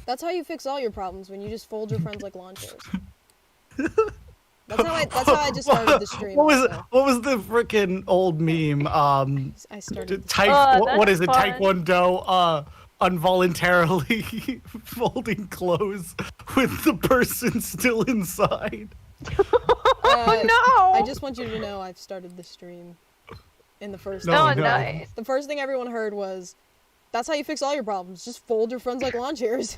That's how you fix all your problems, when you just fold your friends like lawn chairs. That's how I just started the stream. What also. was the freaking old meme? I started the what is it? fun. Taekwondo, involuntarily folding clothes with the person still inside. No! I just want you to know I've started the stream. In the first No, thing. no. Nice. The first thing everyone heard was, that's how you fix all your problems. Just fold your friends like lawn chairs.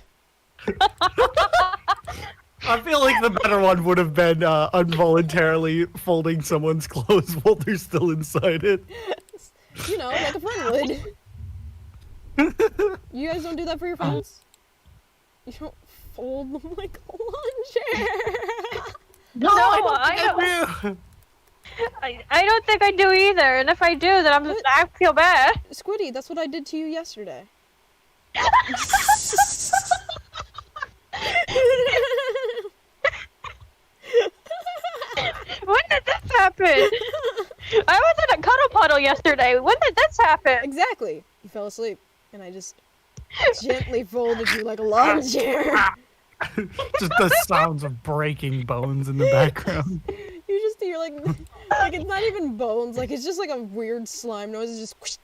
I feel like the better one would have been involuntarily folding someone's clothes while they're still inside it. You know, like a friend would. You guys don't do that for your friends? You don't fold them like a lawn chair. No, I don't think I do either, and if I do, then I feel bad. Squiddy, that's what I did to you yesterday. When did this happen? I was in a cuddle puddle yesterday. When did this happen? Exactly. You fell asleep, and I just gently folded you like a lawn chair. Just the sounds of breaking bones in the background. You just hear like it's not even bones, like it's just like a weird slime noise. It's just.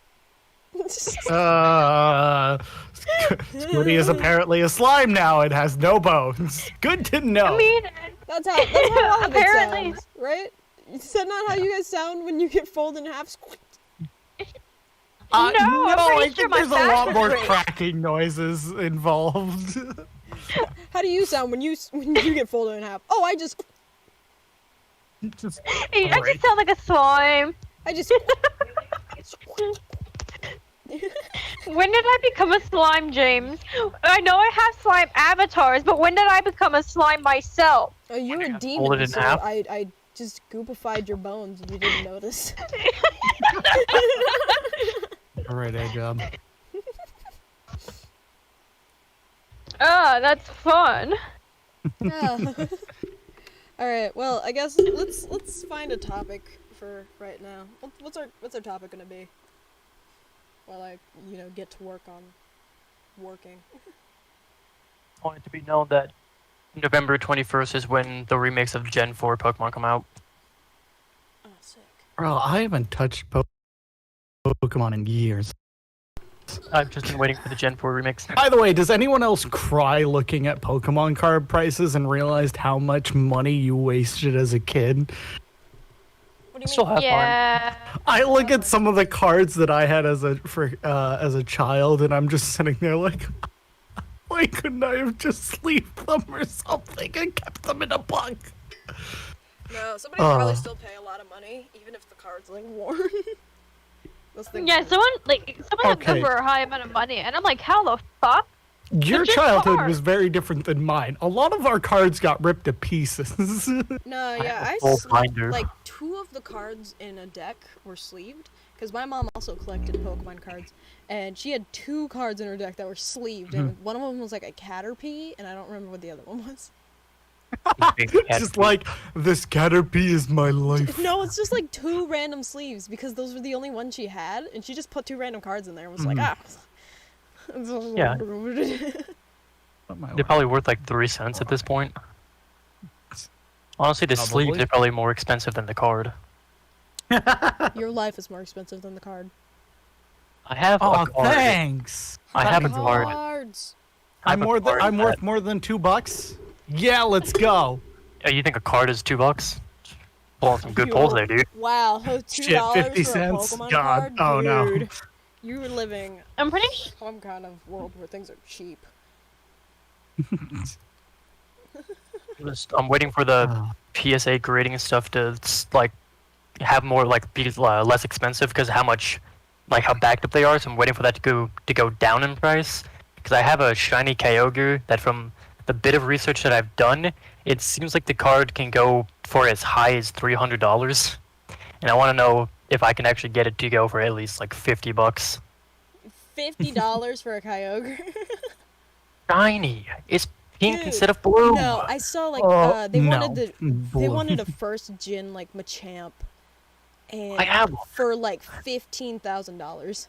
Squiddy is apparently a slime now. It has no bones. Good to know. I mean, That's how all of it Apparently. sounds, right? Is that not how you guys sound when you get folded in half? No, I'm I pretty sure think my there's a lot back more hurts. cracking noises involved. How do you sound when you get folded in half? Oh, I just Just I just sound like a slime. When did I become a slime, James? I know I have slime avatars, but when did I become a slime myself? Oh, you're a got folded demon, in so half? I just goopified your bones and you didn't notice. Alright, A-Job. Ah, that's fun. Alright, well, I guess let's find a topic for right now. What's our topic gonna be? While I, get to work on working. I want it to be known that November 21st is when the remakes of Gen 4 Pokemon come out. Oh, sick. Bro, I haven't touched Pokemon in years. I've just been waiting for the Gen 4 remakes. By the way, does anyone else cry looking at Pokemon card prices and realized how much money you wasted as a kid? What do you Still mean? have fun. Yeah. I look at some of the cards that I had as a child, and I'm just sitting there like, why couldn't I have just sleeved them or something and kept them in a book? No, somebody would probably still pay a lot of money, even if the card's like worn. Those things Yeah, are- someone had Okay. over a high amount of money, and I'm like, how the fuck? Your It's just childhood hard. was very different than mine. A lot of our cards got ripped to pieces. No, have yeah, a I full sleeved, binder. like 2 of the cards in a deck were sleeved, because my mom also collected Pokemon cards, and she had 2 cards in her deck that were sleeved, and one of them was like a Caterpie, and I don't remember what the other one was. Just like, this Caterpie is my life. No, it's just like 2 random sleeves, because those were the only ones she had, and she just put 2 random cards in there and was like, ah. Yeah. They're probably worth like 3 cents at this point. Honestly, the sleeves Probably. are probably more expensive than the card. Your life is more expensive than the card. I have Oh, a card. thanks. I have a card. Cards. I have I'm a more card I'm that- worth more than $2. Yeah, let's go. Oh, you think a card is $2? Pulling some good pulls there, dude. Wow, $2 Shit, 50 for cents? a Pokemon God, card? oh no. Dude, you were living I'm pretty some kind of world where things are cheap. I'm waiting for the Oh. PSA grading and stuff to like have more like be less expensive because how much like how backed up they are. So I'm waiting for that to go down in price because I have a shiny Kyogre that from the bit of research that I've done, it seems like the card can go for as high as $300, and I want to know if I can actually get it to go for at least like $50. $50 for a Kyogre? Shiny, it's pink Dude, instead of blue. No, I saw like Oh, they no. wanted they Blue. wanted a first gen like Machamp, and I have one. for like $15,000.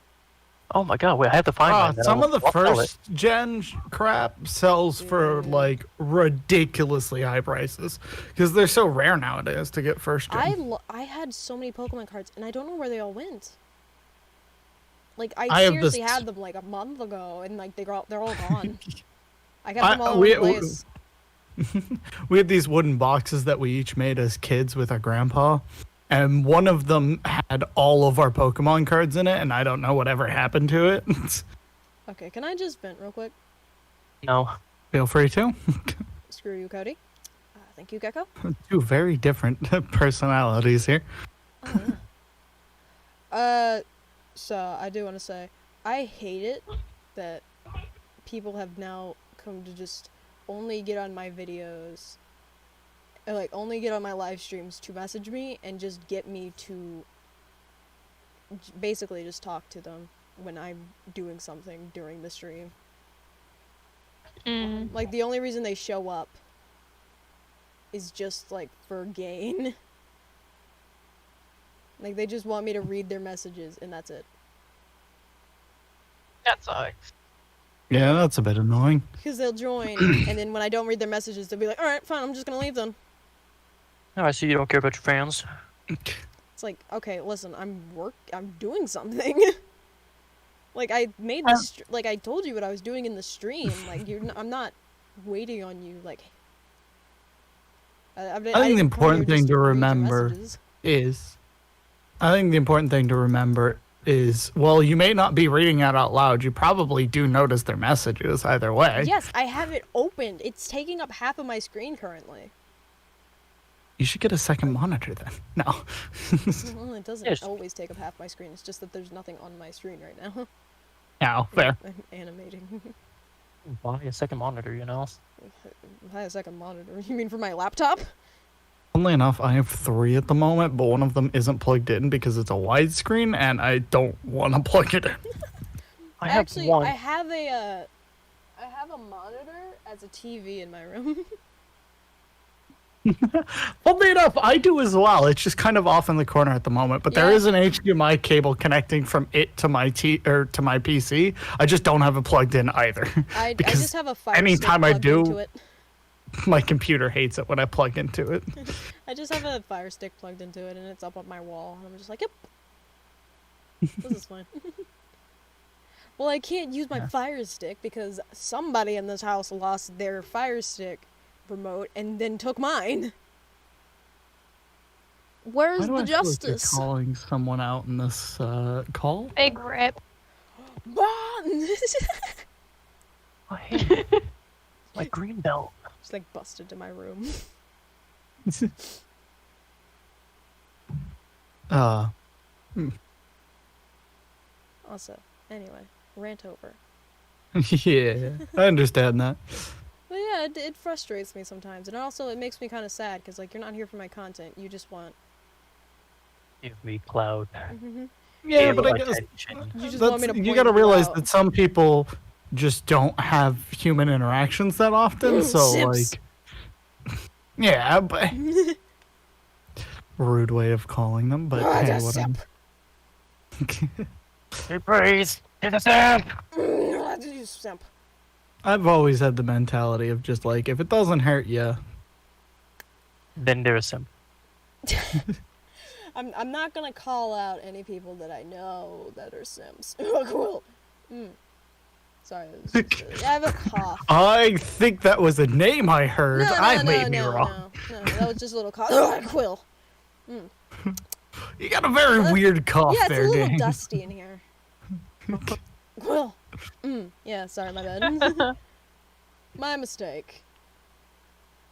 Oh my god, wait, I have to find mine. then Some of the I'll sell it. first gen crap sells for Yeah. like ridiculously high prices because they're so rare nowadays to get first gen. I had so many Pokemon cards, and I don't know where they all went. Like I I have seriously this- had them like a month ago, and like they're all gone. I got I- them all we- in place. We had these wooden boxes that we each made as kids with our grandpa, and one of them had all of our Pokemon cards in it, and I don't know whatever happened to it. Okay, can I just vent real quick? No. Feel free to. Screw you, Cody. Thank you, Gecko. Two very different personalities here. So I do want to say, I hate it that people have now come to just only get on my videos, or like only get on my live streams to message me and just get me to basically just talk to them when I'm doing something during the stream. Mm. Like the only reason they show up is just like for gain. Like they just want me to read their messages and that's it. That sucks. Yeah, that's a bit annoying. Because they'll join, and then when I don't read their messages, they'll be like, alright, fine, I'm just gonna leave then. No, I see you don't care about your fans. It's like, okay, listen, I'm doing something. Like, I made this, like, I told you what I was doing in the stream. Like, I'm not waiting on you, like... I think the important thing to remember I think the important thing to remember is, well, you may not be reading it out loud. You probably do notice their messages either way. Yes, I have it opened. It's taking up half of my screen currently. You should get a second monitor then. No. Well, it doesn't Yes. always take up half my screen. It's just that there's nothing on my screen right now. No, fair. I'm animating. Buy a second monitor, you know? I have a second monitor. You mean for my laptop? Funnily enough, I have 3 at the moment, but one of them isn't plugged in because it's a widescreen, and I don't want to plug it in. I have Actually, one. I have a monitor as a TV in my room. Funnily enough, I do as well. It's just kind of off in the corner at the moment, but there Yeah. is an HDMI cable connecting from it to my to my PC. I just don't have it plugged in either. I Because just have a fire anytime I stick plugged into do- it. My computer hates it when I plug into it. I just have a fire stick plugged into it, and it's up on my wall. And I'm just like, yep, this is fine. Well, I can't use my fire stick because somebody in this house lost their fire stick remote and then took mine. Where's Why do the I feel like you're justice? calling someone out in this call? Big rip. Bon! Oh, hey. My green belt. Just like busted to my room. Also, anyway, rant over. Yeah, I understand that. But yeah, it frustrates me sometimes, and also it makes me kind of sad because like you're not here for my content. You just want. Give me cloud. Yeah, Give but I me guess attention. You just want me to you point gotta you realize out. that some people just don't have human interactions that often, so Sips. like, yeah, but rude way of calling them, but Ah, hey, that's what I'm... Hey, praise. Hit the stamp. You simp. I've always had the mentality of just like, if it doesn't hurt you, Then there's some. I'm not gonna call out any people that I know that are simps. Oh, cool. Sorry, that was just, I have a cough. I think that was a name I heard. I may be wrong. No, that was just a little cough. Oh, Quill. You got a very weird cough Yeah, it's there, a little gang. dusty in here. Quill. Yeah, sorry, my bad. My mistake.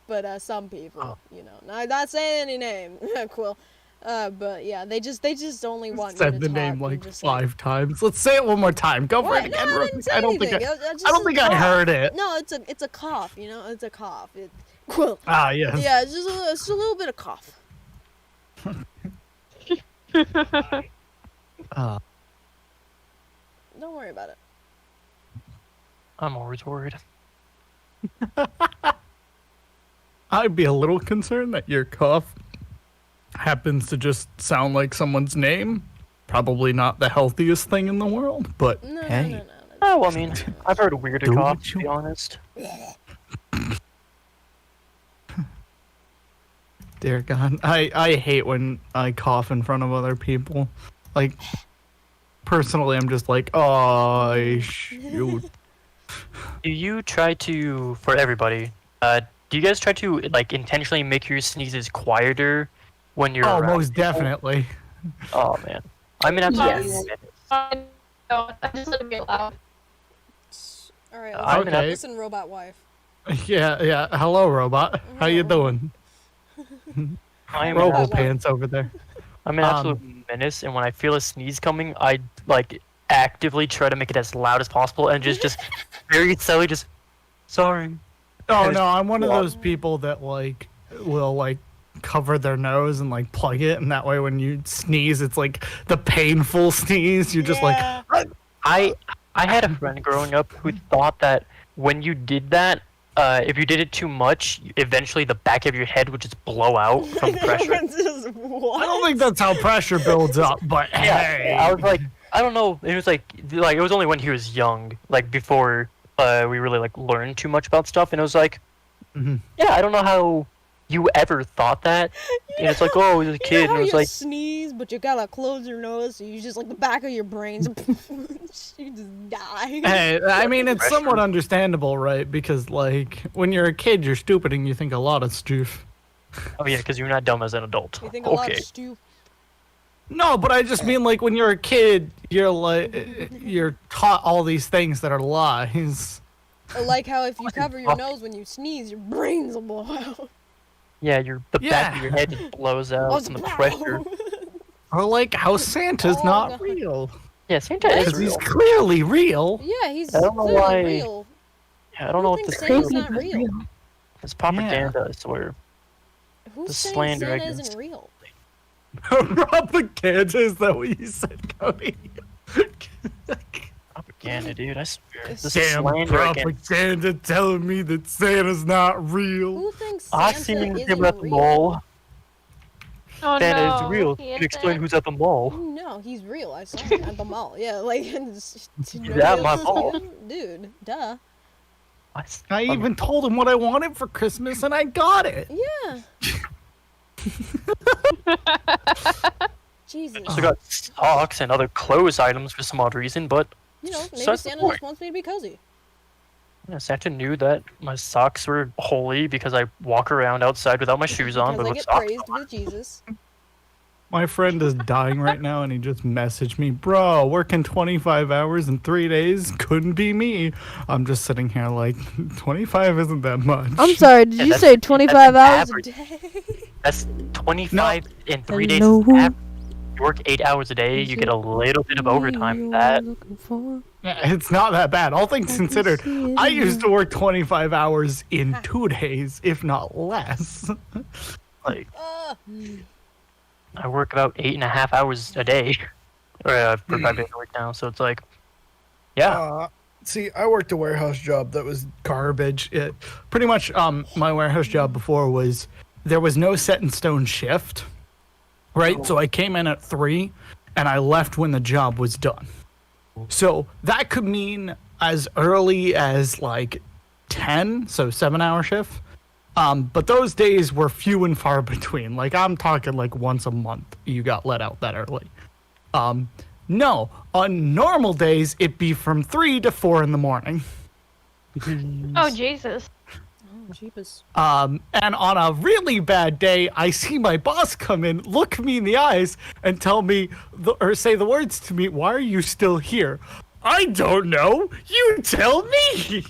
But some people, you know, not saying any name, Quill. But yeah, they just only want me Said to the talk name and like just, 5 times. Let's say it one more time. Go for What? it No, again. I real didn't quick. say I don't think anything. I Just don't a think I cough. heard it. No, it's a cough. You know, it's a cough. Quill. Ah, yes. Yeah, it's just a little bit of cough. Don't worry about it. I'm always worried. I'd be a little concerned that your cough happens to just sound like someone's name. probably not the healthiest thing in the world, but No, hey. no. Oh, well, I mean, I've heard weirder Do what coughs, to you be honest. Dear God, I hate when I cough in front of other people. Like, personally, I'm just like, oh, shoot. Do you try to, for everybody, do you guys try to, like, intentionally make your sneezes quieter when you're Oh, around most people? definitely. Oh, man. I mean, absolutely. Yes. I don't. I just let it be loud. All right, I'm let's okay. listen, robot wife. Yeah. Hello, robot. How you doing? I am Robo Robot. pants over there. I'm an absolute menace, and when I feel a sneeze coming, I, like, actively try to make it as loud as possible and just very slowly just, sorry. Oh And no, I'm one of well- those people that like will like cover their nose and like plug it, and that way when you sneeze, it's like the painful sneeze. You're just like, I had a friend growing up who thought that when you did that, if you did it too much, eventually the back of your head would just blow out from pressure. What? I don't think that's how pressure builds up, but hey. I was like, I don't know. It was like it was only when he was young, like before we really like learned too much about stuff, and it was like, Mhm. yeah, I don't know how you ever thought that. And it's like, oh, he was a You kid, know how and it was you like, sneeze, but you gotta close your nose, so you just like the back of your brains, you just die. Hey, I mean, it's Pressure. somewhat understandable, right? Because like when you're a kid, you're stupid and you think a lot of stuff. oh yeah, because you're not dumb as an adult. You think a lot Okay. of stew. No, but I just mean like when you're a kid, you're like you're taught all these things that are lies. Or like how if you cover your nose when you sneeze, your brains will blow out. Yeah, the back of your head just blows out What's from the blow? pressure. Or like how Santa's Oh, not God. real. Yeah, Santa is Because he's real. clearly real. Yeah, he's I don't know clearly why- real. Yeah, I don't Who know what thinks this Santa's is. not real? It's propaganda, I swear. Who's The saying slander Santa against- isn't real? Propaganda, is that what you said, Cody? Propaganda, dude, I swear. It's The Damn slander against... propaganda telling me that Santa's not real. Who thinks I Santa seen isn't him at the real? mall. Oh Santa no. is real. he Can you explain isn't. who's at the mall? No, he's real. I saw him at the mall. Yeah, like He's at my mall. Dude, duh. I even told him what I wanted for Christmas and I got it. Yeah. Jesus. I also got socks and other clothes items for some odd reason, but You know, maybe So that's the Santa point. just wants me to be cozy. yeah, Santa knew that my socks were holy because I walk around outside without my shoes on, Because but I with get socks praised on. with Jesus. My friend is dying right now and he just messaged me, bro, working 25 hours in 3 days couldn't be me. I'm just sitting here like, 25 isn't that much. I'm sorry, did Yeah, you that's- say that's 25 hours a average. day? That's 25 in 3 days. Hello. is average. You work 8 hours a day, you get a little bit of overtime. That Yeah, it's not that bad. All things considered, I used to work 25 hours in 2 days, if not less. like I work about 8.5 hours a day, or for 5 days a week now. So it's like, yeah, See, I worked a warehouse job that was garbage. Pretty much, my warehouse job before was there was no set in stone shift, right? So I came in at 3, and I left when the job was done. So that could mean as early as like 10, so 7-hour shift. But those days were few and far between. Like I'm talking like once a month you got let out that early. No, on normal days it'd be from 3 to 4 in the morning. Oh Jesus. Oh, jeepers. And on a really bad day, I see my boss come in, look me in the eyes, and tell me, or say the words to me, "Why are you still here?" I don't know. You tell me.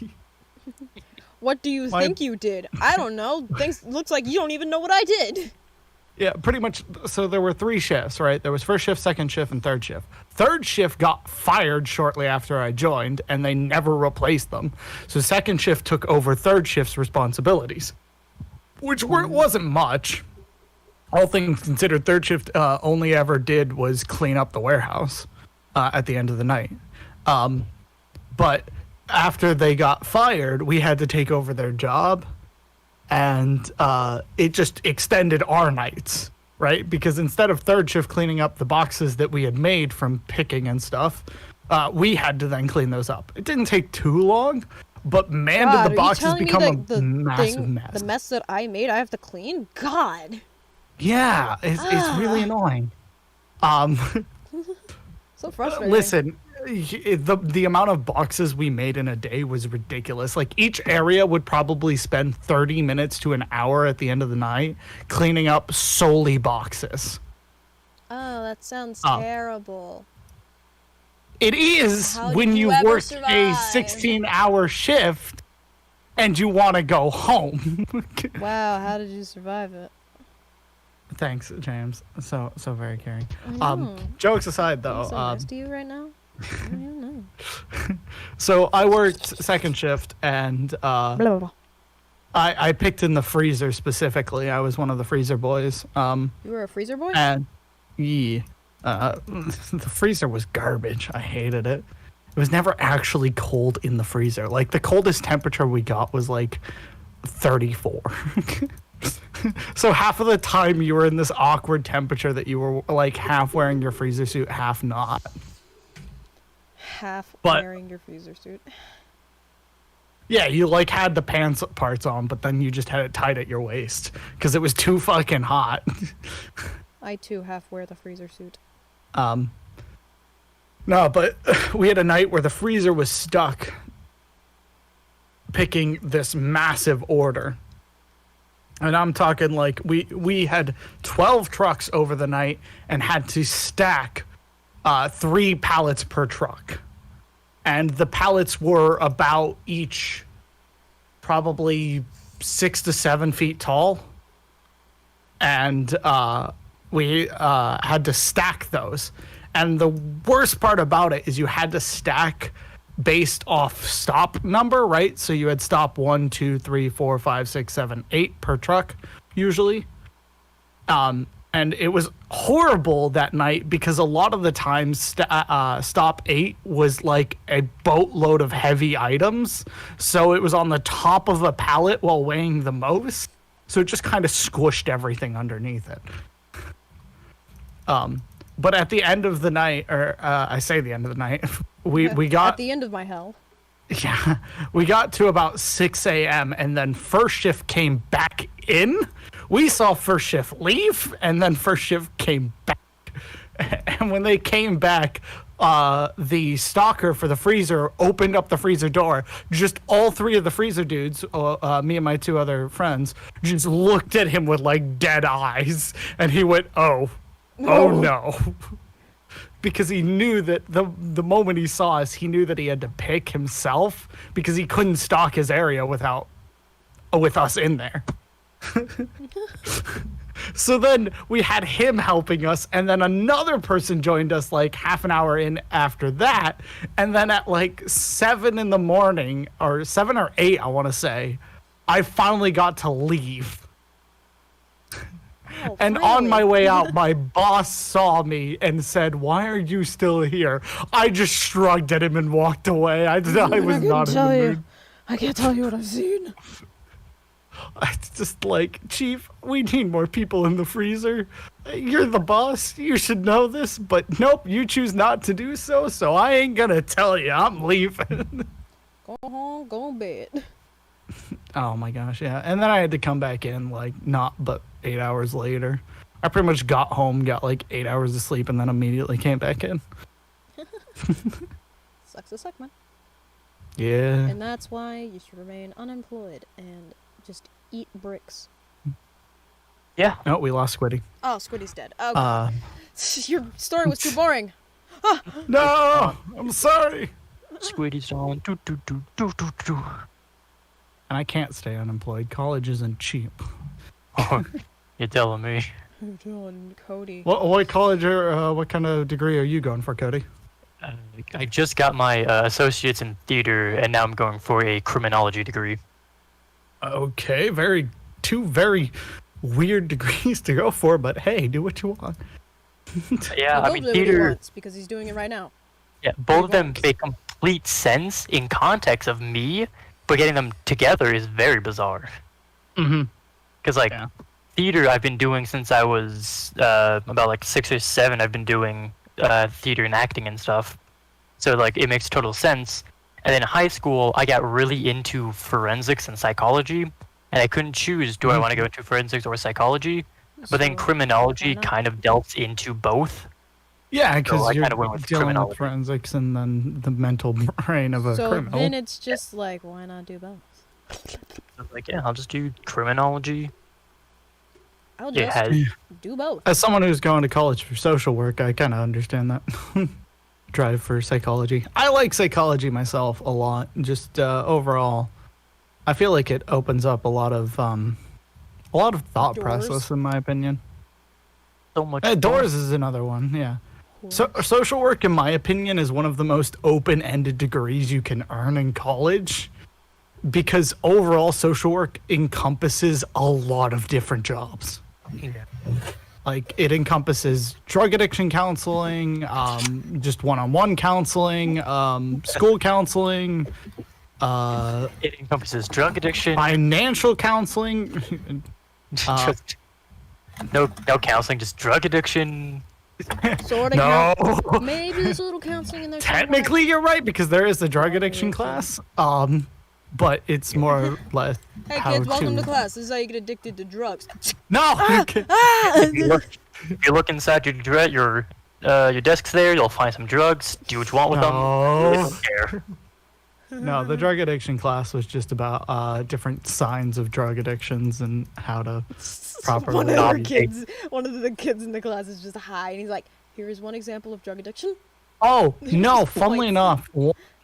What do you My- think you did? I don't know. Things looks like you don't even know what I did. Yeah, pretty much. So there were 3 shifts, right? There was first shift, second shift, and third shift. Third shift got fired shortly after I joined, and they never replaced them. So second shift took over third shift's responsibilities, which wasn't much. All things considered, third shift only ever did was clean up the warehouse at the end of the night. But after they got fired, we had to take over their job. And it just extended our nights. right? Because instead of third shift cleaning up the boxes that we had made from picking and stuff, we had to then clean those up. It didn't take too long, but man, God, did the are you boxes telling me become that a the massive thing, mess. the mess that I made, I have to clean? God. Yeah, it's really annoying. So frustrating. Listen, the amount of boxes we made in a day was ridiculous. Like each area would probably spend 30 minutes to an hour at the end of the night cleaning up solely boxes. Oh, that sounds Oh. terrible. It is How when did you you ever work a survive? 16-hour shift and you want to go home. Wow, how did you survive it? Thanks, James. So very caring. I know. Jokes aside, though, I'm so nice to you right now. I don't even know. so I worked second shift, and Blah, blah, blah. I picked in the freezer specifically. I was one of the freezer boys. You were a freezer boy? And yeah, the freezer was garbage. I hated it. It was never actually cold in the freezer. Like the coldest temperature we got was like 34. So half of the time you were in this awkward temperature that you were like half wearing your freezer suit, half not. Half But- wearing your freezer suit. Yeah, you like had the pants parts on, but then you just had it tied at your waist because it was too fucking hot. I too half wear the freezer suit. No, but we had a night where the freezer was stuck picking this massive order. And I'm talking like we had 12 trucks over the night and had to stack 3 pallets per truck. And the pallets were about each probably 6 to 7 feet tall. And we had to stack those. And the worst part about it is you had to stack based off stop number, right? So you had stop 1, 2, 3, 4, 5, 6, 7, 8 per truck, usually. And it was horrible that night because a lot of the times stop 8 was like a boatload of heavy items. So it was on the top of a pallet while weighing the most. So it just kind of squished everything underneath it. But at the end of the night, or I say the end of the night, we got At the end of my hell. yeah, we got to about 6 a.m. and then first shift came back in. We saw first shift leave, and then first shift came back. And when they came back, the stalker for the freezer opened up the freezer door. Just all 3 of the freezer dudes, me and my 2 other friends, just looked at him with like dead eyes, and he went, "Oh no." Because he knew that the moment he saw us, he knew that he had to pick himself because he couldn't stock his area with us in there. So then we had him helping us, and then another person joined us like half an hour in after that. And then at like 7 in the morning, or 7 or 8, I want to say, I finally got to leave. Oh, And on my really? way out, my boss saw me and said, "Why are you still here?" I just shrugged at him and walked away. I was not in the mood. I can't tell you what I've seen. It's just like, "Chief, we need more people in the freezer. You're the boss. You should know this, but nope, you choose not to do so, so I ain't gonna tell you. I'm leaving." Go home, go to bed. Oh my gosh, yeah. And then I had to come back in like not but 8 hours later. I pretty much got home, got like 8 hours of sleep, and then immediately came back in. Sucks to suck, man. Yeah. And that's why you should remain unemployed and just eat bricks. Yeah. Oh, we lost Squiddy. Oh, Squiddy's dead. Okay. Your story was too boring. No, I'm sorry. Squiddy's on. Do, do, do, do, do, do. And I can't stay unemployed. College isn't cheap. Oh, you're telling me. John, Cody. What college or what kind of degree are you going for, Cody? I just got my associates in theater, and now I'm going for a criminology degree. Okay, two very weird degrees to go for, but hey, do what you want. Yeah, Well, I he'll mean, do what he theater. wants because he's doing it right now. Yeah, both of them wants. make complete sense in context of me, but getting them together is very bizarre. Mm-hmm. Because, like, Yeah. theater I've been doing since I was about like 6 or 7. I've been doing theater and acting and stuff, so like it makes total sense. And then in high school, I got really into forensics and psychology, and I couldn't choose, do I want to go into forensics or psychology? But then So, criminology why not? kind of delves into both. Yeah, I because you're kinda went with dealing criminology. with forensics and then the mental brain of a So criminal. then it's just like, why not do both? So I was like, yeah, I'll just do criminology. I'll It just has do both. As someone who's going to college for social work, I kind of understand that drive for psychology. I like psychology myself a lot. Just overall, I feel like it opens up a lot of thought Doors. process, in my opinion. so much. Doors is another one. Yeah. So social work, in my opinion, is one of the most open-ended degrees you can earn in college, because overall social work encompasses a lot of different jobs. Yeah. Like it encompasses drug addiction counseling, just one-on-one counseling, school counseling, It encompasses drug addiction. financial counseling. Just no counseling, just drug addiction. Sort of. No, Maybe there's a little counseling in there. somewhere. technically you're right because there is a drug addiction class, but it's more or less Hey how kids, welcome to. to class. This is how you get addicted to drugs. No, If you look inside your desk's there, you'll find some drugs. Do what you want with them. Really no. don't care. No, the drug addiction class was just about different signs of drug addictions and how to properly. One of Not our kids, one of the kids in the class is just high, and he's like, "Here is one example of drug addiction." Oh no! Funnily enough,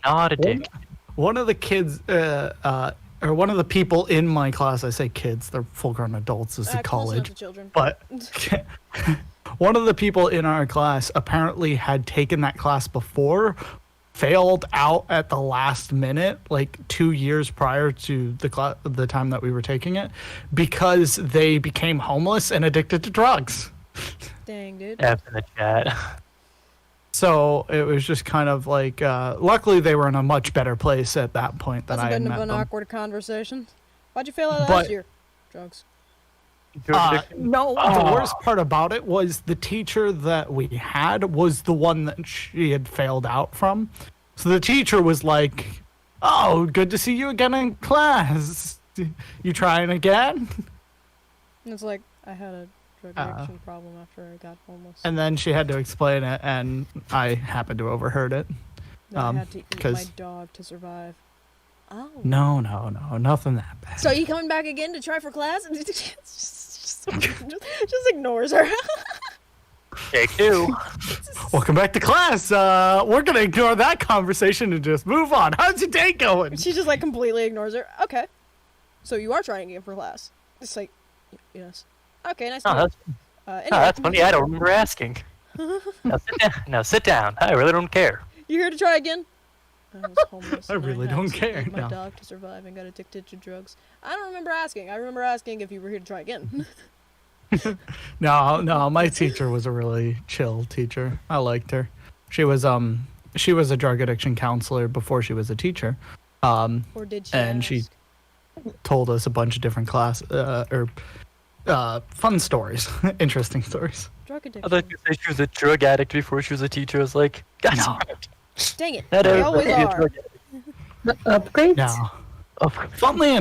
Not a dick. one of the kids, or one of the people in my class, I say kids, they're full-grown adults. It's a Close enough college, to children. but one of the people in our class apparently had taken that class before, failed out at the last minute, like 2 years prior to the time that we were taking it, because they became homeless and addicted to drugs. Dang, dude. F in the chat. So it was just kind of like, luckily they were in a much better place at that point than Must I have had been met an them. awkward conversation. Why'd you fail out But- last year? Drugs. Drug addiction. No, the worst part about it was the teacher that we had was the one that she had failed out from. So the teacher was like, "Oh, good to see you again in class. You trying again?" And it's like, I had a drug addiction problem after I got homeless. And then she had to explain it, and I happened to overheard it. Then I had to eat my 'cause- dog to survive. Oh. No, nothing that bad. So you coming back again to try for class? just ignores her. Take two. Welcome back to class. We're gonna ignore that conversation and just move on. How's your day going? She just like completely ignores her. Okay. So you are trying again for class. It's like, yes. Okay, nice to Oh, meet that's, you. Anyway, that's funny. I don't remember asking. Now sit down. I really don't care. you here to try again? I was homeless. I and really had don't to care, eat my no. dog to survive and got addicted to drugs. I don't remember asking. I remember asking if you were here to try again. No, my teacher was a really chill teacher. I liked her. She was a drug addiction counselor before she was a teacher. Or did she? And she ask? told us a bunch of different fun stories, interesting stories. Drug I addiction. thought you said she was a drug addict before she was a teacher. I was like, God, No. Dang it. that They is always a are. drug addict. Upgrades? No. Oh, Funnily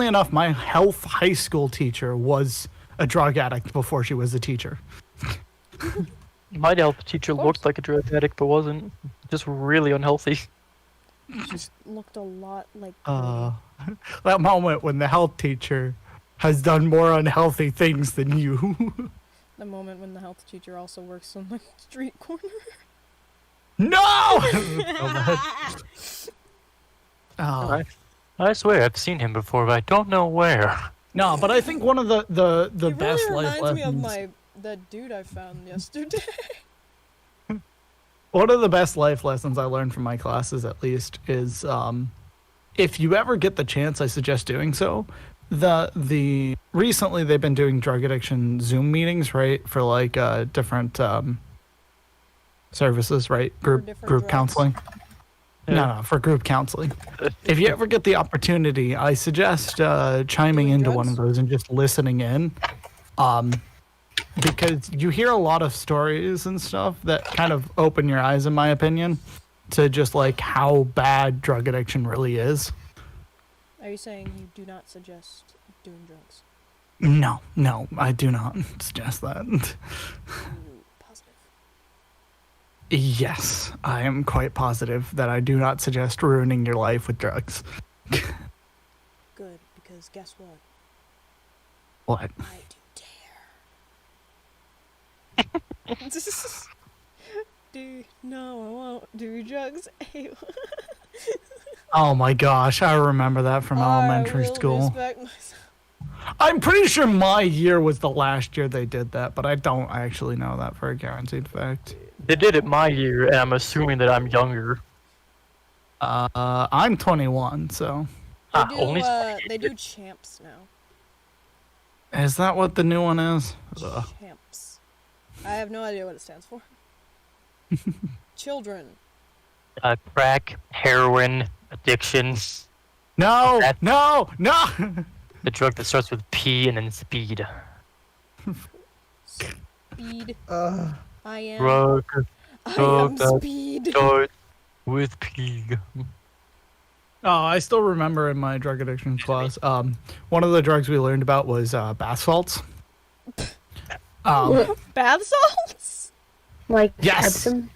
enough, my health high school teacher was a drug addict before she was a teacher. my health teacher Of looked like a drug addict, but wasn't. Just really unhealthy. Just looked a lot like. That moment when the health teacher has done more unhealthy things than you. the moment when the health teacher also works on the street corner. No! Oh. I swear I've seen him before, but I don't know where. No, but I think one of the It best really life reminds me of lessons. that dude I found yesterday. One of the best life lessons I learned from my classes, at least, is if you ever get the chance, I suggest doing so. The recently they've been doing drug addiction Zoom meetings, right, for like different services, right, group different group drugs. counseling. No, for group counseling. If you ever get the opportunity, I suggest chiming Doing into one of drugs? those and just listening in. Because you hear a lot of stories and stuff that kind of open your eyes, in my opinion, to just like how bad drug addiction really is. Are you saying you do not suggest doing drugs? No, I do not suggest that. Positive. Yes, I am quite positive that I do not suggest ruining your life with drugs. Good, because guess what? What? I do dare. No, I won't do drugs. Oh my gosh, I remember that from elementary I will school. respect myself. I'm pretty sure my year was the last year they did that, but I don't actually know that for a guaranteed fact. They did it my year, and I'm assuming that I'm younger. I'm 21, so They do champs now. is that what the new one is? Ugh. Champs. I have no idea what it stands for. Children. Crack, heroin, addiction, No, That- no. the drug that starts with P and then speed. Speed. I am. Drug I am drug that speed. starts with P. Oh, I still remember in my drug addiction class, one of the drugs we learned about was bath salts. Bath salts? Like Yes. Epsom?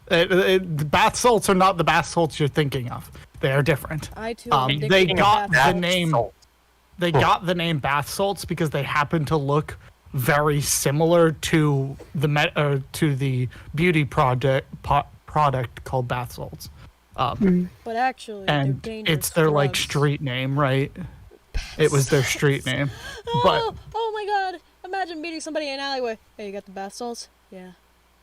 The bath salts are not the bath salts you're thinking of. They are different. I too. am addicted They to got bath the salts. name. Salt. They got the name bath salts because they happen to look very similar to the beauty product called bath salts. But actually, they're And dangerous it's their like drugs. street name, right? It was their street name. But Oh my god! Imagine meeting somebody in an alleyway. Hey, you got the bath salts? Yeah.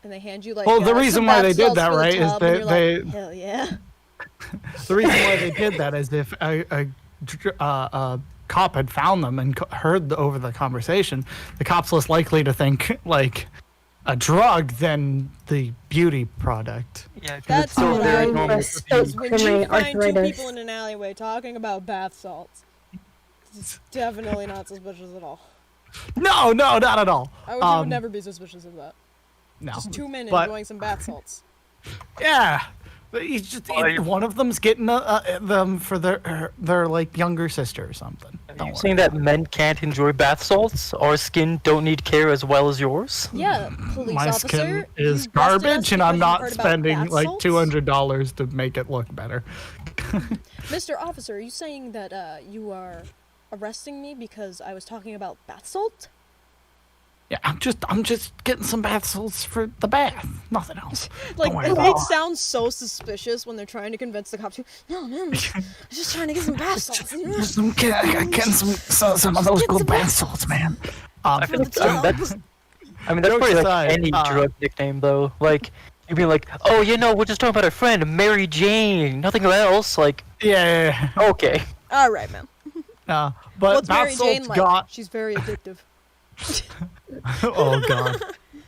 And they hand you like. Well, the some reason why bath they did salts that, for the right, is tub, that and you're they- like, hell yeah. the reason why they did that is if a cop had found them and heard over the conversation, the cop's less likely to think like a drug than the beauty product. Yeah, because That's it's still what very I normal. mean. So Is when for you my find two arthritis. people in an alleyway talking about bath salts, it's definitely not suspicious at all. No, not at all. I would never be suspicious of that. No. Just two men But- enjoying some bath salts. Yeah. But he's just one of them's getting them for their like younger sister or something. Are Don't you worry. saying that men can't enjoy bath salts? Our skin don't need care as well as yours? Yeah, police My officer. skin you is busted us garbage, and because I'm you not heard about spending bath like salts? $200 to make it look better. Mr. Officer, are you saying that you are arresting me because I was talking about bath salt? Yeah, I'm just getting some bath salts for the bath. Nothing else. Like, Don't worry it about sounds so suspicious when they're trying to convince the cops to, no, I'm just trying to get some bath salts. Getting some of those Get good some bath bath salts, man. I For feel the like, tub. that's Jokes probably like aside, any drug nickname though. Like you'd be like, oh, we're just talking about our friend Mary Jane, nothing else. Like, Yeah. okay, All right, man. But What's bath Mary Jane salts like? got. She's very addictive. Oh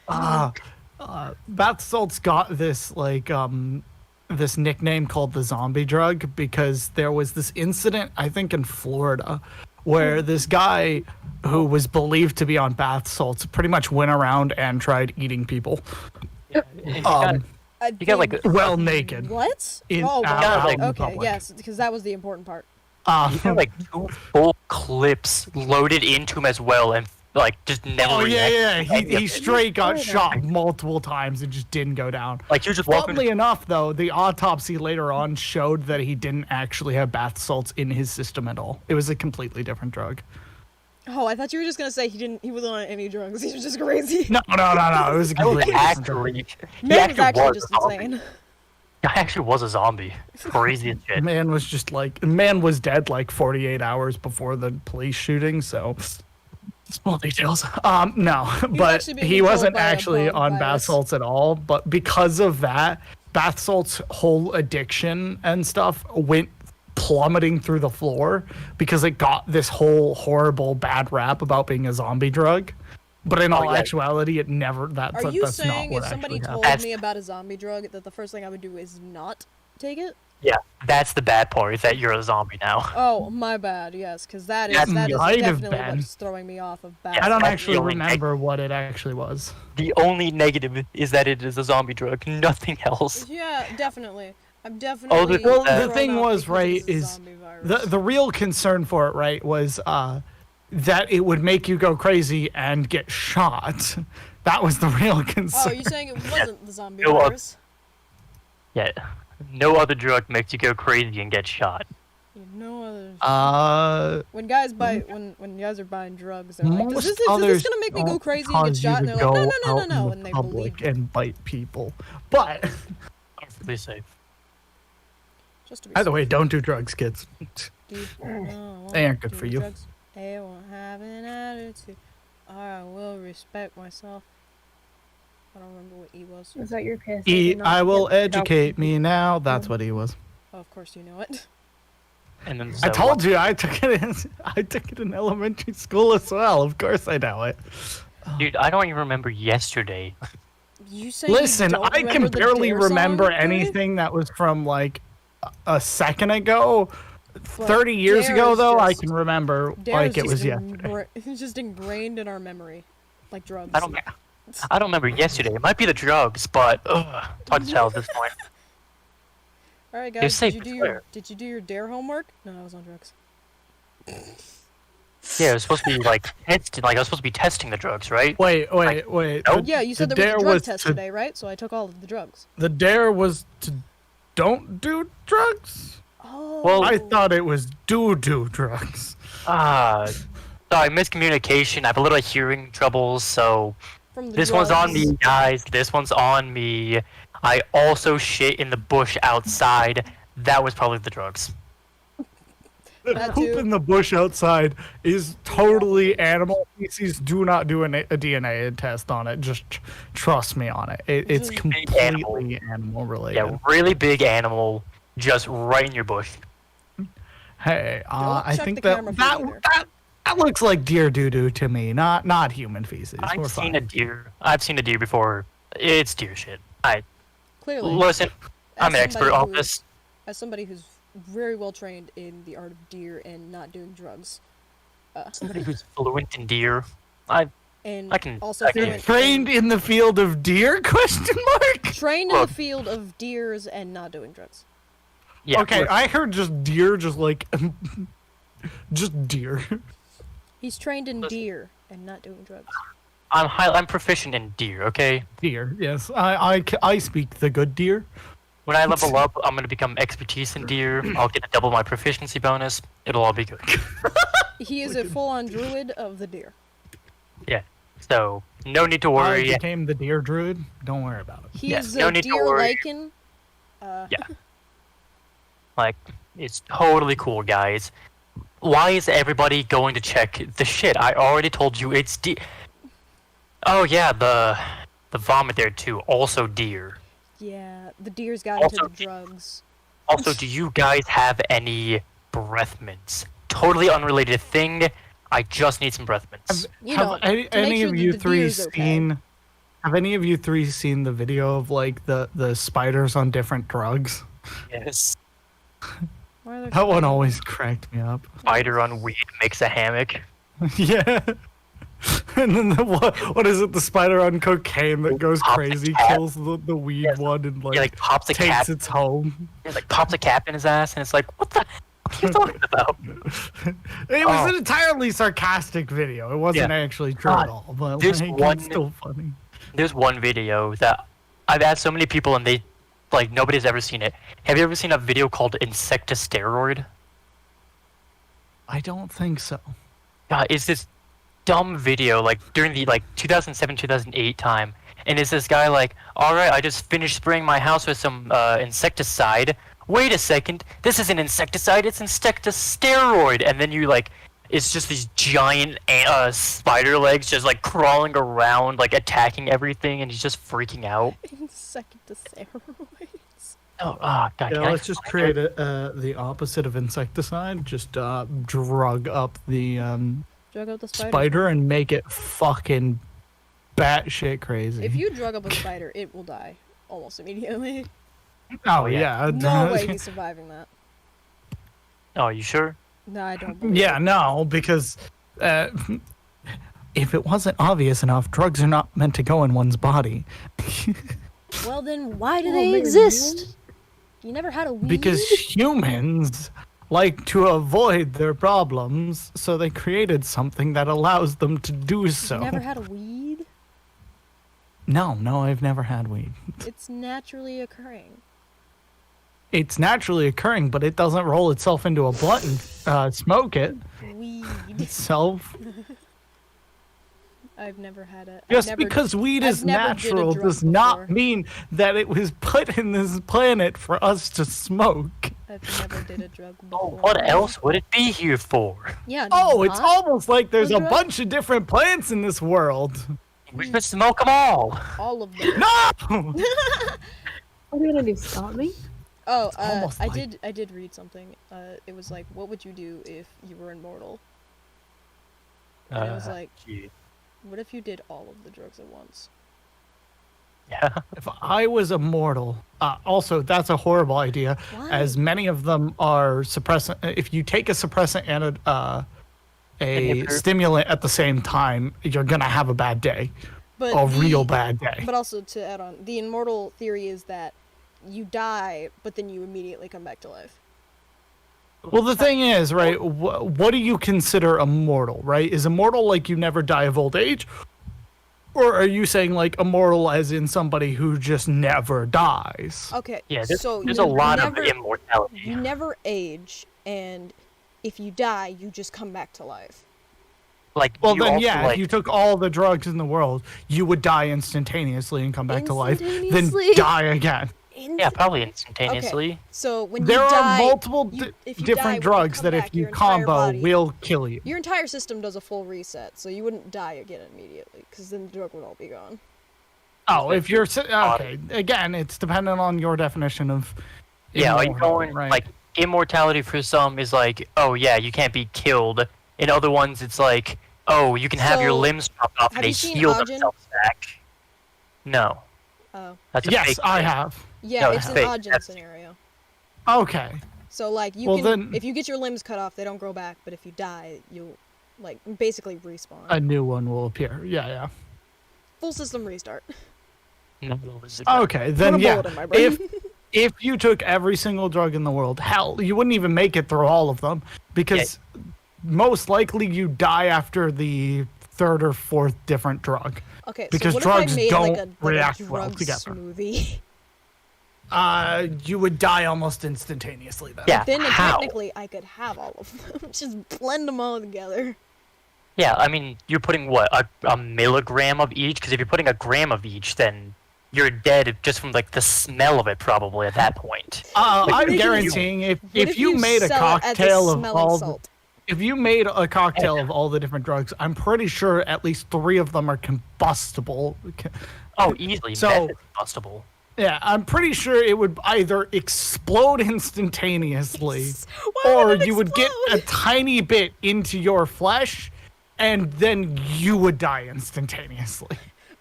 god. Bath salts got this like this nickname called the zombie drug because there was this incident I think in Florida where this guy who was believed to be on bath salts pretty much went around and tried eating people you got You like well naked. What? In- Oh, out- wow. out in Okay, public. yes, because that was the important part. you got like 2 full clips loaded into him as well, and like just never. Oh yeah, reacted. yeah. He straight got shot multiple times and just didn't go down. Like you just walk Funnily enough, though, the autopsy later on showed that he didn't actually have bath salts in his system at all. It was a completely different drug. Oh, I thought you were just gonna say he wasn't on any drugs. He was just crazy. No. It was a completely different drug. actually, he Man was actually was just a zombie. insane. He actually was a zombie. Crazy as shit. Man was dead like 48 hours before the police shooting. So small details. No, but actually being he controlled wasn't by a actually bug on bath virus. salts at all. But because of that, bath salts' whole addiction and stuff went plummeting through the floor because it got this whole horrible bad rap about being a zombie drug. But in all yeah. actuality, it never. That's Are you that's not saying what if somebody actually told happened. me about a zombie drug that the first thing I would do is not take it? Yeah, that's the bad part, is that you're a zombie now. Oh, my bad. Yes, because that is That that is might have definitely been. what's throwing me off of bad. Yeah, I don't that's actually the only remember what it actually was. The only negative is that it is a zombie drug, nothing else. Yeah, definitely. I'm definitely. Well, the thrown thing off was, because right, it's a is zombie virus. the real concern for it, right, was that it would make you go crazy and get shot. That was the real concern. Oh, you're saying it wasn't the zombie No, virus? Yeah, no other drug makes you go crazy and get shot. You know other. When guys buy, Mm-hmm. when guys are buying drugs, they're like, most is this others gonna make me go don't crazy and get cause you shot? And to they're like, no, go no, no, no, out no, in and the they public believe. and bite people. But Perfectly safe. Just to be either way, safe. don't do drugs, kids. Do you- no, I They aren't won't good do for you. drugs. I won't have an attitude, or I will respect myself. I don't remember what E was. Is that your kiss? I will educate me now. That's what he was. Oh, of course you know it. And then I told you I took it. I took it in elementary school as well. Of course, I know it. Dude, I don't even remember yesterday. You say Listen, you don't I can remember the barely Dare song, remember Dave? anything that was from like a second ago. But 30 years Dare ago, is though, I just- can remember Dare like is it just was yesterday. It's just ingrained in our memory, like drugs. I don't remember yesterday. It might be the drugs, but it's hard to tell at this point. All right, You're guys, safe, did I you swear. did you do your Dare homework? No, I was on drugs. Yeah, it was supposed to be like testing. Like I was supposed to be testing the drugs, right? Wait. Nope. Yeah, you said the there was a dare drug was test to- today, right? So I took all of the drugs. The dare was to don't do drugs. Oh. Well, I thought it was do drugs. Sorry, miscommunication. I have a little hearing troubles, so From the this one's on drugs. me, guys. This one's on me. I also shit in the bush outside. That was probably the drugs. The That poop too. in the bush outside is totally animal feces. Do not do a DNA test on it. Just trust me on it. It's Just completely animal related. Yeah, really big animal, just right in your bush. Hey, Don't I check think the that camera that, feed either. that looks like deer doo-doo to me, not human feces. We're I've seen fine. a deer. I've seen a deer before. It's deer shit. Clearly, Listen. I'm an as expert somebody on who- this. As somebody who's very well trained in the art of deer and not doing drugs, Somebody who's fluent in deer. I and I can- also I can- fluent Trained in the field of deer? Question mark. trained in the Look. field of deers and not doing drugs. yeah. Okay, look, I heard just deer, just like just deer. He's trained in Listen. deer and not doing drugs. I'm proficient in deer. Okay. Deer. Yes, I speak the good deer. When I level up, I'm gonna become expertise in deer. I'll get to double my proficiency bonus. It'll all be good. He is a full-on druid of the deer. So no need to I worry. became the deer druid. Don't worry about it. He Yeah, is no a need to deer worry. lichen. Like, it's totally cool, guys. Why is everybody going to check the shit? I already told you it's deer. Oh yeah, the vomit there too. Also deer. Yeah, the deer's got Also- into the drugs. Also, do you guys have any breath mints? Totally unrelated thing. I just need some breath mints. You Have know, any, to make any sure of that you the three deer's okay. seen? Have any of you three seen the video of like the spiders on different drugs? Yes. Why are there That one spiders? always cracked me up. Spider on weed makes a hammock. Yeah. And then what is it? The spider on cocaine that goes Pops a crazy, cap. kills the weed Yes. one, and like, He like pops a takes cap. its home. He like pops a cap in his ass, and it's like, what the? What are you talking about? It was Oh. an entirely sarcastic video. It wasn't Yeah. actually true God, at all, but there's like, one- it's still funny. There's one video that I've asked so many people, and they like nobody's ever seen it. Have you ever seen a video called Insectasteroid? I don't think so. God, it's this dumb video like during the like 2007 2008 time, and it's this guy like, all right, I just finished spraying my house with some insecticide. Wait a second, this isn't insecticide, it's insectasteroid. And then you like, it's just these giant spider legs just like crawling around, like attacking everything, and he's just freaking out. Insectasteroids. Oh, God, Yeah, can I let's just find create it? the opposite of insecticide. Just drug up the Drug up the spider. spider and make it fucking batshit crazy. If you drug up a spider, it will die almost immediately. Oh yeah. yeah. No way he's surviving that. Oh, you sure? No, I don't believe Yeah, it. no, because if it wasn't obvious enough, drugs are not meant to go in one's body. Well, then why do Oh, they man. exist? You never had a weed? Because humans like to avoid their problems, so they created something that allows them to do so. You never had a weed? No, I've never had weed. It's naturally occurring. It's naturally occurring, but it doesn't roll itself into a blunt and smoke it Weed. itself. I've never had it. Just because weed is I've never did a natural drug does not before. mean that it was put in this planet for us to smoke. I've never did a drug Oh, before. what else would it be here for? Yeah. Oh, it's not almost like there's a a drug? bunch of different plants in this world. We should smoke them all. all of them. No! What are you gonna do? Stop me? Oh, almost I like- did read something. It was like, what would you do if you were immortal? And it was like, gee. what if you did all of the drugs at once? Yeah. If I was immortal, also that's a horrible idea, Why? as many of them are suppressant. If you take a suppressant and a Inhibitor. stimulant at the same time, you're gonna have a bad day, But a the- real bad day. But also to add on, the immortal theory is that you die, but then you immediately come back to life. Well, the thing is, right? What do you consider immortal? Right? Is immortal like you never die of old age, or are you saying like immortal as in somebody who just never dies? Okay. Yeah, so there's you a lot never, of immortality. You never age, and if you die, you just come back to life. Like, Well, you then, also, yeah, like, if you took all the drugs in the world, you would die instantaneously and come back to life, then Instantaneously? die again. yeah, probably instantaneously. So when There you are die, multiple if you die, different when you drugs come that back, if you your entire combo body- will kill you. your entire system does a full reset, so you wouldn't die again immediately, because then the drug would all be gone. Oh, if you're okay, again, it's dependent on your definition of Yeah, are you immortal, going, right? like, immortality for some is like, oh yeah, you can't be killed. In other ones, it's like, oh, you can have your So, limbs chopped off and have they you seen heal Ajin? themselves back. No, Oh. that's a Yes, fake I thing. have. Yeah, No, it's an fake. Ajin That's- scenario. Okay. So like you Well, can, then- if you get your limbs cut off, they don't grow back. But if you die, you'll like basically respawn. A new one will appear. Yeah. Full system restart. No, it was- Okay, Put then a yeah. bullet in my brain. If you took every single drug in the world, hell, you wouldn't even make it through all of them because most likely you die after the third or fourth different drug. Okay, Because so what drugs if I made like don't a react drug well together. smoothie? You would die almost instantaneously then. Yeah, Then how? technically I could have all of them. Just blend them all together. Yeah, I mean, you're putting what, a milligram of each? Because if you're putting a gram of each, then you're dead just from like the smell of it, probably at that point. I'm What if guaranteeing What if you made a sell it as cocktail of smelling all salt? if you made a cocktail of all the different drugs, I'm pretty sure at least 3 of them are combustible. Oh, easily. So- Meth is combustible. Yeah, I'm pretty sure it would either explode instantaneously Why or would it you would get a explode? tiny bit into your flesh and then you would die instantaneously.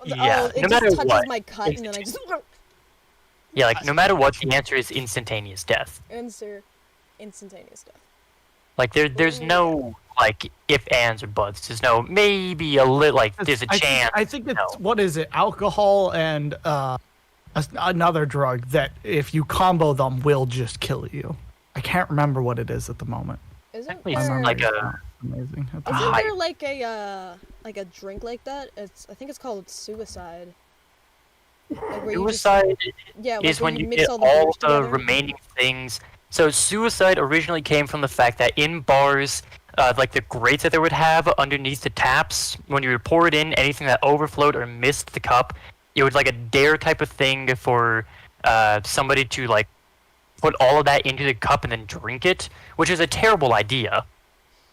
Yeah, it no just matter touches what, my cut and then I just Yeah, like no matter what, the answer is instantaneous death. answer instantaneous death. Like there's no like if, ands, or buts. There's no maybe a little like there's a chance. I think it's no. what is it? Alcohol and another drug that if you combo them will just kill you. I can't remember what it is at the moment. Isn't Actually, there, it's My like memory's a- not amazing. At the isn't moment. there like a drink like that? I think it's called suicide. Like where you just- Suicide yeah, like is where when you mix get all the all beers the together. remaining things. So suicide originally came from the fact that in bars, like the grates that they would have underneath the taps, when you would pour it in, anything that overflowed or missed the cup, it was like a dare type of thing for somebody to like put all of that into the cup and then drink it, which is a terrible idea.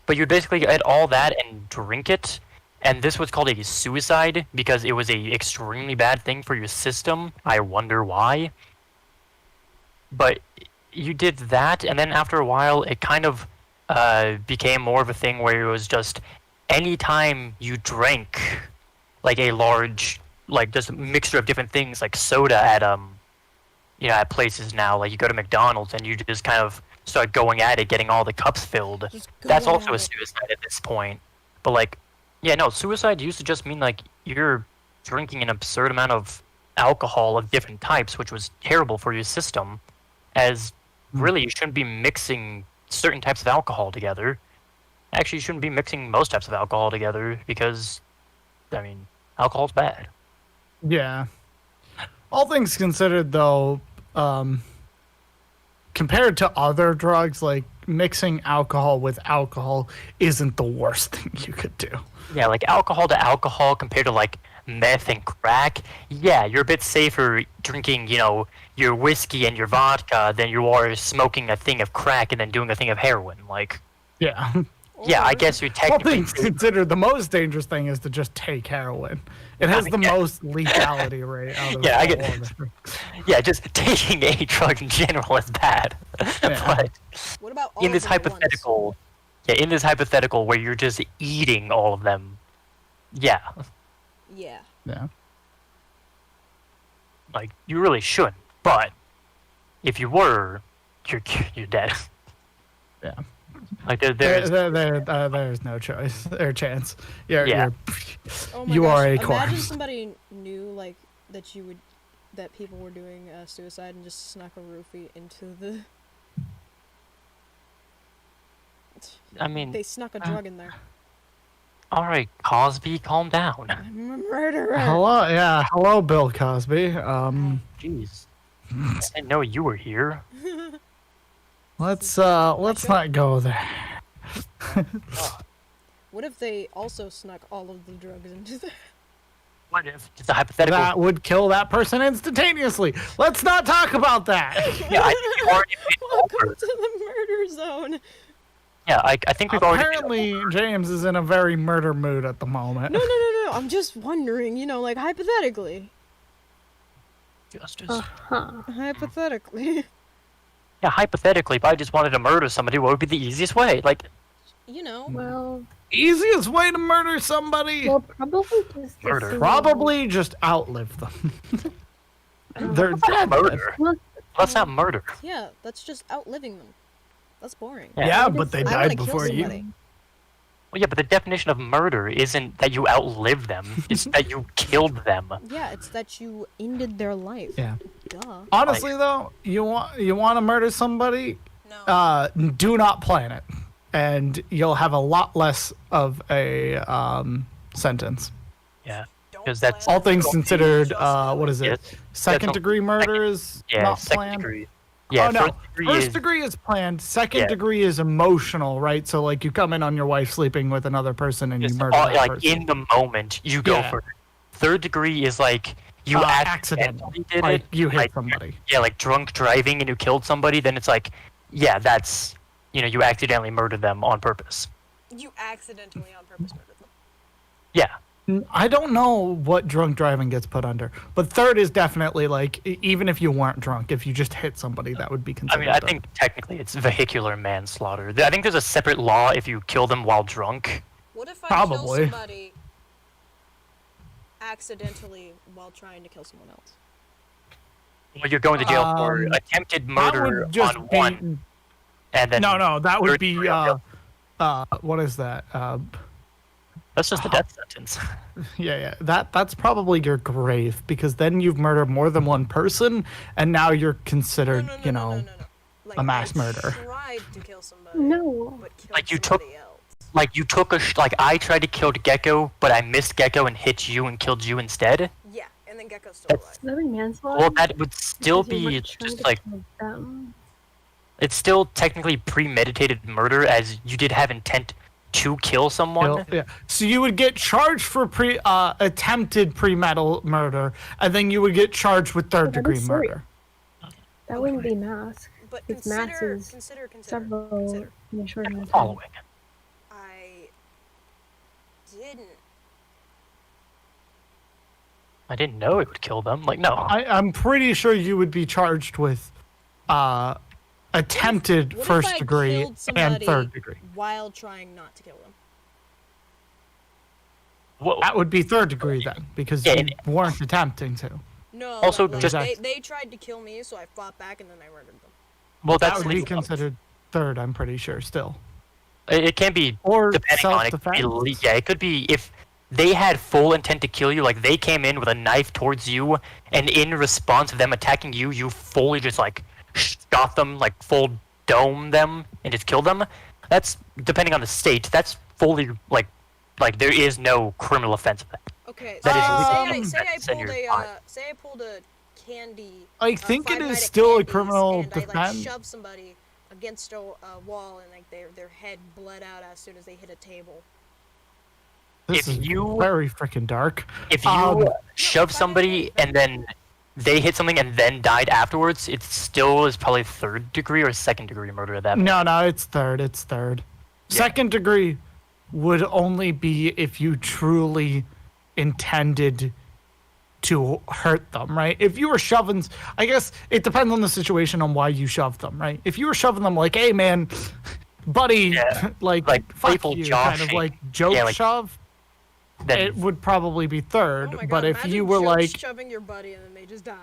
But you'd basically get all that and drink it, and this was called a suicide because it was a extremely bad thing for your system. I wonder why. But you did that, and then after a while, it kind of became more of a thing where it was just anytime you drank like a large, like just a mixture of different things, like soda at at places now. Like you go to McDonald's and you just kind of start going at it, getting all the cups filled. Just That's going also at a it. suicide at this point. But like, yeah, no, suicide used to just mean like you're drinking an absurd amount of alcohol of different types, which was terrible for your system. As really, you shouldn't be mixing certain types of alcohol together. Actually, you shouldn't be mixing most types of alcohol together because, I mean, alcohol's bad. Yeah. All things considered, though, compared to other drugs, like mixing alcohol with alcohol isn't the worst thing you could do. Yeah, like alcohol to alcohol compared to like meth and crack. Yeah, you're a bit safer drinking, your whiskey and your vodka than you are smoking a thing of crack and then doing a thing of heroin. Like, Yeah. yeah, I Or- guess you're All technically. things considered, the most dangerous thing is to just take heroin. It has the Yeah. most lethality rate out of Yeah, I all get- of it. Yeah, just taking a drug in general is bad. Yeah. But What about all in this of them at once? hypothetical where you're just eating all of them, yeah, Yeah. Yeah. like you really shouldn't. But if you were, you're dead. Yeah. Like there's There's no choice or chance. Yeah. You're Oh my You gosh. are a Imagine corpse. somebody knew like that people were doing suicide and just snuck a roofie into the. I mean, They snuck a drug in there. all right, Cosby, calm down. I'm a murderer. hello, Bill Cosby. Jeez, I didn't know you were here. Let's not go there. What if they also snuck all of the drugs into there? What if it's a hypothetical? That would kill that person instantaneously. Let's not talk about that. Yeah, I think we've already been Welcome over. to the murder zone. Yeah, I think we've already. Apparently, James is in a very murder mood at the moment. No. I'm just wondering, like hypothetically. Justice. Huh. Hypothetically. Yeah, hypothetically, if I just wanted to murder somebody, what would be the easiest way? Like, Well, Easiest way to murder somebody? well, probably just the Murder. single- Probably just outlive them. They're that's not dead. murder. Well, That's not murder. Yeah, that's just outliving them. That's boring. Yeah. Yeah, I but they just- I wanna died kill before you. somebody. Well, yeah, but the definition of murder isn't that you outlive them. It's that you killed them. Yeah, it's that you ended their life. Yeah. Duh. Honestly, though, you want to murder somebody? No. Do not plan it, and you'll have a lot less of a sentence. Yeah. Don't 'cause that's- plan All things it. considered, Just do what is it? Yes. Second not- degree murder is Yeah, not second planned. degree. Yeah, Oh no, first degree is is planned. Second Yeah. degree is emotional, right? So like you come in on your wife sleeping with another person and you just murder that like person. in the moment you go Yeah. for it. Third degree is like you accidental. accidentally did Like it. you hit like, somebody. Yeah, like drunk driving and you killed somebody. Then it's like, yeah, that's you accidentally murdered them on purpose. You accidentally on purpose murdered them. Yeah. I don't know what drunk driving gets put under, but third is definitely like even if you weren't drunk, if you just hit somebody, that would be I considered. mean, I third. think technically it's vehicular manslaughter. I think there's a separate law if you kill them while drunk. What if I Probably. kill somebody accidentally while trying to kill someone else? Well, you're going to jail for attempted that murder would just on be one, and then no, that would third be degree on what is that? that's just a death sentence. Yeah. That's probably your grave because then you've murdered more than one person, and now you're considered, No. Like, a mass I murder. Tried to kill somebody. No. But killed Like, you took- somebody else. Like you took like I tried to kill Gecko, but I missed Gecko and hit you and killed you instead. Yeah, and then Gecko's still That's- alive. Does that mean manslaughter? Well, that would still Because you be weren't trying just to like kill them. it's still technically premeditated murder, as you did have intent to kill someone. Yeah. So you would get charged for attempted premeditated murder, and then you would get charged with third that'd degree be silly. murder. That wouldn't be mass. But It's consider, masses. consider. Several in a short amount of time. Following. I didn't. I didn't know it would kill them. Like no. I'm pretty sure you would be charged with attempted What if first I degree killed and somebody third degree. while trying not to kill them? What, That would be third degree then, because Yeah, you and- weren't attempting to. No. Also, like, just- they tried to kill me, so I fought back and then I murdered them. Well, That that's would be legal. considered third, I'm pretty sure, still. It can be Or depending on it. Could be self-defense. yeah, it could be if they had full intent to kill you, like they came in with a knife towards you, and in response to them attacking you, you fully just like shot them, like full dome them, and just killed them. That's depending on the state. That's fully like there is no criminal offense of that. Okay, That so is say legal. I pulled a candy. I think it Five is Nights at still a Candy's, criminal and I like defense. shoved somebody against a wall, and like their head bled out as soon as they hit a table. This If is you- very freaking dark. If you shove somebody and then they hit something and then died afterwards, it still is probably third degree or second degree murder at that point. No, it's third. It's third. Yeah. Second degree would only be if you truly intended to hurt them, right? If you were shoving, I guess it depends on the situation on why you shoved them, right? If you were shoving them like, "Hey, man, buddy," Yeah. like Playful fuck you, jaw kind of shake. like joke Yeah, like- shove, Then it would probably be third. Oh my God, but if imagine you were jokes like, shoving your buddy and then they just die.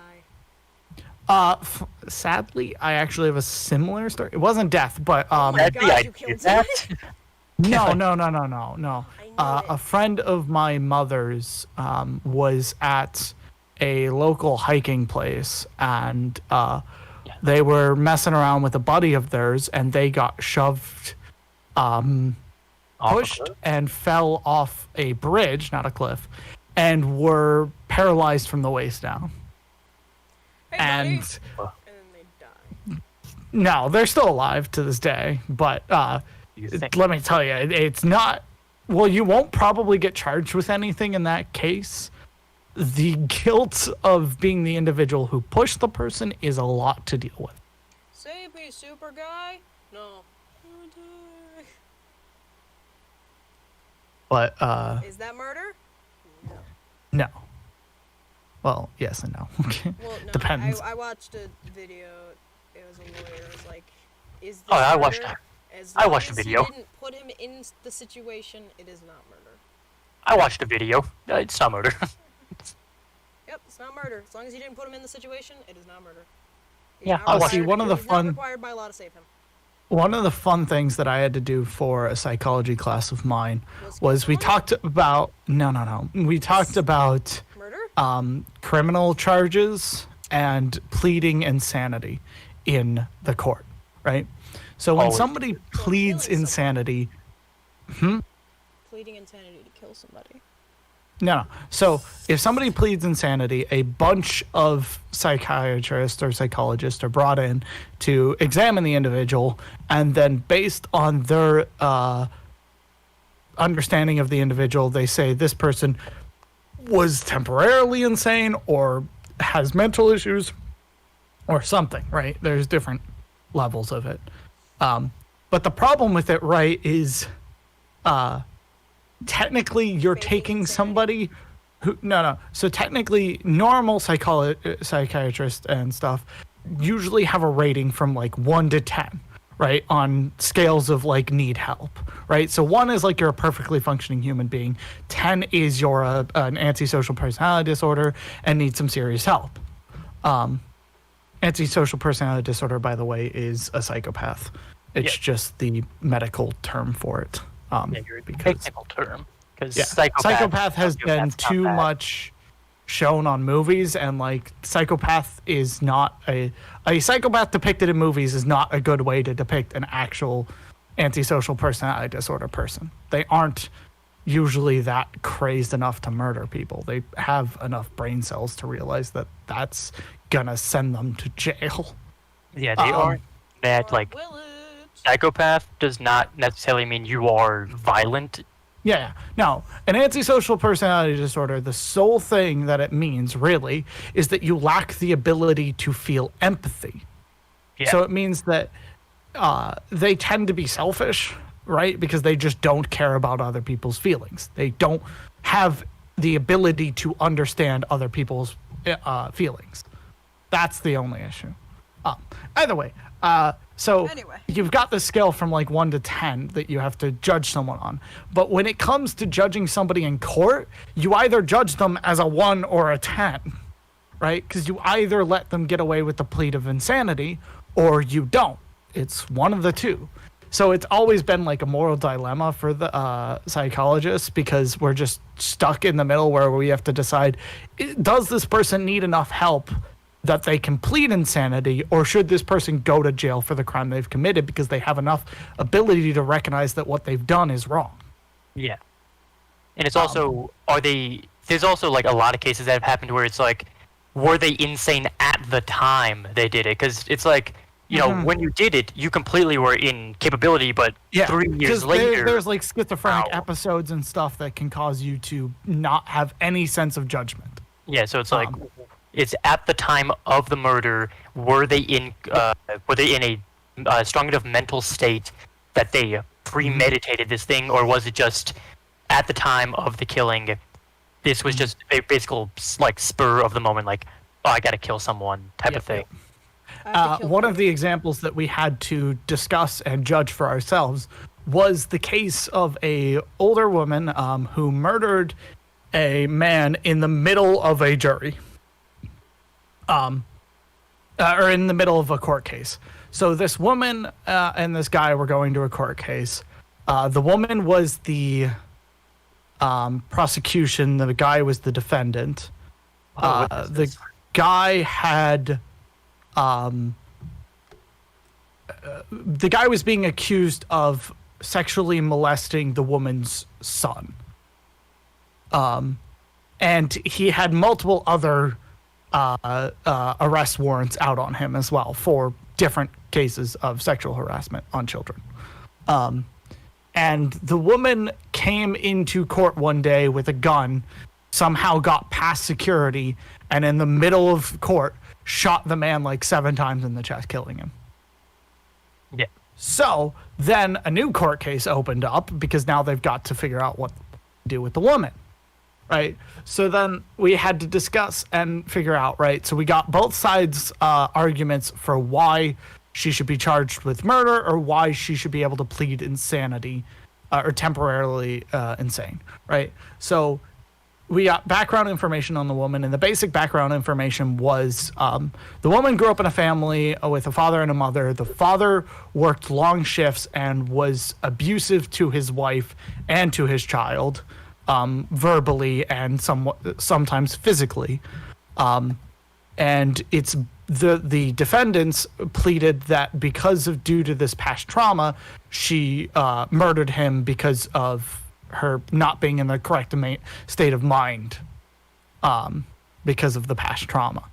sadly, I actually have a similar story. It wasn't death, but my that'd be God, you I killed did that. No. I knew it. A friend of my mother's was at a local hiking place, and they were messing around with a buddy of theirs, and they got shoved, Off a pushed, cliff? and fell off a bridge, not a cliff, and were paralyzed from the waist down. Hey, And buddy. And then they die. no, they're still alive to this day, but You think? let me tell you, it's not. Well, you won't probably get charged with anything in that case. The guilt of being the individual who pushed the person is a lot to deal with. Save me, super guy. No. Oh, die. But Is that murder? No. no. Well, yes and no. Okay. Well, no. Depends. I watched a video. It was a lawyer. It was like, is this Oh, I watched murder? that. As I long watched the as video. You didn't put him in the situation. It is not murder. I watched a video. It's not murder. Yep, it's not murder. As long as you didn't put him in the situation, it is not murder. He's Yeah, not I'll watch it. One of the he's fun- not required by law to save him. One of the fun things that I had to do for a psychology class of mine Was was we someone? talked about no. We talked about Murder? criminal charges and pleading insanity in the court, right? So when Always. somebody pleads killing insanity, Pleading insanity to kill somebody. no. So if somebody pleads insanity, a bunch of psychiatrists or psychologists are brought in to examine the individual, and then based on their understanding of the individual, they say this person was temporarily insane or has mental issues or something, right? There's different levels of it. But the problem with it, right, is technically you're Faking taking insanity. somebody who no. So technically normal psychiatrists and stuff usually have a rating from like 1 to 10, right? On scales of like need help, right? So 1 is like you're a perfectly functioning human being. 10 is you're an antisocial personality disorder and need some serious help. Antisocial personality disorder, by the way, is a psychopath. It's Yeah. just the medical term for it. Yeah, you're a Because technical term. Because yeah, psychopath has been too much shown on movies, and like psychopath is not a psychopath depicted in movies is not a good way to depict an actual antisocial personality disorder person. They aren't usually that crazed enough to murder people. They have enough brain cells to realize that that's gonna send them to jail. Yeah, they are that Or like will it? psychopath does not necessarily mean you are violent. Yeah, no. An antisocial personality disorder, the sole thing that it means, really, is that you lack the ability to feel empathy. Yeah. So it means that they tend to be selfish, right? Because they just don't care about other people's feelings. They don't have the ability to understand other people's feelings. That's the only issue. Either way, so Anyway. you've got the scale from like 1 to 10 that you have to judge someone on. But when it comes to judging somebody in court, you either judge them as a 1 or a 10, right? Because you either let them get away with the plea of insanity or you don't. It's one of the two. So it's always been like a moral dilemma for the psychologists, because we're just stuck in the middle where we have to decide, does this person need enough help that they can plead insanity, or should this person go to jail for the crime they've committed because they have enough ability to recognize that what they've done is wrong? Yeah. And it's also, there's also like a lot of cases that have happened where it's like, were they insane at the time they did it? Because it's like, you know, when you did it, you completely were in capability, but 3 years later... There's like schizophrenic episodes and stuff that can cause you to not have any sense of judgment. Yeah, so it's like, it's at the time of the murder, were they in a strong enough mental state that they premeditated this thing, or was it just at the time of the killing, this was just a basically like spur of the moment, like, oh, I gotta kill someone type of thing. One of the examples that we had to discuss and judge for ourselves was the case of a older woman who murdered a man in the middle of a jury, or in the middle of a court case. So this woman and this guy were going to a court case. The woman was the prosecution. The guy was the defendant. The guy had... the guy was being accused of sexually molesting the woman's son. And he had multiple other arrest warrants out on him as well for different cases of sexual harassment on children. And the woman came into court one day with a gun, somehow got past security, and in the middle of court shot the man like 7 times in the chest, killing him. Yeah. So then a new court case opened up because now they've got to figure out what to do with the woman, right? So then we had to discuss and figure out, right? So we got both sides' arguments for why she should be charged with murder or why she should be able to plead insanity or temporarily insane, right? So we got background information on the woman, and the basic background information was the woman grew up in a family with a father and a mother. The father worked long shifts and was abusive to his wife and to his child, verbally and sometimes physically. And it's the defendants pleaded that due to this past trauma, she murdered him because of her not being in the correct state of mind, because of the past trauma.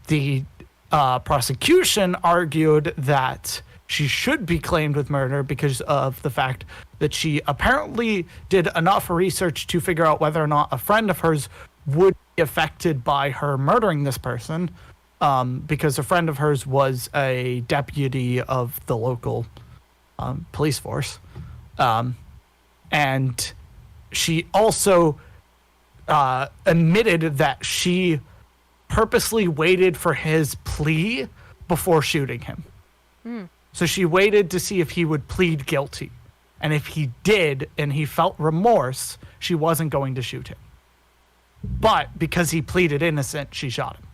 The prosecution argued that she should be claimed with murder because of the fact that she apparently did enough research to figure out whether or not a friend of hers would be affected by her murdering this person, because a friend of hers was a deputy of the local police force. And she also admitted that she purposely waited for his plea before shooting him. So she waited to see if he would plead guilty. And if he did, and he felt remorse, she wasn't going to shoot him. But because he pleaded innocent, she shot him.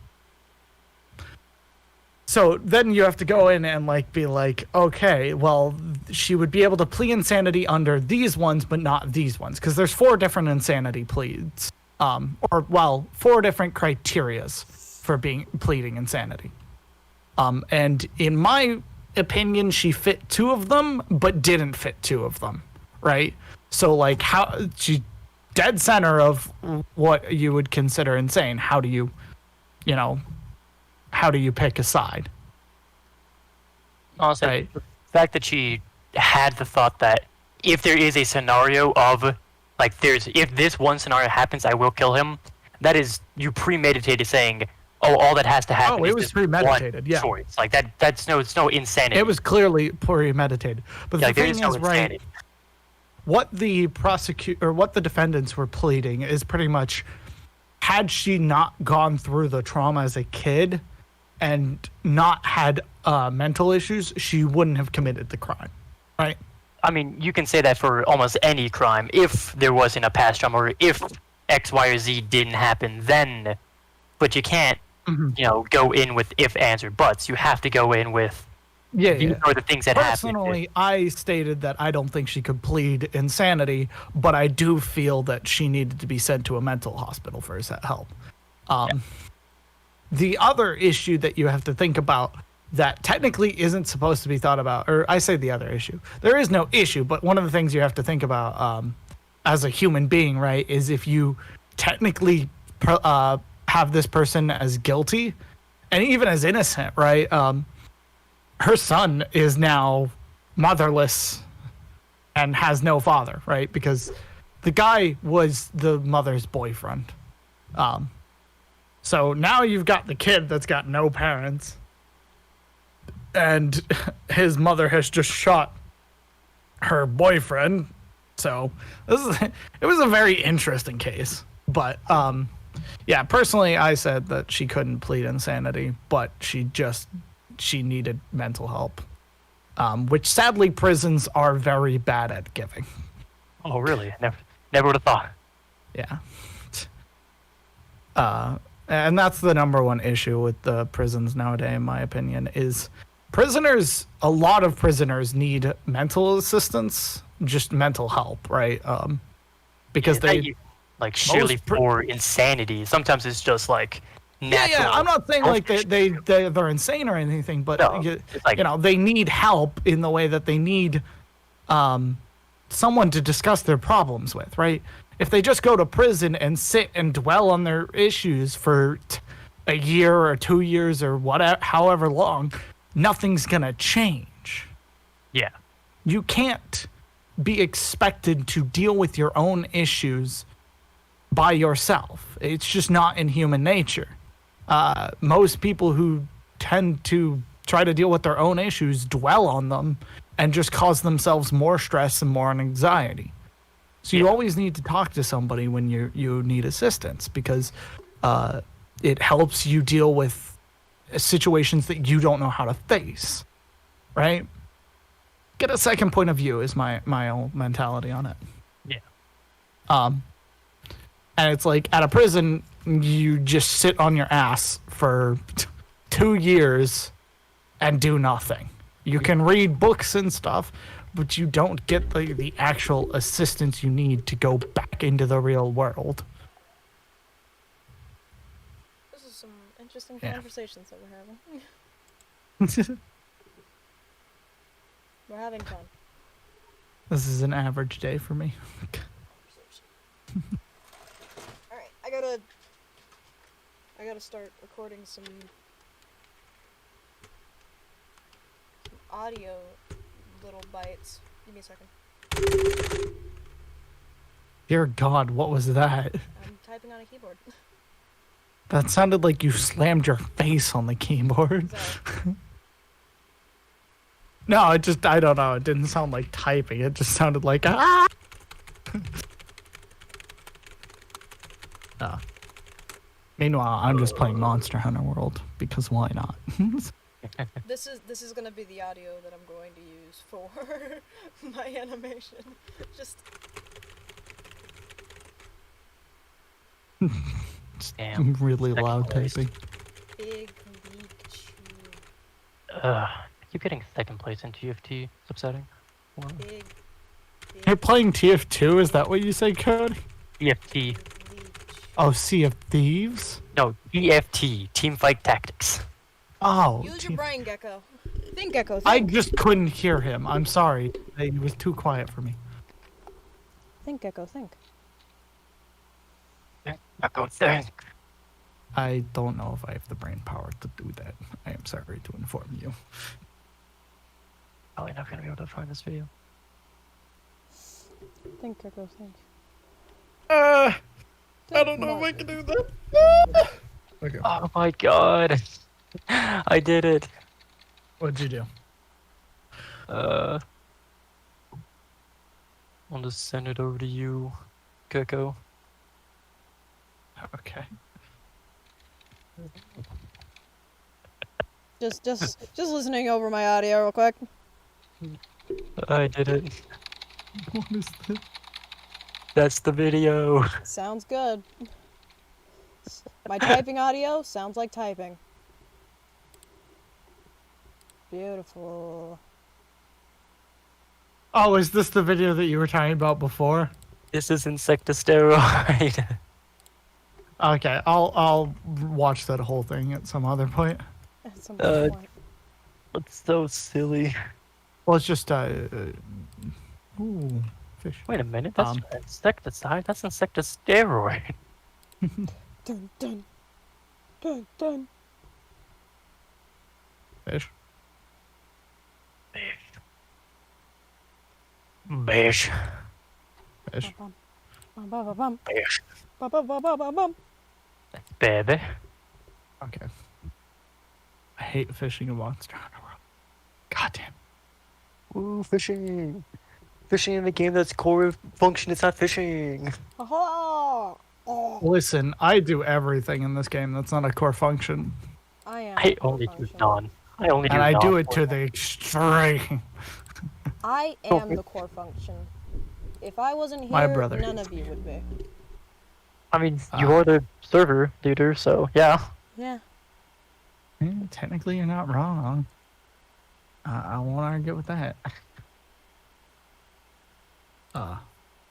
So then you have to go in and be like, okay, well, she would be able to plead insanity under these ones, but not these ones, because there's 4 different insanity pleads, 4 different criterias for pleading insanity. And in my opinion, she fit 2 of them, but didn't fit 2 of them, right? So how she dead center of what you would consider insane. How do you pick a side? Honestly, right? The fact that she had the thought that if there is a scenario of, if this one scenario happens, I will kill him, that is, you premeditated saying, oh, all that has to happen is it was this premeditated, one yeah. choice. It's no insanity. It was clearly premeditated. But the thing is, right, what the defendants were pleading is pretty much, had she not gone through the trauma as a kid and not had mental issues, she wouldn't have committed the crime, right? I mean, you can say that for almost any crime. If there wasn't a past trauma, or if X, Y, or Z didn't happen, then but you can't, Mhm. go in with if, ands, or buts. You have to go in with Yeah, these yeah. are the things that happen. Personally, I stated that I don't think she could plead insanity, but I do feel that she needed to be sent to a mental hospital for help. The other issue that you have to think about that technically isn't supposed to be thought about, or I say the other issue. There is no issue, but one of the things you have to think about as a human being, right, is if you technically have this person as guilty and even as innocent, right? Her son is now motherless and has no father, right? Because the guy was the mother's boyfriend. So now you've got the kid that's got no parents, and his mother has just shot her boyfriend. So it was a very interesting case. But yeah, personally, I said that she couldn't plead insanity, but she needed mental help, which sadly prisons are very bad at giving. Oh, really? Never would have thought. Yeah. And that's the number one issue with the prisons nowadays, in my opinion, is a lot of prisoners need mental assistance, just mental help, right? Because surely for insanity. Sometimes it's just like natural. Yeah, I'm not saying like they're insane or anything, but no, they need help in the way that they need someone to discuss their problems with, right? If they just go to prison and sit and dwell on their issues for a year or 2 years or whatever, however long, nothing's gonna change. Yeah. You can't be expected to deal with your own issues by yourself. It's just not in human nature. Most people who tend to try to deal with their own issues dwell on them and just cause themselves more stress and more anxiety. So you always need to talk to somebody when you need assistance, because it helps you deal with situations that you don't know how to face, right? Get a second point of view is my own mentality on it. Yeah. And it's like at a prison, you just sit on your ass for 2 years and do nothing. You can read books and stuff, but you don't get the actual assistance you need to go back into the real world. This is some interesting conversations that we're having. We're having fun. This is an average day for me. Alright, I gotta start recording some audio little bites. Give me a second. Dear God, what was that? I'm typing on a keyboard. That sounded like you slammed your face on the keyboard. Sorry. No, I don't know. It didn't sound like typing. It just sounded like, ah! Meanwhile, I'm just playing Monster Hunter World, because why not? This is gonna be the audio that I'm going to use for my animation. Just Damn. Really Second loud place. typing. big leak chew. I keep getting second place in TFT. It's upsetting. Wow. Big You're playing TF2, is that what you say, Cody? TFT. leak chew. Oh, Sea of Thieves? No, TFT. Teamfight Tactics. Oh. Use your Team- brain, Gecko. Think, Gecko. I Think. just couldn't hear him. I'm sorry. It was too quiet for me. Think, Gecko. Think. Not going there. I don't know if I have the brain power to do that. I am sorry to inform you. Probably not gonna be able to find this video. Think, Gecko. Think. I Think don't know if more. I can do that. Okay. Oh my god. I did it. What'd you do? I'll just send it over to you, Gecko. Okay. Just listening over my audio real quick. I did it. What is this? That's the video. Sounds good. My typing audio sounds like typing. Beautiful. Oh, is this the video that you were talking about before? This is insectosteroid. Okay, I'll watch that whole thing at some other point. At some Uh, point. That's so silly. Well, it's just ooh, fish. Wait a minute, that's Um, insecticide. That's insectosteroid. Dun dun. Dun dun. Fish. Bish. Fish. Bum, bum, bum, bum, bum, Bish. bum, bum, bum, bum, bum, bum. Baby. Okay. I hate fishing in Monster Hunter World. God damn. Ooh, fishing. Fishing in a game that's core function, it's not fishing. Aha! Oh, Listen, I do everything in this game that's not a core function, I am. I the core only do function. non. I only do and I do non it to the extreme. I Oh, am the core function. If I wasn't here, My brother none is. of you would be. I mean, you are the server leader, so yeah. Yeah. Yeah, technically, you're not wrong. I won't argue with that.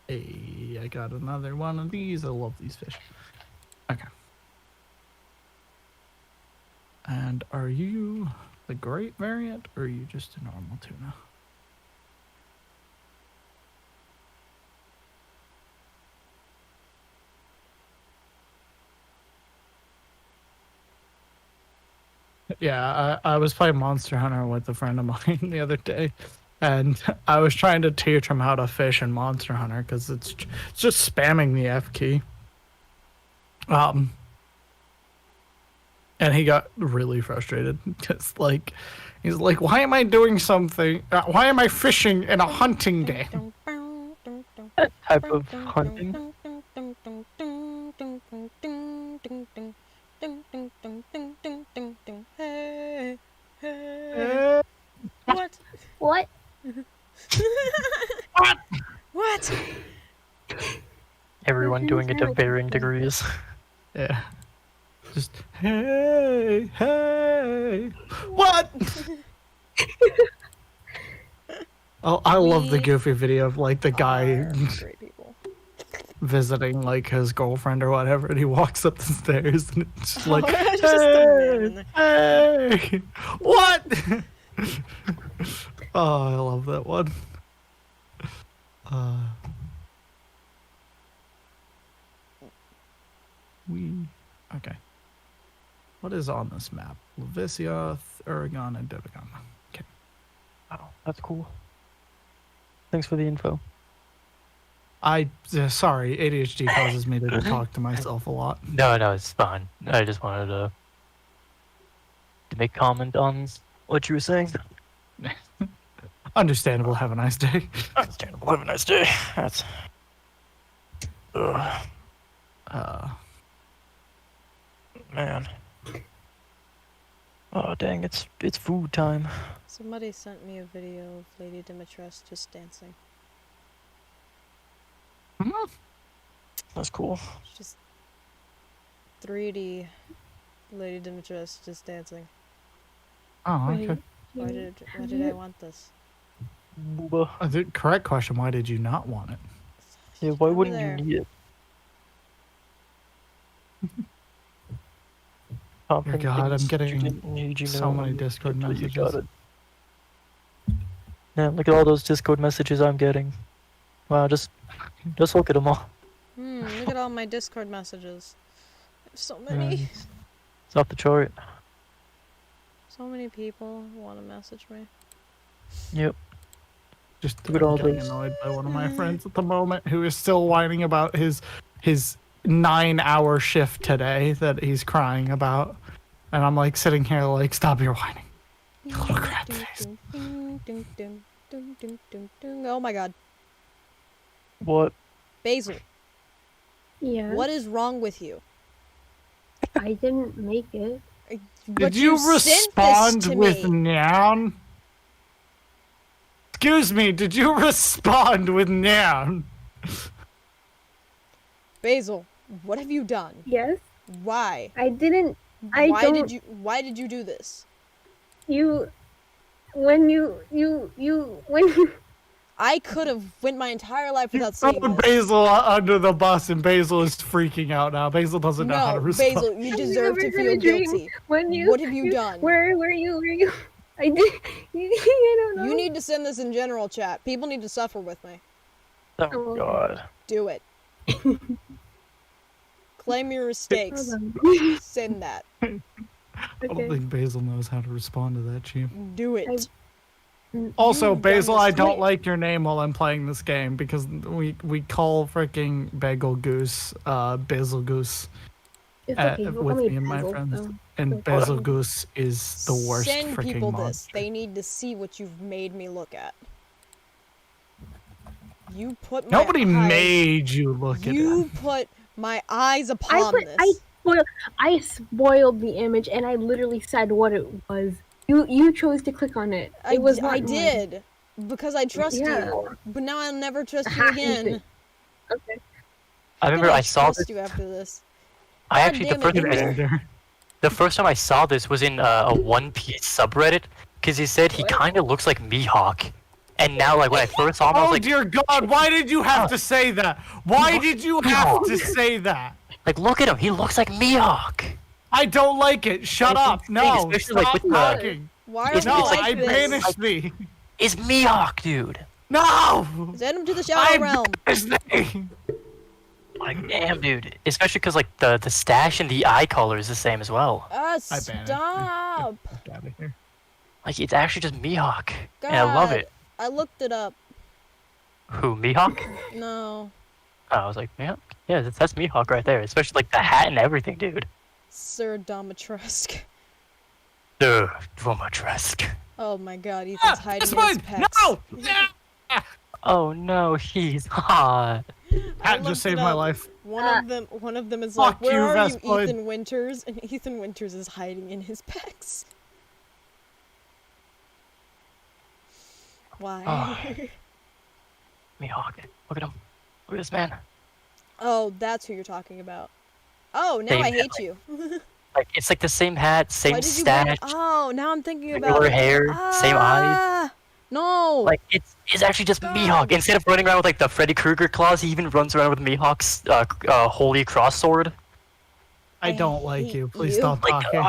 Hey, I got another one of these. I love these fish. Okay. And are you the great variant, or are you just a normal tuna? Yeah, I was playing Monster Hunter with a friend of mine the other day, and I was trying to teach him how to fish in Monster Hunter because it's just spamming the F key. And he got really frustrated because, like, he's like, "Why am I doing something? Why am I fishing in a hunting game?" That type of hunting. Hey, hey. What? What? What? Everyone doing it to varying degrees. Yeah. Just hey, hey. What? Oh, I love the We goofy video of like the guy Are great people. visiting like his girlfriend or whatever, and he walks up the stairs and it's just like, Just the man in hey, hey, what? Oh, I love that one. Okay. What is on this map? Lavicia, Aragon, and Dodegon. Okay. Oh, that's cool. Thanks for the info. Sorry, ADHD causes me to talk to myself a lot. No, it's fine. I just wanted to make comment on what you were saying. Understandable. Have a nice day. Understandable. Have a nice day. That's. Ugh, man. Oh dang! It's food time. Somebody sent me a video of Lady Dimitrescu just dancing. That's cool. It's just 3D Lady Dimitrescu just dancing. Oh, okay. Why did I want this? Booba. The correct question: why did you not want it? Yeah, why Over wouldn't there. you need it? Dear God, I'm getting so many Discord You messages. got it. Yeah, look at all those Discord messages I'm getting. Wow, just look at them all. Look at all my Discord messages. There's so many. It's off the chart. So many people want to message me. Yep. Just Look at all getting those. annoyed by one of my friends at the moment who is still whining about his 9-hour shift today that he's crying about, and I'm like sitting here like, stop your whining, you little crap face. Oh my God, What? Basil, Yeah. what is wrong with you? I didn't make it. But Did you sent this respond to with me. noun? Excuse me, did you respond with noun? Basil, what have you done? Yes. Why? I didn't. I Why don't. did you? Why did you do this? When I could have went my entire life without seeing Throw this. Basil under the bus, and Basil is freaking out now. Basil doesn't know how to No, respond. Basil, you deserve to never feel had a dream. guilty. when you What have you done? Where were you? I did. I don't know. You need to send this in general chat. People need to suffer with me. Oh god. Do it. Claim your mistakes. Hold on. Send that. I don't Okay. think Basil knows how to respond to that, Chief. Do it. Also, You've done Basil, this. I don't Wait. like your name while I'm playing this game because we call freaking Bagel Goose Basil Goose, It's okay. You'll with call me and my Basil, friends, so. and Okay. Basil Goose is the worst Send freaking people monster. this. They need to see what you've made me look at. You put my Nobody eyes, made you look at You it. put my eyes upon this. I spoiled the image, and I literally said what it was. You chose to click on it. It was not I mine. did because I trust Yeah. you, but now I'll never trust you Ha, again. Okay. I remember I saw trust this. you after this. I God actually damn it, Ender. the first time I saw this was in a One Piece subreddit because he said he What? kind of looks like Mihawk, and now like when I first saw him, I was Oh like, dear God! Why did you have to say that? Why did you have to say that? look at him, he looks like Mihawk. I don't like it. Shut It's up. insane, No, especially, like, stop with the- talking. Why are It's- you No, it's like I this? banish thee. It's Mihawk, dude. No! Send him to the Shadow I Realm. banish thee. Like damn, dude. Especially because like the stash and the eye color is the same as well. banished him. Stop! Get out of here. Like it's actually just Mihawk, God, and I love it. I looked it up. Who Mihawk? No, Oh, I was like, yeah, that's Mihawk right there. Especially like the hat and everything, dude. Sir Domitresque. Vomatresk. Oh my God, Ethan's Ah, hiding it's in his mine. pecs. No! Oh no, he's hot. I Hat looked just saved it my up. life. One of them is Fuck like, "Where you, are you, Vespoid." Ethan Winters?" And Ethan Winters is hiding in his pecs. Why? Ah. Mihawk. Look at him. Look at this man. Oh, that's who you're talking about. Oh, now Same I hate hat. you. Like it's like the same hat, Why same did you bring stash, it? Oh, now I'm thinking about similar it. hair, same eyes. Ah, No. Like it's actually just God. Mihawk. Instead of running around with like the Freddy Krueger claws, he even runs around with Mihawk's holy cross sword. I I don't like hate you. Please you. stop Like talking.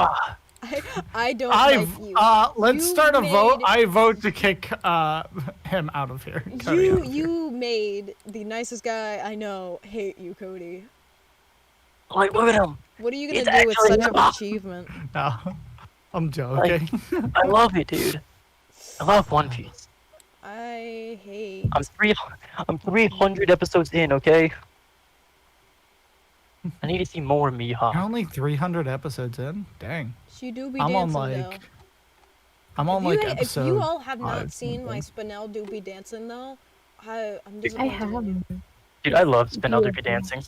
I don't I've like you. let's You start a vote. made- I vote to kick him out of here. Cody out of here. You made the nicest guy I know hate you, Cody. like look at him. What are you gonna It's do with actually such an him. achievement? No, I'm joking. I love it, dude. I love One Piece. I hate. I'm 300 episodes in, okay? I need to see more Mihawk. You're only 300 episodes in. Dang. She do be I'm on dancing like. though. I'm on If like you, episode. if you all have not 5 seen my something. Spinel Doobie dancing though, I'm I disappointed. in you. have. Dude, I love Spinel Doobie Beautiful. dancing.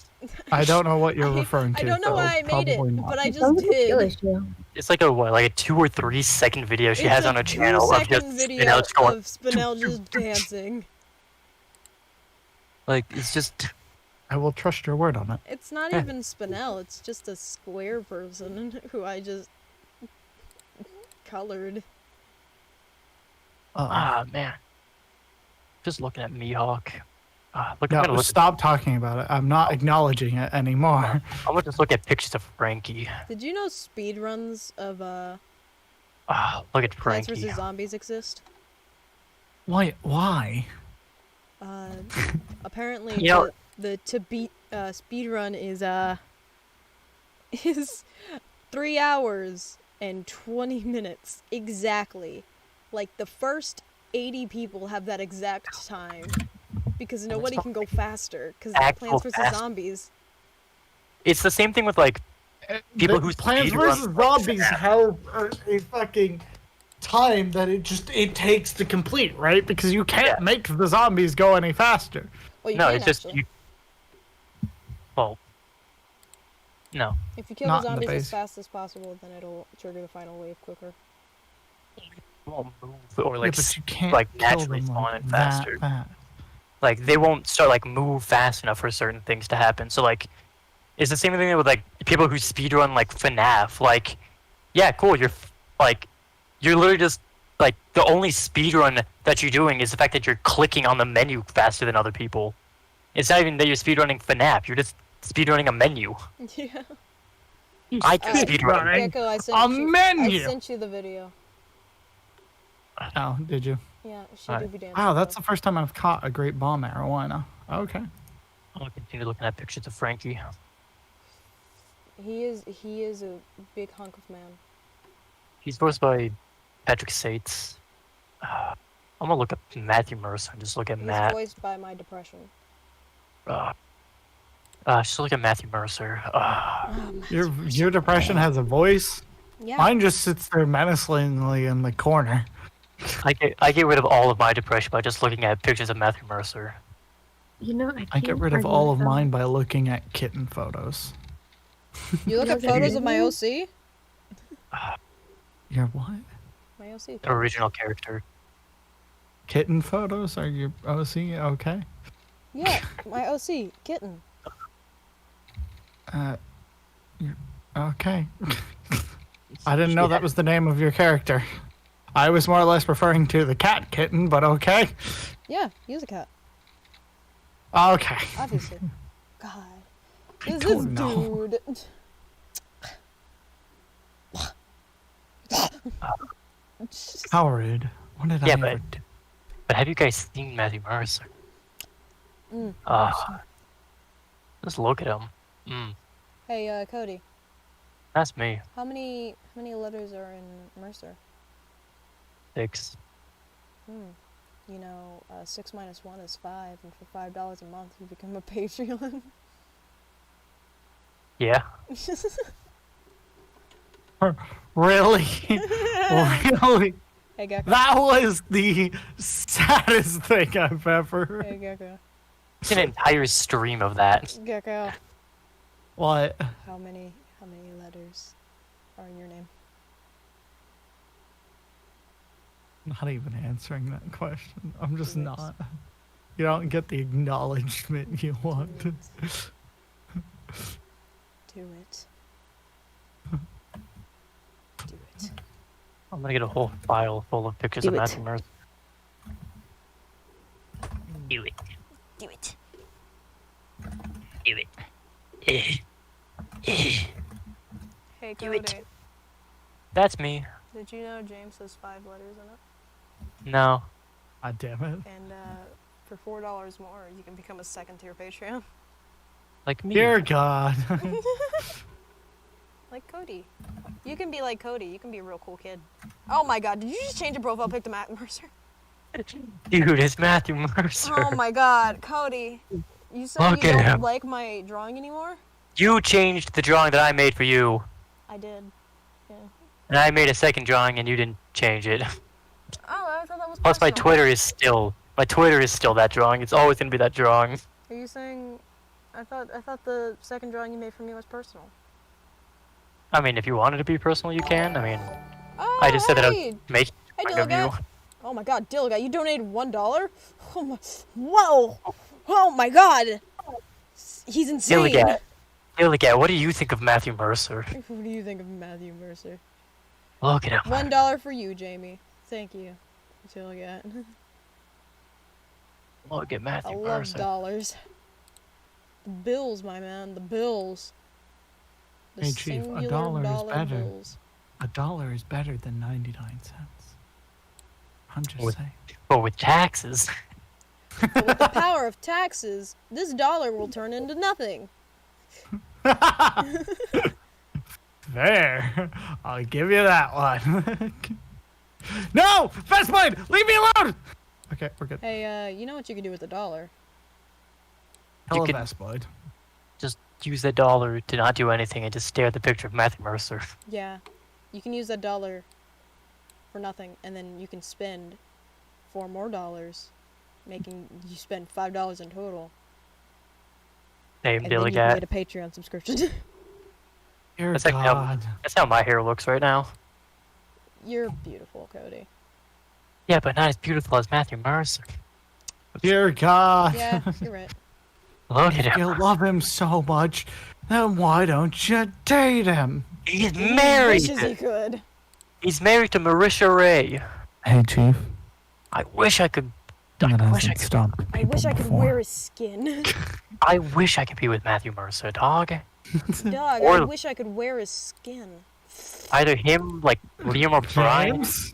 I don't know what you're I- referring to. I don't know so why I made it, probably not. but I It just sounds like a skill did. issue. It's like a 2 or 3 second video she It's has a on her channel of 2-second just video Spinel just going. of Spinel just dancing. Like it's just. I will trust your word on it. It's not Yeah. even Spinel, it's just a square person who I just colored. Ah man. Just looking at Mihawk. Look, no, I'm gonna look. stop talking about it. I'm not acknowledging it anymore. I'm gonna just look at pictures of Frankie. Did you know speedruns of Look at Plants Frankie. vs Zombies exist? Why? Why? Apparently You know- the to beat speedrun is 3 hours and 20 minutes exactly. Like the first 80 people have that exact time because nobody can go faster because Actual Plants vs fast. Zombies. It's the same thing with like people who Plants speedrun vs Zombies have a fucking time that it takes to complete, right? Because you can't Yeah. make the zombies go any faster. Well, you No, can it's just actually. you. Well, no. If you kill Not the in the zombies as base. fast as possible, then it'll trigger the final wave quicker. Won't move or Yeah, like but you can't like kill naturally them spawn like in faster. that fast. like they won't start like move fast enough for certain things to happen. So like It's the same thing with like people who speedrun like FNAF. Like, yeah, cool. You're literally just like the only speedrun that you're doing is the fact that you're clicking on the menu faster than other people. It's not even that you're speedrunning FNAF. You're just speedrunning a menu. Yeah. I can speedrun. Gecko, I A sent you. menu. I sent you the video. Oh, did you? Yeah, she Alright. do be dancing. Wow, that's the though. first time I've caught a great ball marijuana. Okay. I'll continue looking at pictures of Frankie. He is a big hunk of man. He's voiced by Patrick Sates. I'm gonna look up Matthew Mercer and just look at He's Matt. voiced by my depression. Just look at Matthew Mercer. Your depression has a voice. Yeah. Mine just sits there menacingly in the corner. I get rid of all of my depression by just looking at pictures of Matthew Mercer. You know, I get rid of all of mine by looking at kitten photos. You look at photos of my OC? Your what? My OC. The original character. Kitten photos? Are your OC okay? Yeah, my OC. Kitten. You're okay. I didn't know that was the name of your character. I was more or less referring to the cat kitten, but okay. Yeah, he's a cat. Okay. Obviously. God. This don't know. dude. How rude. What did Yeah, I but ever do? have you guys seen Matthew Mercer? Mm. Just look at him. Hey, Cody. That's me. How many letters are in Mercer? 6. You know, 6 minus 1 is 5, and for $5 a month, you become a Patreon. Yeah. Really? Really? Hey, Gecko. That was the saddest thing I've ever. Hey, Gecko. It's an entire stream of that. Gecko. What? How many letters are in your name? Not even answering that question. I'm just Do it. not. You don't get the acknowledgement you want. Do it. Do it. I'm gonna get a whole file full of pictures Do of it. Matthew Mercer. Do it. Do it. Do it. Hey, Do Cody. it. That's me. Did you know James has 5 letters in it? No. God damn it. And for $4 more, you can become a second-tier Patreon. Like me. Dear God. Like Cody. You can be like Cody. You can be a real cool kid. Oh my God! Did you just change your profile pic to Matt Mercer? Dude, it's Matthew Mercer. Oh my God, Cody. You said Look you at don't him. like my drawing anymore? You changed the drawing that I made for you, I did. Yeah. and I made a second drawing and you didn't change it. Oh, I thought that was Plus, my personal. Twitter is still that drawing. It's always gonna be that drawing. Are you saying? I thought the second drawing you made for me was personal. I mean, if you wanted to be personal, you can. I mean, Oh, I just said that I hey! was making Hey, a drawing of you. Dilligat. Oh my God, Dilligat, you donated $1? Oh my, whoa! Oh my God! He's insane. Dilligat, what do you think of Matthew Mercer? What do you think of Matthew Mercer? Look at him. $1 for you, Jamie. Thank you, Dilligat. Look at I Matthew love Mercer. dollars. The bills, my man. The bills. The Hey, Chief, a singular dollar is better. bills. $1 is better than 99 cents. I'm just With- saying. But with taxes. But with the power of taxes, this dollar will turn into nothing. There. I'll give you that one. No! Fastblade! Leave me alone! Okay, we're good. Hey, you know what you can do with a dollar? Hello, could- Fastblade. Just use that dollar to not do anything and just stare at the picture of Matthew Mercer. Yeah. You can use that dollar for nothing, and then you can spend 4 more dollars, making you spend $5 in total. Hey, And then you can Dilligat. get a Patreon subscription. Dear That's like how- God. That's how my hair looks right now. You're beautiful, Cody. Yeah, but not as beautiful as Matthew Mercer. Dear God. Yeah, you're right. Look at You him. love him so much. Then why don't you date him? He's He married. wishes he could. He's married to Marisha Ray. Hey, Chief. I wish I could. That I wish I hasn't could. stopped I people wish I could before. wear his skin. I wish I could be with Matthew Mercer, dog. Dog, I Or- wish I could wear his skin. Either him, like Liam O'Brien. James?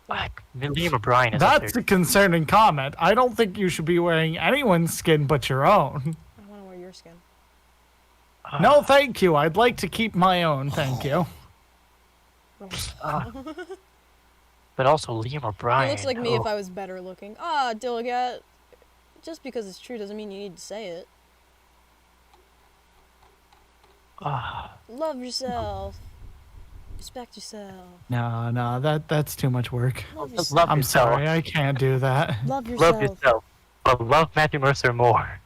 Like, Liam O'Brien is up That's there. a concerning comment. I don't think you should be wearing anyone's skin but your own. I want to wear your skin. No, thank you. I'd like to keep my own, thank you. But also Liam He O'Brien. looks like me if oh. I was better looking. Ah, Dilligat. Just because it's true doesn't mean you need to say it. Ah, Love yourself. Respect yourself. No, that's too much work. Love Love yourself. I'm yourself. sorry, I can't do that. Love yourself. Love yourself. But love Matthew Mercer more.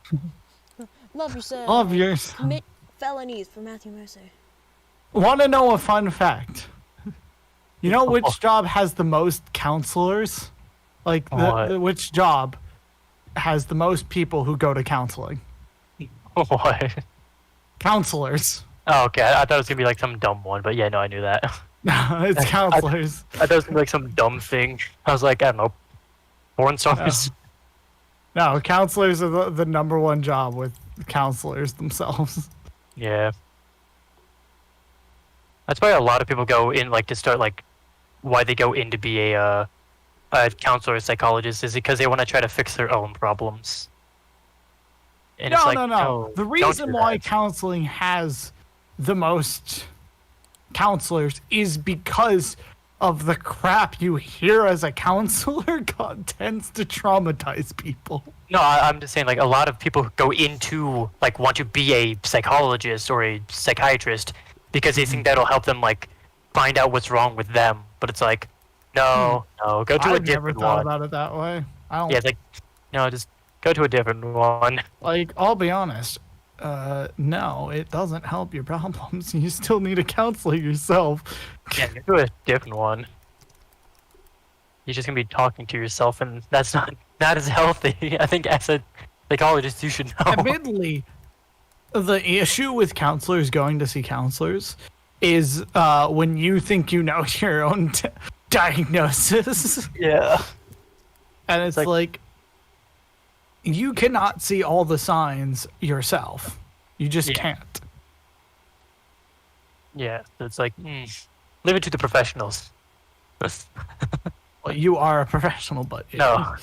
Love yourself. Love yours. Commit felonies for Matthew Mercer. Want to know a fun fact? You know which job has the most counselors? Like, What? which job has the most people who go to counseling? What? Counselors. Oh, okay. I thought it was gonna be like some dumb one, but yeah, no, I knew that. It's counselors. I thought it was gonna be like some dumb thing. I was like, I don't know, porn stars. No, counselors are the number one job with counselors themselves. Yeah. That's why a lot of people go in like to start like why they go in to be a counselor or psychologist is because they want to try to fix their own problems. And it's like, No. The don't reason do why that. counseling has the most counselors is because of the crap you hear as a counselor tends to traumatize people. No, I'm just saying like a lot of people go into like want to be a psychologist or a psychiatrist because they think that'll help them like find out what's wrong with them. But it's like, no, go to a I've never different thought one. about it that way. I don't Yeah, it's like, no, just go to a different one. like. I'll be honest. No, it doesn't help your problems. You still need a counselor yourself. Yeah, go to a different one. You're just gonna be talking to yourself, and that's not as healthy. I think as a psychologist, you should know. Admittedly, the issue with counselors going to see counselors is when you think you know your own diagnosis. Yeah. And it's Like- like, you cannot see all the signs yourself. You just Yeah. can't. Yeah. So it's like, leave it to the professionals. Well, you are a professional, but No,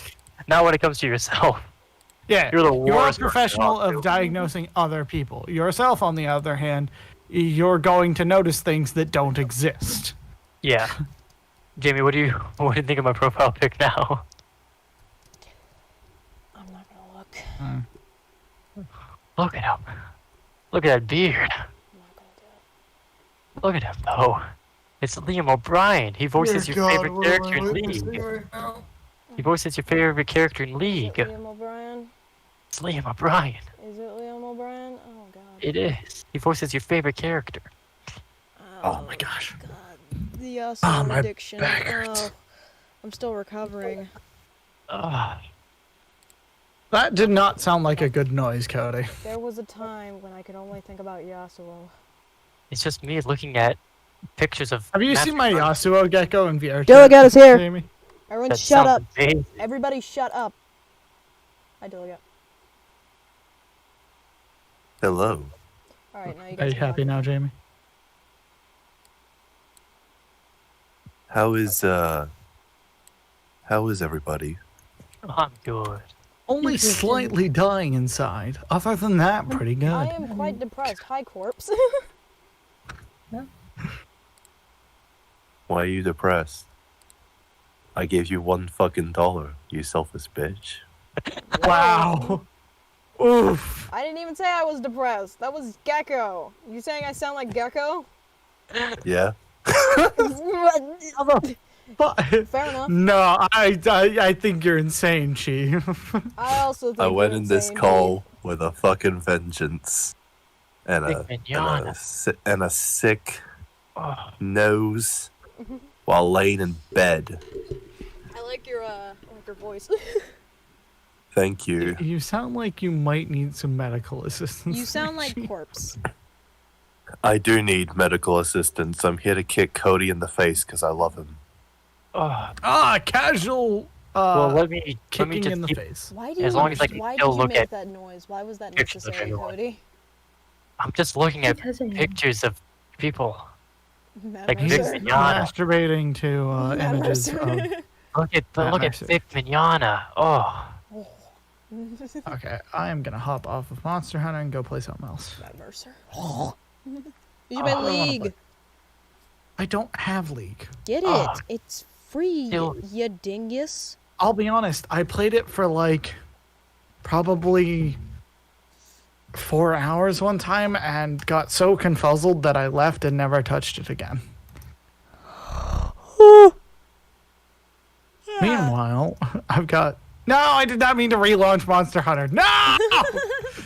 not when it comes to yourself. yeah, You're the you're a worst person professional to talk of to. diagnosing other people. Yourself, on the other hand, you're going to notice things that don't exist. Yeah. Jamie, what do you think of my profile pic now? I'm not gonna look. Look at him. Look at that beard. I'm not gonna do it. Look at him though. It's Liam O'Brien. He voices your favorite character in League. He voices your favorite character in Is League. it Liam O'Brien? It's Liam O'Brien. Is it Liam O'Brien? Oh god. It is. He voices your favorite character. Oh my gosh. God. The Ah, song my addiction. back hurts. Oh, I'm still recovering. Ugh. That did not sound like a good noise, Cody. There was a time when I could only think about Yasuo. It's just me looking at pictures of. Have you seen my Matthew Yasuo gecko in VR? Dilligat is here. Jamie? Everyone That shut up. sounds amazing. Everybody shut up. Hi, Dilligat. Hello. Alright, now you Are guys you can happy talk. now, Jamie? How is everybody? I'm good. Only slightly dying inside. Other than that, pretty good. I am quite depressed. Hi, corpse. Why are you depressed? I gave you $1 you selfish bitch. Wow. Oof. I didn't even say I was depressed. That was Gecko. You saying I sound like Gecko? Yeah? But, Fair enough. no, I think you're insane, Chi. I also think I went you're in this insane, call with a fucking vengeance. And Big mignon. a sick Oh, nose while laying in bed. dude. I like your voice. Thank you. You sound like you might need some medical assistance. You sound like corpse. I do need medical assistance. I'm here to kick Cody in the face because I love him. Oh, Casual. well, let me Kicking just in the keep- face. Why do you? As long as I can why still did you look make at that noise? Why was that pictures of necessary, everyone. Cody? I'm just looking at Because I am. pictures of people. Matt Like He's Vic Mercer. Mignogna. masturbating to Matt images Mercer. of. Look at Mercer. Vic Mignogna. Oh, Okay, I am gonna hop off of Monster Hunter and go play something else. Matt Mercer. You should play I don't wanna League. play. I don't have League. Get it. Oh. It's free. Still- You dingus. I'll be honest. I played it for like probably 4 hours one time and got so confuzzled that I left and never touched it again. Meanwhile, I've got. No, I did not mean to relaunch Monster Hunter. No!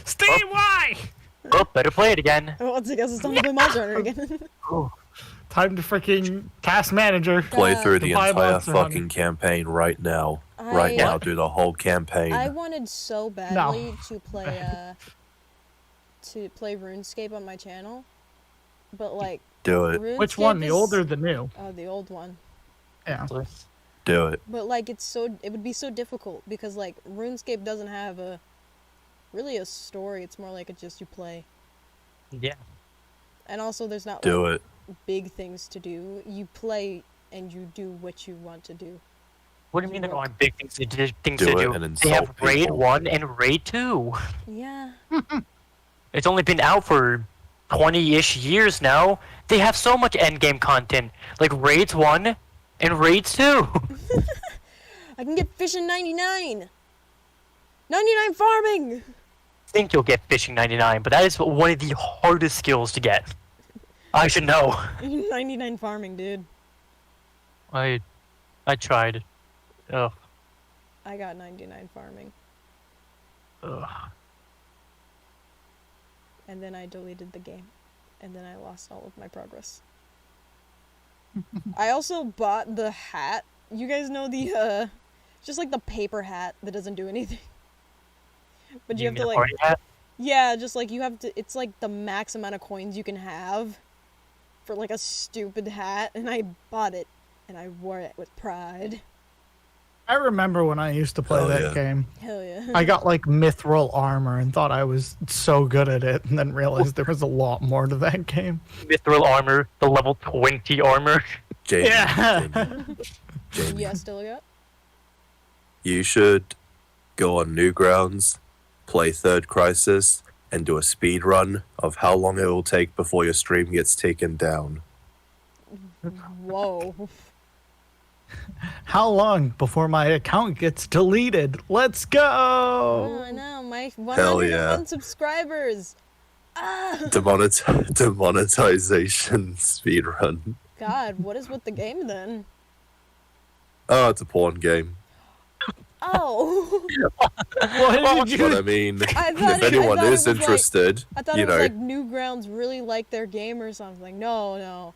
Steve, why? oh, better play it again. Oh, I guess it's time to play Monster Hunter again. Time to freaking task manager. Play through the Goodbye, entire Monster Hunter. fucking campaign right now. Right now, do the whole campaign. I wanted so badly to play RuneScape on my channel, but like Do it. Which one, the is- old or the new? Oh, the old one. Yeah. Do it. But like it would be so difficult because like RuneScape doesn't have really a story. It's more like just you play. Yeah. And also there's not Do like it. big things to do. You play and you do what you want to do. What do you mean there aren't big things to do? Do it and They have insult Raid people. 1 and Raid 2. Yeah. It's only been out for 20-ish years now. They have so much endgame content, like Raids 1 and Raids 2. I can get fishing 99. 99 farming. I think you'll get Fishing 99, but that is one of the hardest skills to get. I should know. 99 farming, dude. I tried. Ugh. I got 99 farming. Ugh. And then I deleted the game. And then I lost all of my progress. I also bought the hat. You guys know the, just like the paper hat that doesn't do anything. But you have mean to the like, party hat? yeah, just like you have to, it's like the max amount of coins you can have for like a stupid hat. And I bought it. And I wore it with pride. I remember when I used to play Hell that yeah. game. Hell yeah. I got like mithril armor and thought I was so good at it, and then realized there was a lot more to that game. Mithril armor, the level 20 armor. Jamie, Yeah. Jamie, Yeah, still got. you should go on Newgrounds, play Third Crisis, and do a speed run of how long it will take before your stream gets taken down. Whoa. How long before my account gets deleted? Let's Oh, go! I know, my Hell 101 yeah. subscribers. Ah. Demonetization speed run. God, what is with the game then? Oh, it's a porn game. Oh. What did But I you? mean, I thought if anyone it is was like- interested, I thought you it was know, like Newgrounds really like their game or something. No.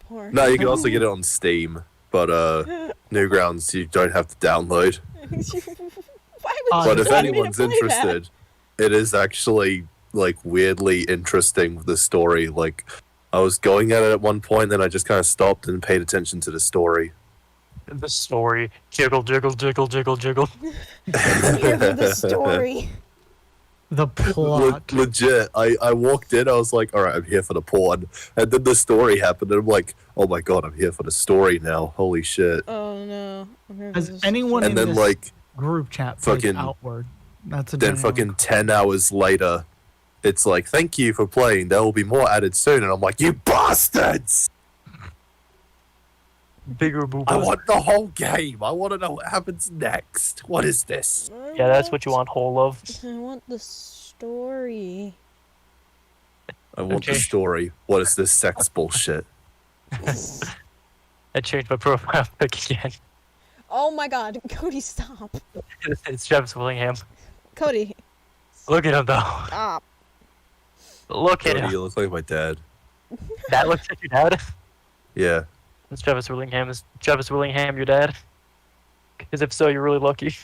Porn. no, you can also get it on Steam. But Newgrounds, you don't have to download. Why would you But if want me to anyone's play that? interested, it is actually like weirdly interesting. The story, like, I was going at it at one point, then I just kind of stopped and paid attention to the story. The story. Jiggle, jiggle, jiggle, jiggle, jiggle. Here for the story. The plot. Legit, I walked in, I was like, all right, I'm here for the porn, and then the story happened, and I'm like, oh my god, I'm here for the story now. Holy shit! Oh no. I'm here for Has this anyone And in then this like, group chat played fucking- Outward? That's a then damn- fucking 10 hours later, it's like, thank you for playing. There will be more added soon, and I'm like, you bastards! Bigger boo. I want the whole game. I want to know what happens next. What is this? Yeah, that's what you want whole of. I want the story. I want the Okay. story. What is this sex bullshit? I changed my profile pic again. Oh my god, Cody, stop. It's Travis Willingham. Cody, Look at him though. stop. Look at Cody, him. you look like my dad. That looks like your dad. Yeah. It's Travis Willingham. Is Travis Willingham your dad? Because if so, you're really lucky. Is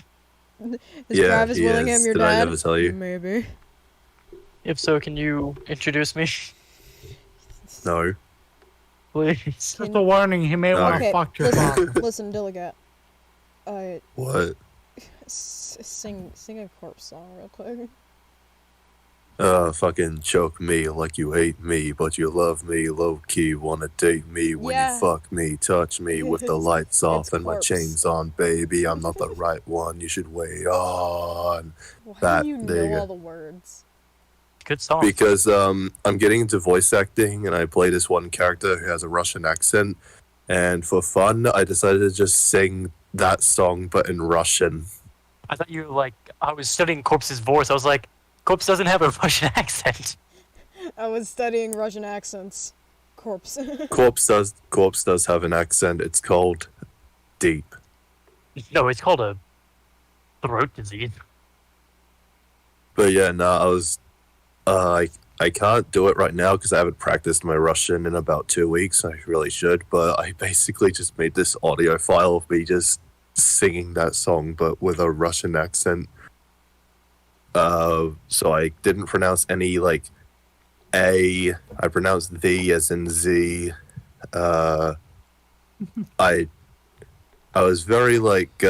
Yeah, Travis he Willingham is. your Did I dad? never tell you? Maybe. If so, can you introduce me? No. Please. Just a warning, he may No. want to Okay, fuck your listen, father. listen, Dilligat. What? Sing a corpse song real quick. Fucking choke me like you hate me, but you love me low key. Wanna date me when Yeah. you fuck me, touch me with the lights off and my Corpse. chains on, baby. I'm not the right one. You should wait on. Why That do you know nigga. all the words? Good song. Because I'm getting into voice acting and I play this one character who has a Russian accent, and for fun I decided to just sing that song but in Russian. I thought you were like, I was studying Corpse's voice. I was like, Corpse doesn't have a Russian accent. I was studying Russian accents. Corpse. Corpse does have an accent. It's called deep. No, it's called a throat disease. But yeah, no, I was I can't do it right now because I haven't practiced my Russian in about 2 weeks. I really should, but I basically just made this audio file of me just singing that song but with a Russian accent. So I didn't pronounce any like A. I pronounced the as in Z. I was very like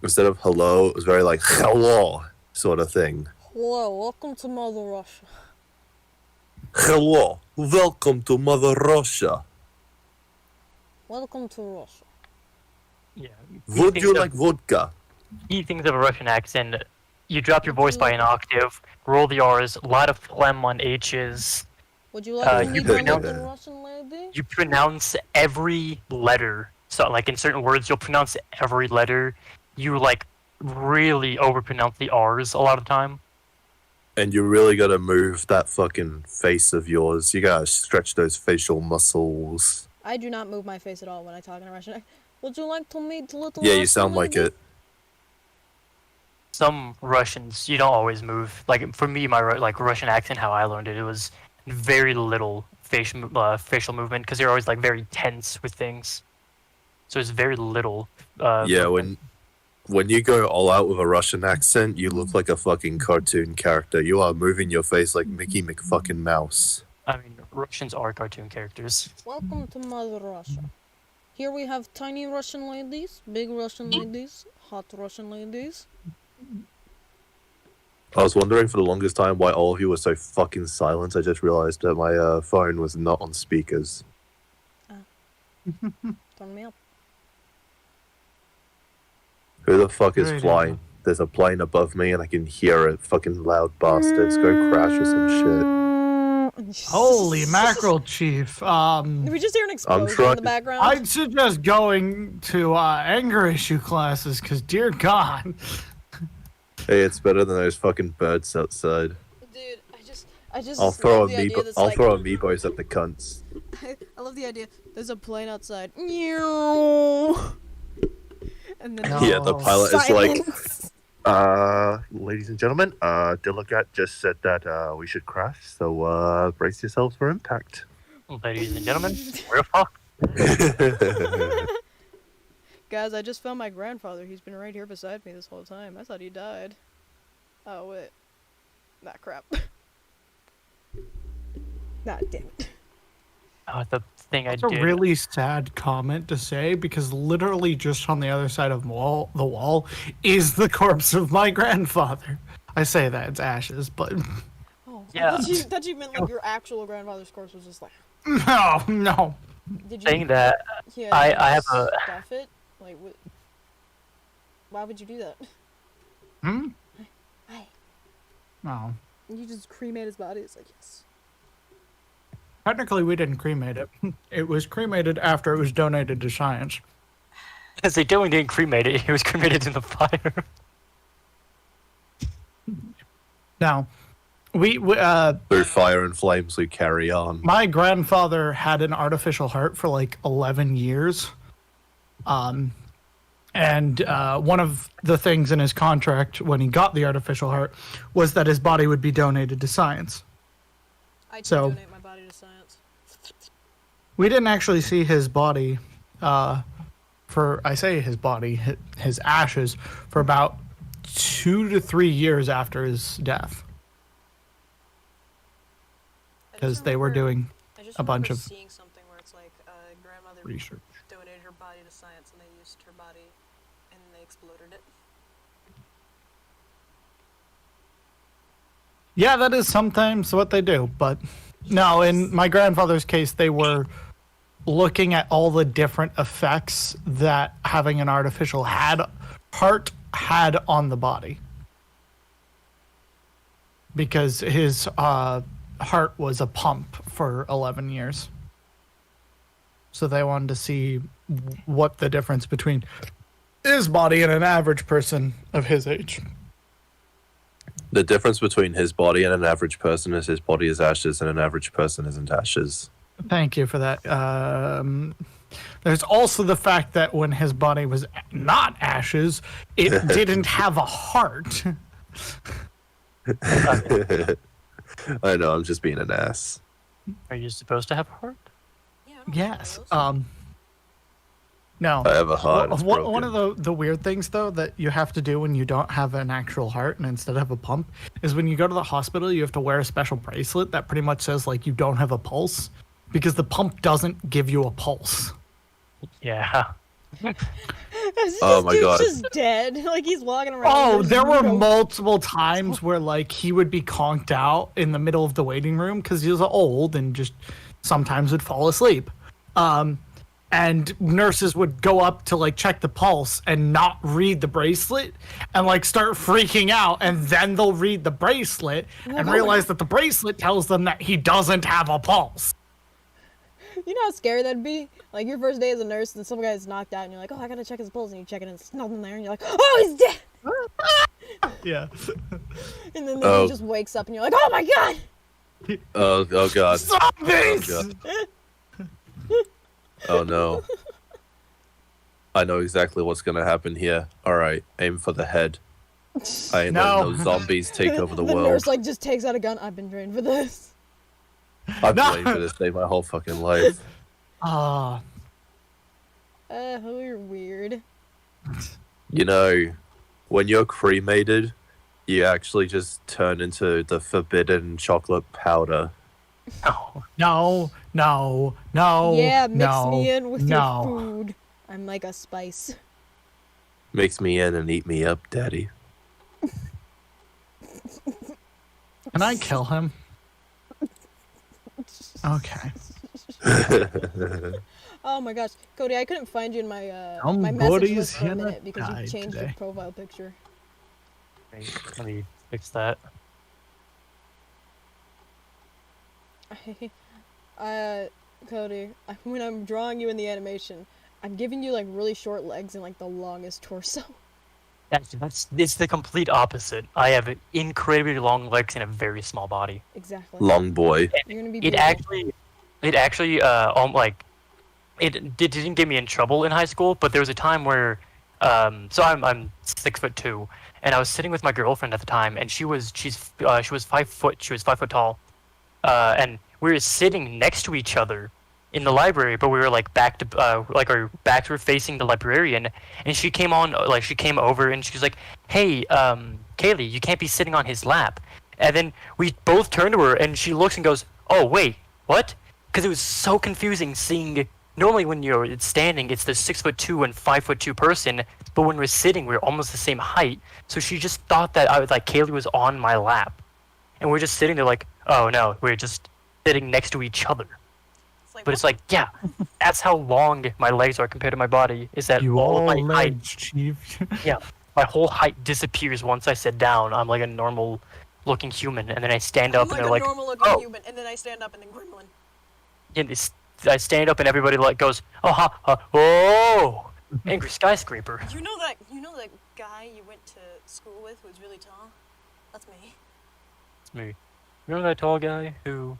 instead of hello, it was very like hello sort of thing. Hello, welcome to Mother Russia. Hello, welcome to Mother Russia. Welcome to Russia. Yeah. Would you like vodka? Key things of a Russian accent. You drop your voice by an octave, roll the R's, a lot of phlegm on H's. Would you like to you meet my pronounce- little Russian lady? You pronounce every letter. So, like, in certain words, you'll pronounce every letter. You, like, really overpronounce the R's a lot of the time. And you really gotta move that fucking face of yours. You gotta stretch those facial muscles. I do not move my face at all when I talk in a Russian. Would you like to meet little Yeah, Russian you sound like lady? it. Some Russians, you don't always move. Like, for me, my Russian accent, how I learned it, it was very little facial movement because they're always, like, very tense with things. So it's very little. Yeah, movement. when you go all out with a Russian accent, you look like a fucking cartoon character. You are moving your face like Mickey McFucking Mouse. I mean, Russians are cartoon characters. Welcome to Mother Russia. Here we have tiny Russian ladies, big Russian ladies, hot Russian ladies. I was wondering for the longest time why all of you were so fucking silent. I just realized that my phone was not on speakers. Turn me up. Who the fuck is Great flying? idea. There's a plane above me and I can hear it. Fucking loud bastards. Go crash or some shit. Holy mackerel, Chief. Did we just hear an explosion in trying- the background? I'd suggest going to anger issue classes, because dear God. Hey, it's better than those fucking birds outside. Dude, I just I'll throw love the idea that's like, amiibos at the cunts. I love the idea. There's a plane outside. Meow. And then No. Yeah, the pilot is like, silence. ladies and gentlemen, Dilligat just said that we should crash, so brace yourselves for impact. Ladies and gentlemen, we're fucked. Guys, I just found my grandfather. He's been right here beside me this whole time. I thought he died. Oh, wait. Nah, crap. Nah, damn it. The thing That's I a did. really sad comment to say, because literally just on the other side of the wall is the corpse of my grandfather. I say that, it's ashes, but Oh, Yeah. That you meant like your actual grandfather's corpse was just like. no. Did you? Saying that, Yeah, I- did you I have a- Stuff it? Like, what? Why would you do that? Hmm? Why? No. You just cremate his body? It's like, yes. Technically, we didn't cremate it. It was cremated after it was donated to science. as they didn't cremate it, it was cremated in the fire. Now, we Through fire and flames, we carry on. my grandfather had an artificial heart for like 11 years. And one of the things in his contract when he got the artificial heart was that his body would be donated to science. I So- donate my body to science. We didn't actually see his body, his ashes, for about 2 to 3 years after his death. I just Because they were remember- doing I just just a bunch remember of seeing something where it's like grandmother research. donated her body to science, and they used her body, and they exploded it. Yeah, that is sometimes what they do, but no, in my grandfather's case, they were looking at all the different effects that having an artificial heart had on the body. Because his heart was a pump for 11 years. So they wanted to see what the difference between his body and an average person of his age. The difference between his body and an average person is his body is ashes and an average person isn't ashes. Thank you for that. There's also the fact that when his body was not ashes, it didn't have a heart. I know, I'm just being an ass. Are you supposed to have a heart? Yeah, I don't know Yes. those. No. I have a heart. It's One of broken. the weird things, though, that you have to do when you don't have an actual heart and instead have a pump is when you go to the hospital, you have to wear a special bracelet that pretty much says, like, you don't have a pulse because the pump doesn't give you a pulse. Yeah. Oh my Dude's God. just dead. Like he's walking around. Oh, there's there were no- multiple times where, like, he would be conked out in the middle of the waiting room because he was old and just sometimes would fall asleep. And nurses would go up to, like, check the pulse and not read the bracelet and, like, start freaking out. And then they'll read the bracelet and realize that the bracelet tells them that he doesn't have a pulse. You know how scary that'd be? Like your first day as a nurse, and some guy's knocked out, and you're like, "Oh, I gotta check his pulse," and you check it, and it's nothing there, and you're like, "Oh, he's dead!" Yeah. And then Oh. he just wakes up, and you're like, "Oh my god!" Oh God. Zombies! Oh, Oh no. I know exactly what's gonna happen here. Alright, aim for the head. I ain't No. letting those zombies take over the the world. nurse like just takes out a gun. I've been trained for this. I've No. been waiting for this day my whole fucking life. Ah, You're weird. You know, when you're cremated, you actually just turn into the forbidden chocolate powder. Oh. no, no, no. Yeah, mix no, me in with no. your food. I'm like a spice. Makes me in and eat me up, daddy. Can I kill him? Okay. Oh my gosh, Cody, I couldn't find you in my my message Somebody's list for a gonna minute because you die changed your today. profile picture. Wait, let me fix that. Cody, when I'm drawing you in the animation, I'm giving you like really short legs and like the longest torso. It's the complete opposite. I have incredibly long legs and a very small body. Exactly. Long boy. You're gonna be It beautiful. actually like it didn't get me in trouble in high school, but there was a time where so I'm 6'2", and I was sitting with my girlfriend at the time, and she was 5 foot. She was 5 foot tall, and we were sitting next to each other in the library, but we were like back to like our backs were facing the librarian, and she came over and she was like, "Hey, Kaylee, you can't be sitting on his lap." And then we both turned to her, and she looks and goes, "Oh wait, what?" Because it was so confusing seeing. Normally, when you're standing, it's the 6'2" and 5'2" person, but when we're sitting, we're almost the same height. So she just thought that Kaylee was on my lap, and we're just sitting there like, "Oh no, we're just sitting next to each other." But it's like, yeah, that's how long my legs are compared to my body. Is that You all all my height? legs, chief. Yeah, my whole height disappears once I sit down. I'm like a normal-looking human, and then I stand up, I'm and they're like like, a normal looking "Oh." human, and then I stand up and then gremlin. And I stand up, and everybody like goes, "Oh, ha, ha, oh!" Angry skyscraper. You know that guy you went to school with who's really tall? That's me. It's me. Remember that tall guy who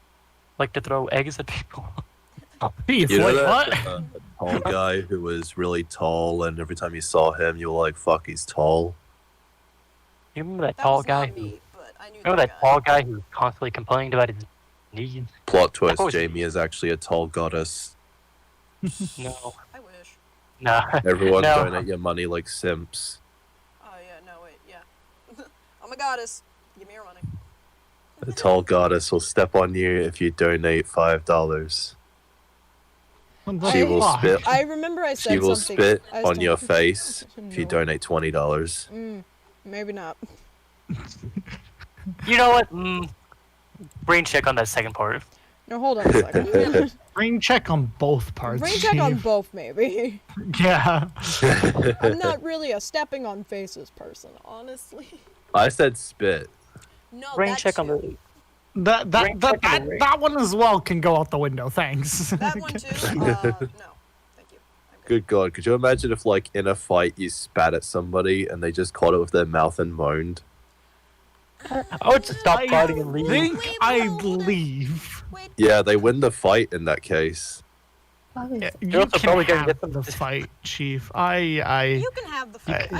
liked to throw eggs at people? Chief, You know wait, that what? tall guy who was really tall, and every time you saw him, you were like, "Fuck, he's tall." You remember that That tall was guy? not me, but I knew Remember that tall guy who was constantly complaining about his knees? Plot twist: was- Jamie is actually a tall goddess. No. I wish. Nah. Everyone No. donate your money like simps. Oh yeah, no wait, yeah. I'm a goddess. Give me your money. The tall goddess will step on you if you donate $5. She will spit. I remember I said She will something. spit I was on your talking- face if you No. donate $20. Maybe not. You know what? Brain check on that second part. No, hold on a second. Brain check on both parts. Brain check on Chief. both, maybe. Yeah. I'm not really a stepping on faces person, honestly. I said spit. No, Brain that check on too. the. That Brain check on the ring. that one as well can go out the window. Thanks. That one too. No, thank you. I'm Good God, could you imagine if, like, in a fight you spat at somebody and they just caught it with their mouth and moaned? I would just stop fighting and I leave. think Wait, I'd hold on. leave. Wait, Yeah, they win the fight in that case. Yeah, You're you also can probably gonna have get them the to- fight, Chief. you can have the fight.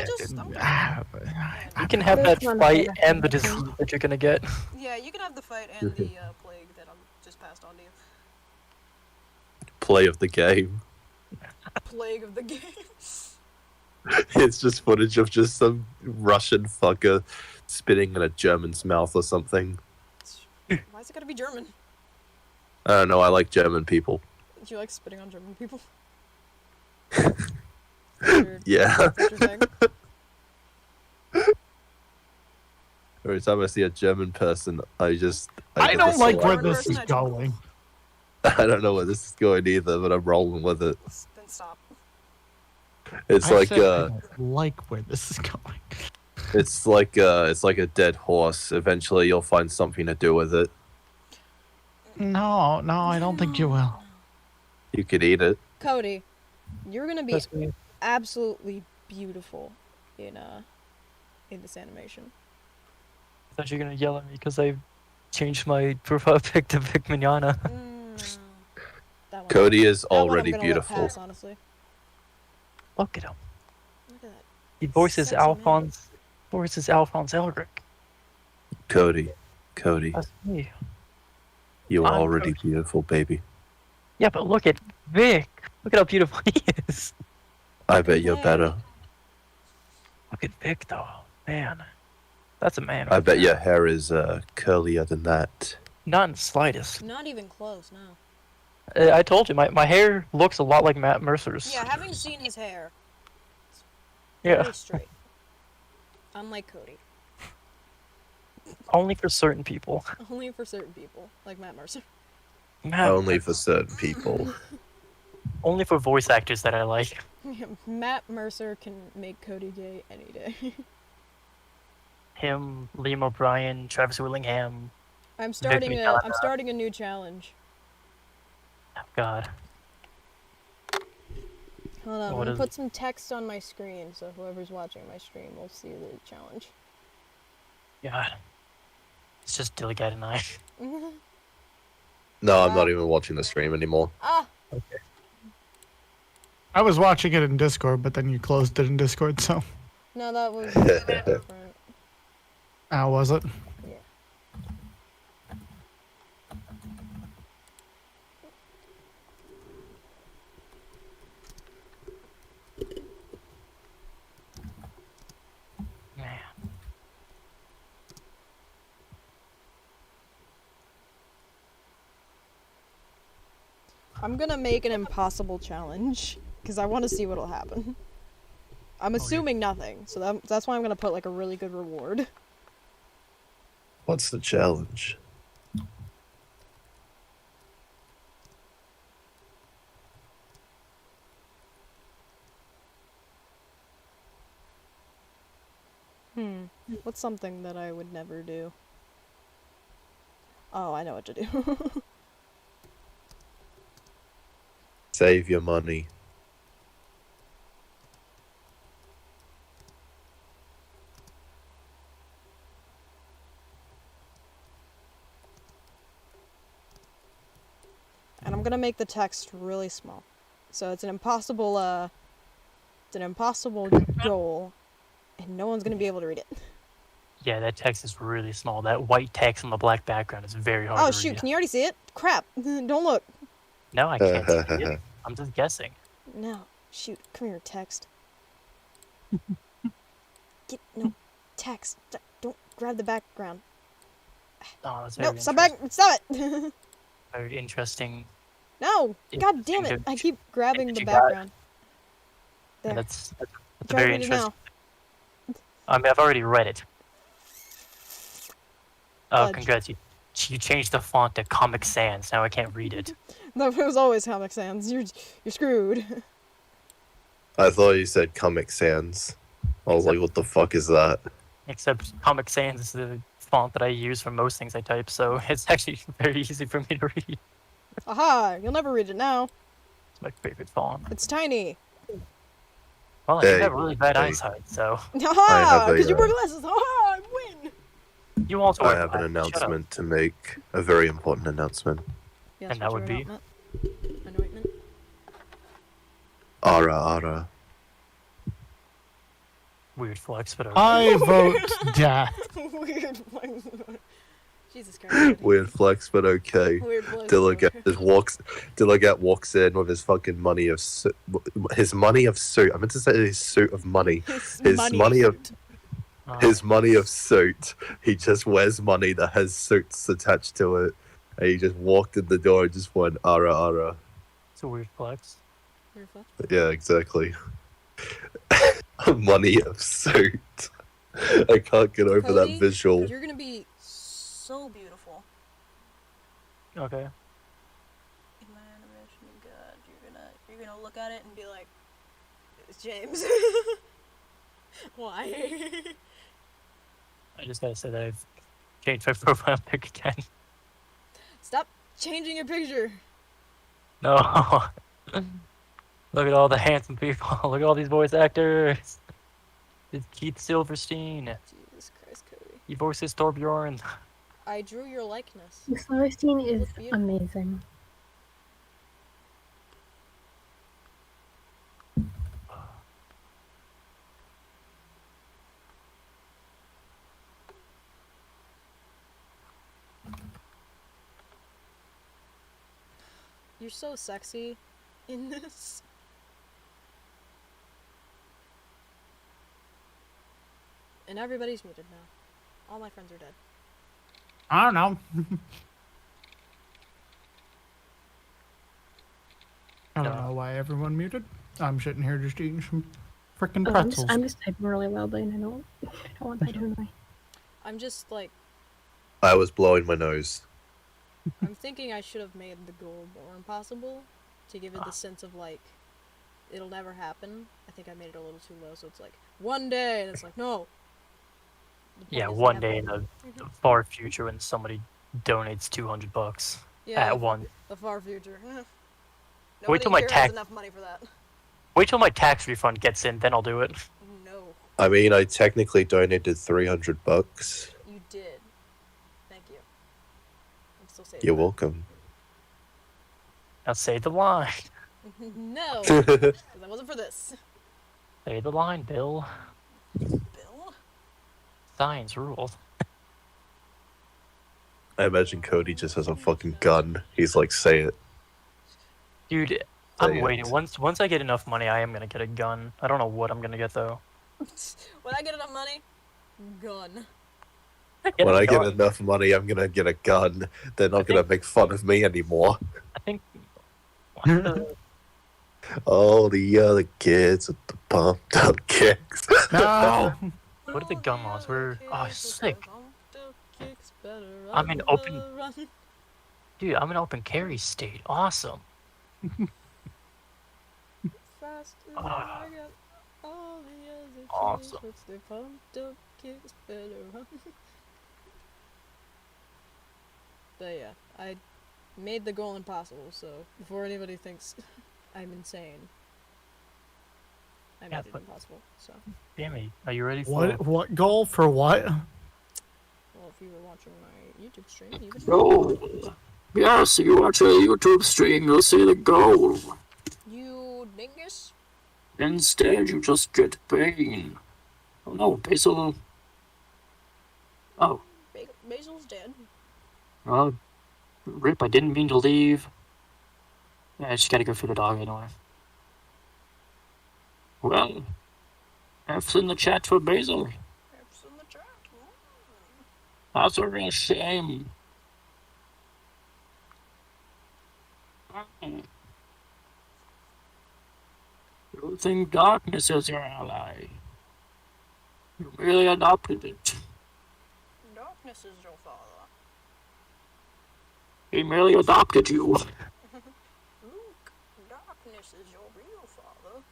You can have that fight and the disease that you're gonna get. Yeah, you can have the fight and the plague that I'm just passed on to you. Play of the game. Plague of the game. It's just footage of just some Russian fucker spitting in a German's mouth or something. Why is it gotta be German? I don't know, I like German people. Do you like spitting on German people? Yeah. That's what you're saying? Every time I see a German person, I I get don't this like where alarm. this is going. I don't know where this is going either, but I'm rolling with it. Then stop. It's I like said I don't like where this is going. it's like a dead horse. Eventually you'll find something to do with it. No, I don't think you will. You could eat it. Cody, you're gonna be That's me. absolutely beautiful in this animation. I thought you were gonna yell at me because I changed my profile pic to Vic Mignogna. That one- Cody is that one I'm already gonna let beautiful. pass, honestly. Look at him. Look at that. He voices Sexy man. Alphonse. Voices Alphonse Elric. Cody, That's me. you are I'm already Cody. beautiful, baby. Yeah, but look at Vic. Look at how beautiful he is. I bet you're Hey. better. Look at Vic though. Man. That's a man. I bet your hair is curlier than that. Not in the slightest. Not even close, no. I told you, my hair looks a lot like Matt Mercer's. Yeah, having seen his hair, Yeah. very straight. Unlike Cody. Only for certain people. Only for certain people, like Matt Mercer. Matt, Only for certain people. only for voice actors that I like. Matt Mercer can make Cody gay any day. Him, Liam O'Brien, Travis Willingham. I'm starting Mignogna. a new challenge. Oh, God. Hold on, I'm What gonna is put some text on my screen so whoever's watching my stream will see the challenge. God. It's just Dilligat and I. No, I'm not even watching the stream anymore. Ah! I was watching it in Discord, but then you closed it in Discord, so No, that was different. how was it? Yeah. Man. I'm gonna make an impossible challenge because I want to see what'll happen. I'm assuming nothing, so that's why I'm gonna put like a really good reward. What's the challenge? What's something that I would never do? Oh, I know what to do. Save your money. And I'm gonna make the text really small. So it's an impossible goal, and no one's gonna be able to read it. Yeah, that text is really small. That white text on the black background is very hard Oh to shoot, read. can you already see it? Crap, don't look. No, I can't see it. I'm just guessing. No, shoot, come here, text. No, text, don't grab the background. Oh, that's No, very stop back! Stop it! Very interesting. No! God damn it! Interesting I keep grabbing that the you got. background. There. That's Try to very read it now. interesting. I mean, I've already read it. Oh, Fudge. congrats! You changed the font to Comic Sans. Now I can't read it. No, it was always Comic Sans. You're screwed. I thought you said Comic Sans. I was like, what the fuck is that? Except Comic Sans is the font that I use for most things I type, so it's actually very easy for me to read. Aha! You'll never read it now. It's my favorite font. It's tiny. Well, I Hey, have really bad hey. eyesight, so Haha! have a, Because you wear glasses. Haha! I win! you also. I wear have an glasses. Shut up. announcement to make. A very important announcement. Yes, And that what's would your be? announcement? Anointment? Ara ara. Weird flex, but okay. I vote death. Weird flex. Jesus Christ. Weird flex, but okay. Weird flex. Dillagat just walks. Dillagat walks in with his fucking money of his money of suit. I meant to say his suit of money. His money of his money of suit. He just wears money that has suits attached to it, and he just walked in the door and just went ara ara. It's a weird flex. Weird flex. Yeah, exactly. Money of suit. I can't get over Cody, that visual. You're gonna be so beautiful. Okay. In my animation, God, you're gonna look at it and be like, it's James. Why? I just gotta say that I've changed my profile pic again. Stop changing your picture. No. Look at all the handsome people. Look at all these voice actors. It's Keith Silverstein. Jesus Christ, Cody. He voices Torbjorn. I drew your likeness. Celestine is Look beautiful. amazing. You're so sexy in this. And everybody's muted now. All my friends are dead. I don't know. I don't know why everyone muted. I'm sitting here just eating some freaking Oh, pretzels. I'm just typing really loudly and I don't want that to annoy. I'm just like, I was blowing my nose. I'm thinking I should have made the goal more impossible to give it the sense of like, it'll never happen. I think I made it a little too low, so it's like, one day, and it's like, no. The point Yeah, is one never. day in the far future when somebody donates $200 Yeah, at one. the far future. Wait till Nobody my here tax- has enough money for that. Wait till my tax refund gets in, then I'll do it. No, I mean, I technically donated $300. you did. Thank you. I'm still saving. You're welcome. Now say the line. No, 'cause that wasn't for this. Say the line, Bill. Bill? Science rules. I imagine Cody just has a fucking gun. He's like, say it. Dude, I'm Say it. waiting. Once I get enough money, I am gonna get a gun. I don't know what I'm gonna get though. When I get enough money, gun. When I get enough money, I'm gonna get a gun. They're not gonna make fun of me anymore. I think. What the- All the other kids with the pumped up kicks. No! What are the gun laws? We're sick. I'm I'm in open- Dude, I'm in open carry state. Awesome. Ah. Awesome. But yeah, I made the goal impossible, so before anybody thinks I'm insane, I made Yeah, it but- impossible, so. Dammy, are you ready for What goal for what? Well, if you were watching my YouTube stream, you would know. Oh, yes, you watch a YouTube stream, you'll see the goal. You dingus? Instead, you just get pain. Oh no, Basil. Oh, Basil's dead. rip, I didn't mean to leave. Yeah, I just gotta go for the dog anyway. Well, F's in the chat for Basil. Perhaps in the chat. That's a real shame. You think darkness is your ally. You really adopted it. Darkness is your father. He merely adopted you. Luke, darkness is your real father.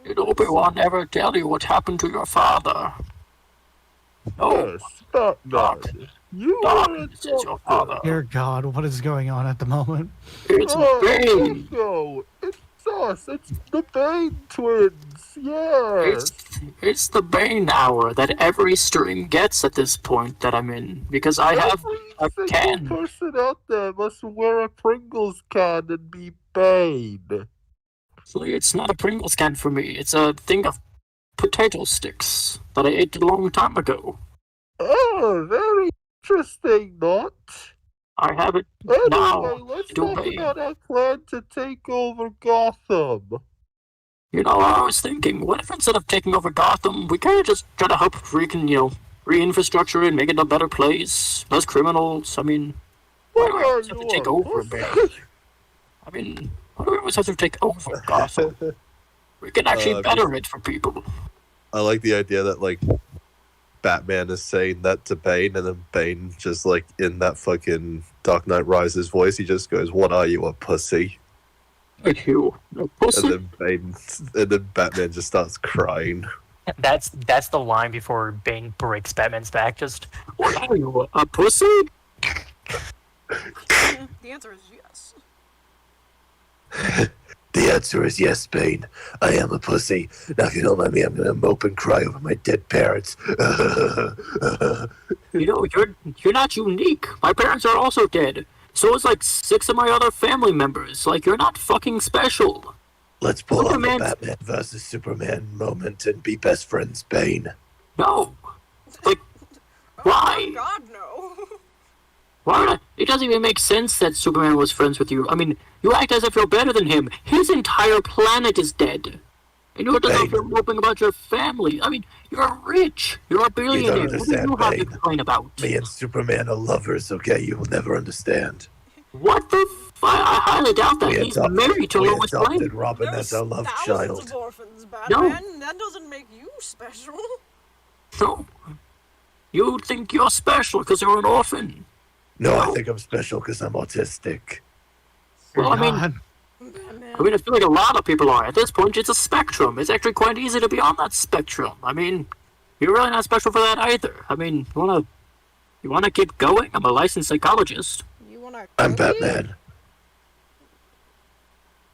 Did Obi-Wan ever tell you what happened to your father? No. Stop Dark. Darkness is your father. Dear God, what is going on at the moment? It's Bane. No, it's us. It's the Bane twins. Yeah. It's the Bane hour that every stream gets at this point that I'm in, because I have a Every can. single person out there must wear a Pringles can and be Bane. Actually, it's not a Pringles can for me. It's a thing of potato sticks that I ate a long time ago. Oh, very interesting, not. I have it Anyway, now. let's do talk Bane. about our plan to take over Gotham. You know, I was thinking, what if instead of taking over Gotham, we kind of just try to help re-infrastructure it, make it a better place, less criminals? I mean, why do we always have to take over, man? I mean, why do we always have to take over Gotham? We can actually better it for people. I like the idea that, like, Batman is saying that to Bane, and then Bane just, like, in that fucking Dark Knight Rises voice, he just goes, "What are you, a pussy?" Like you, a pussy. And then Batman just starts crying. That's the line before Bane breaks Batman's back. Just What are you, a pussy? The answer is yes. The answer is yes, Bane. I am a pussy. Now, if you don't mind me, I'm gonna mope and cry over my dead parents. You know, you're not unique. My parents are also dead. So is like 6 of my other family members. Like, you're not fucking special. Let's pull Look, on the man. Batman versus Superman moment and be best friends, Bane. No. Like, why? God, no. Why would I? It doesn't even make sense that Superman was friends with you. I mean, you act as if you're better than him. His entire planet is dead. And you're just out here moping about your family. I mean, you're rich. You're a billionaire. What do understand, you have to Bane. complain about? Me and Superman are lovers, okay? You will never understand. What the I highly doubt that. We He's married to we Lois Lane. adopted Robin There's as our love thousands child. of orphans, Batman. That doesn't make you special. No. You think you're special because you're an orphan. No, I think I'm special because I'm autistic. Well, I mean, Batman. I feel like a lot of people are. At this point, it's a spectrum. It's actually quite easy to be on that spectrum. I mean, you're really not special for that either. I mean, you wanna keep going? I'm a licensed psychologist. You wanna I'm cookie? Batman.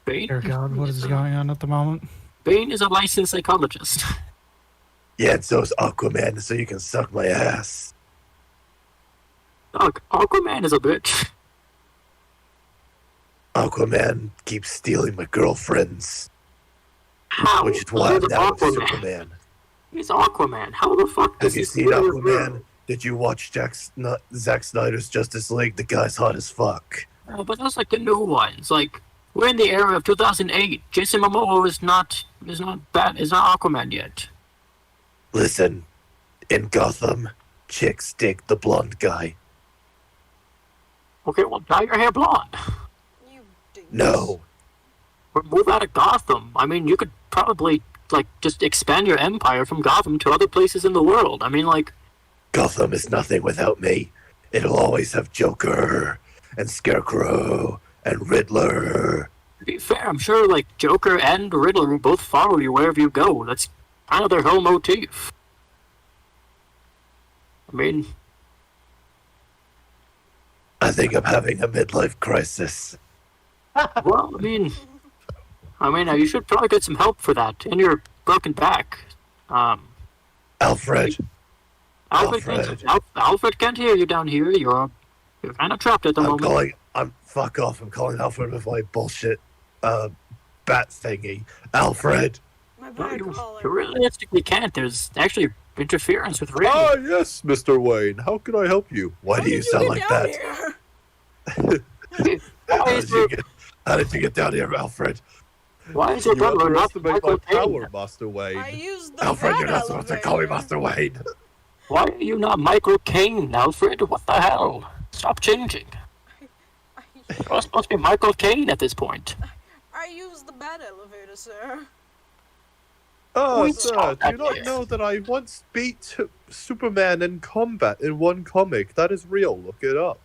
Bane? Dear God, what is going on at the moment? Bane is a licensed psychologist. Yeah, and so's Aquaman, so you can suck my ass. Look, Aquaman is a bitch. Aquaman keeps stealing my girlfriends, How? which is why I'm He's now with Aquaman. Superman. He's Aquaman. How the fuck does Have you he seen steal your Aquaman? girl? Did you watch Zack Snyder's Justice League? The guy's hot as fuck. Oh, but that's like the new ones. Like, we're in the era of 2008. Jason Momoa is not Aquaman yet. Listen, in Gotham, chicks dig the blonde guy. Okay, well, dye your hair blonde. You dingus. No, Or move out of Gotham. I mean, you could probably, like, just expand your empire from Gotham to other places in the world. I mean, like, Gotham is nothing without me. It'll always have Joker and Scarecrow and Riddler. to be fair, I'm sure, like, Joker and Riddler will both follow you wherever you go. That's kind of their whole motif. I mean, I think I'm having a midlife crisis. well, I mean, you should probably get some help for that. And your broken back. Alfred, Alfred can't hear you down here. You're kind of trapped at the moment. fuck off. I'm calling Alfred with my bullshit, bat thingy. Alfred. My No, bad you caller. realistically can't. There's actually interference with radio. Ah, yes, Mr. Wayne. How can I help you? Why How do you did sound get like down that? here? How did you get down here, Alfred? Why is your brother not underestimate my Michael Caine? Master Wayne. I used the Alfred, rat you're not supposed to call me elevator. Master Wayne. Why are you not Michael Caine, Alfred? What the hell? Stop changing. You're supposed to be Michael Caine at this point. I use the bad elevator, sir. Oh, We sir, saw do you that not here. know that I once beat Superman in combat in one comic? That is real. Look it up.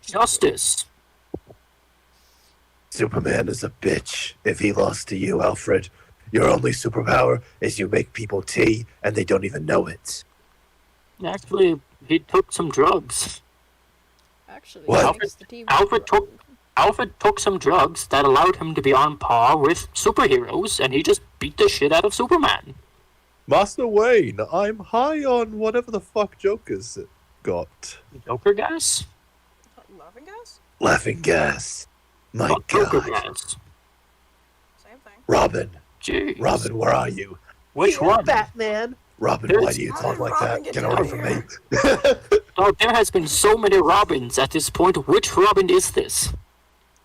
Justice. Superman is a bitch. If he lost to you, Alfred, your only superpower is you make people tea and they don't even know it. Actually, he took some drugs. Actually, What? thanks to TV. Alfred took some drugs that allowed him to be on par with superheroes, and he just beat the shit out of Superman. Master Wayne, I'm high on whatever the fuck Joker's got. Joker gas? Laughing gas? Laughing gas. My Not Joker God. gas. Same thing. Robin, Jeez. Robin, where are you? Which one? Batman. Robin, why do you How talk did like Robin that? get Get away down from here? me. Oh, there has been so many Robins at this point. Which Robin is this?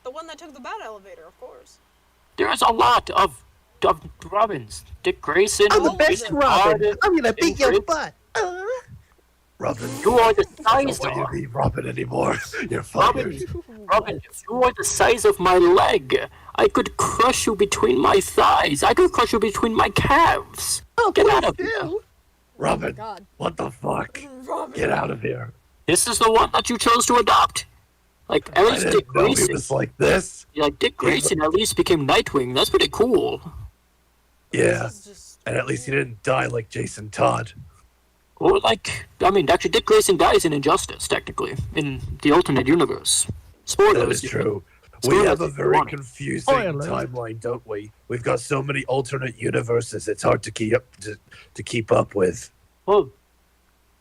The one that took the bad elevator, of course. There's a lot of Robins. Dick Grayson. I'm the best Jason Robin. Todd, I'm gonna beat your butt. Robin, You are the I don't size want you to of be Robin anymore. You're Robin. fired. Robin, you are the size of my leg. I could crush you between my thighs. I could crush you between my calves. Get out of here. Robin, God. what the fuck? Robin. Get out of here. This is the one that you chose to adopt. Like, at I least Dick didn't know he Grayson. was like this. Yeah, like Dick Grayson at least became Nightwing. That's pretty cool. Yeah, This is just... and at least he didn't die like Jason Todd. Or like, I mean, actually, Dick Grayson dies in Injustice, technically, in the alternate universe. Spoilers. That is true. We Spoilers have a if you very want it. confusing Spoilers. timeline, don't we? We've got so many alternate universes. It's hard to keep up with. Well,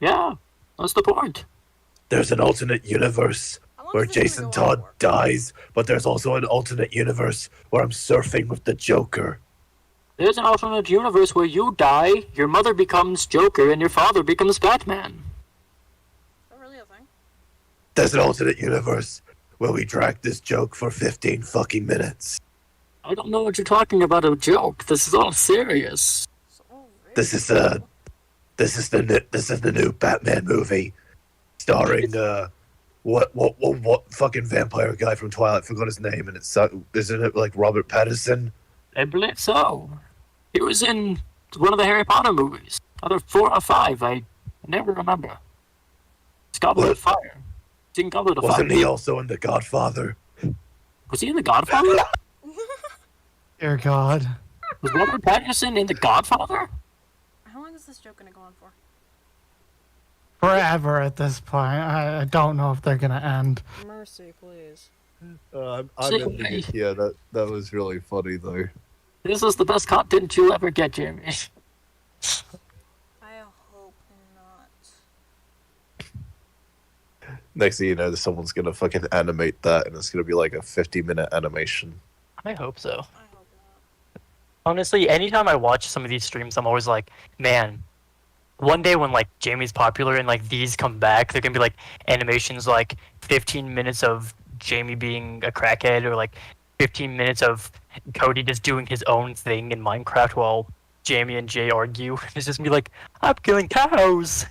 yeah, that's the point. There's an alternate universe How long where is this Jason gonna go on Todd for? dies, but there's also an alternate universe where I'm surfing with the Joker. There's an alternate universe where you die, your mother becomes Joker, and your father becomes Batman. Is that really a thing? There's an alternate universe where we drag this joke for 15 fucking minutes. I don't know what you're talking about, a joke. This is all serious. So, oh, really? This is the new Batman movie, starring what fucking vampire guy from Twilight? Forgot his name, and isn't it like Robert Pattinson? I believe so. He was in one of the Harry Potter movies. Either 4 or 5, I never remember. It's Goblet of Fire. He's in Goblet of Wasn't Fire. he also in The Godfather? Was he in The Godfather? Dear God. Was Robert Pattinson in The Godfather? How long is this joke gonna go on for? Forever at this point. I don't know if they're gonna end. Mercy, please. I'm Say ending away. it here. That was really funny though. This is the best content you'll ever get, Jeremy. I hope not. Next thing you know, someone's gonna fucking animate that, and it's gonna be like a 50-minute animation. I hope so. I hope not. Honestly, anytime I watch some of these streams, I'm always like, man, one day when like Jamie's popular and like these come back, they're gonna be like animations like 15 minutes of Jamie being a crackhead, or like 15 minutes of Cody just doing his own thing in Minecraft while Jamie and Jay argue. It's just gonna be like, I'm killing cows.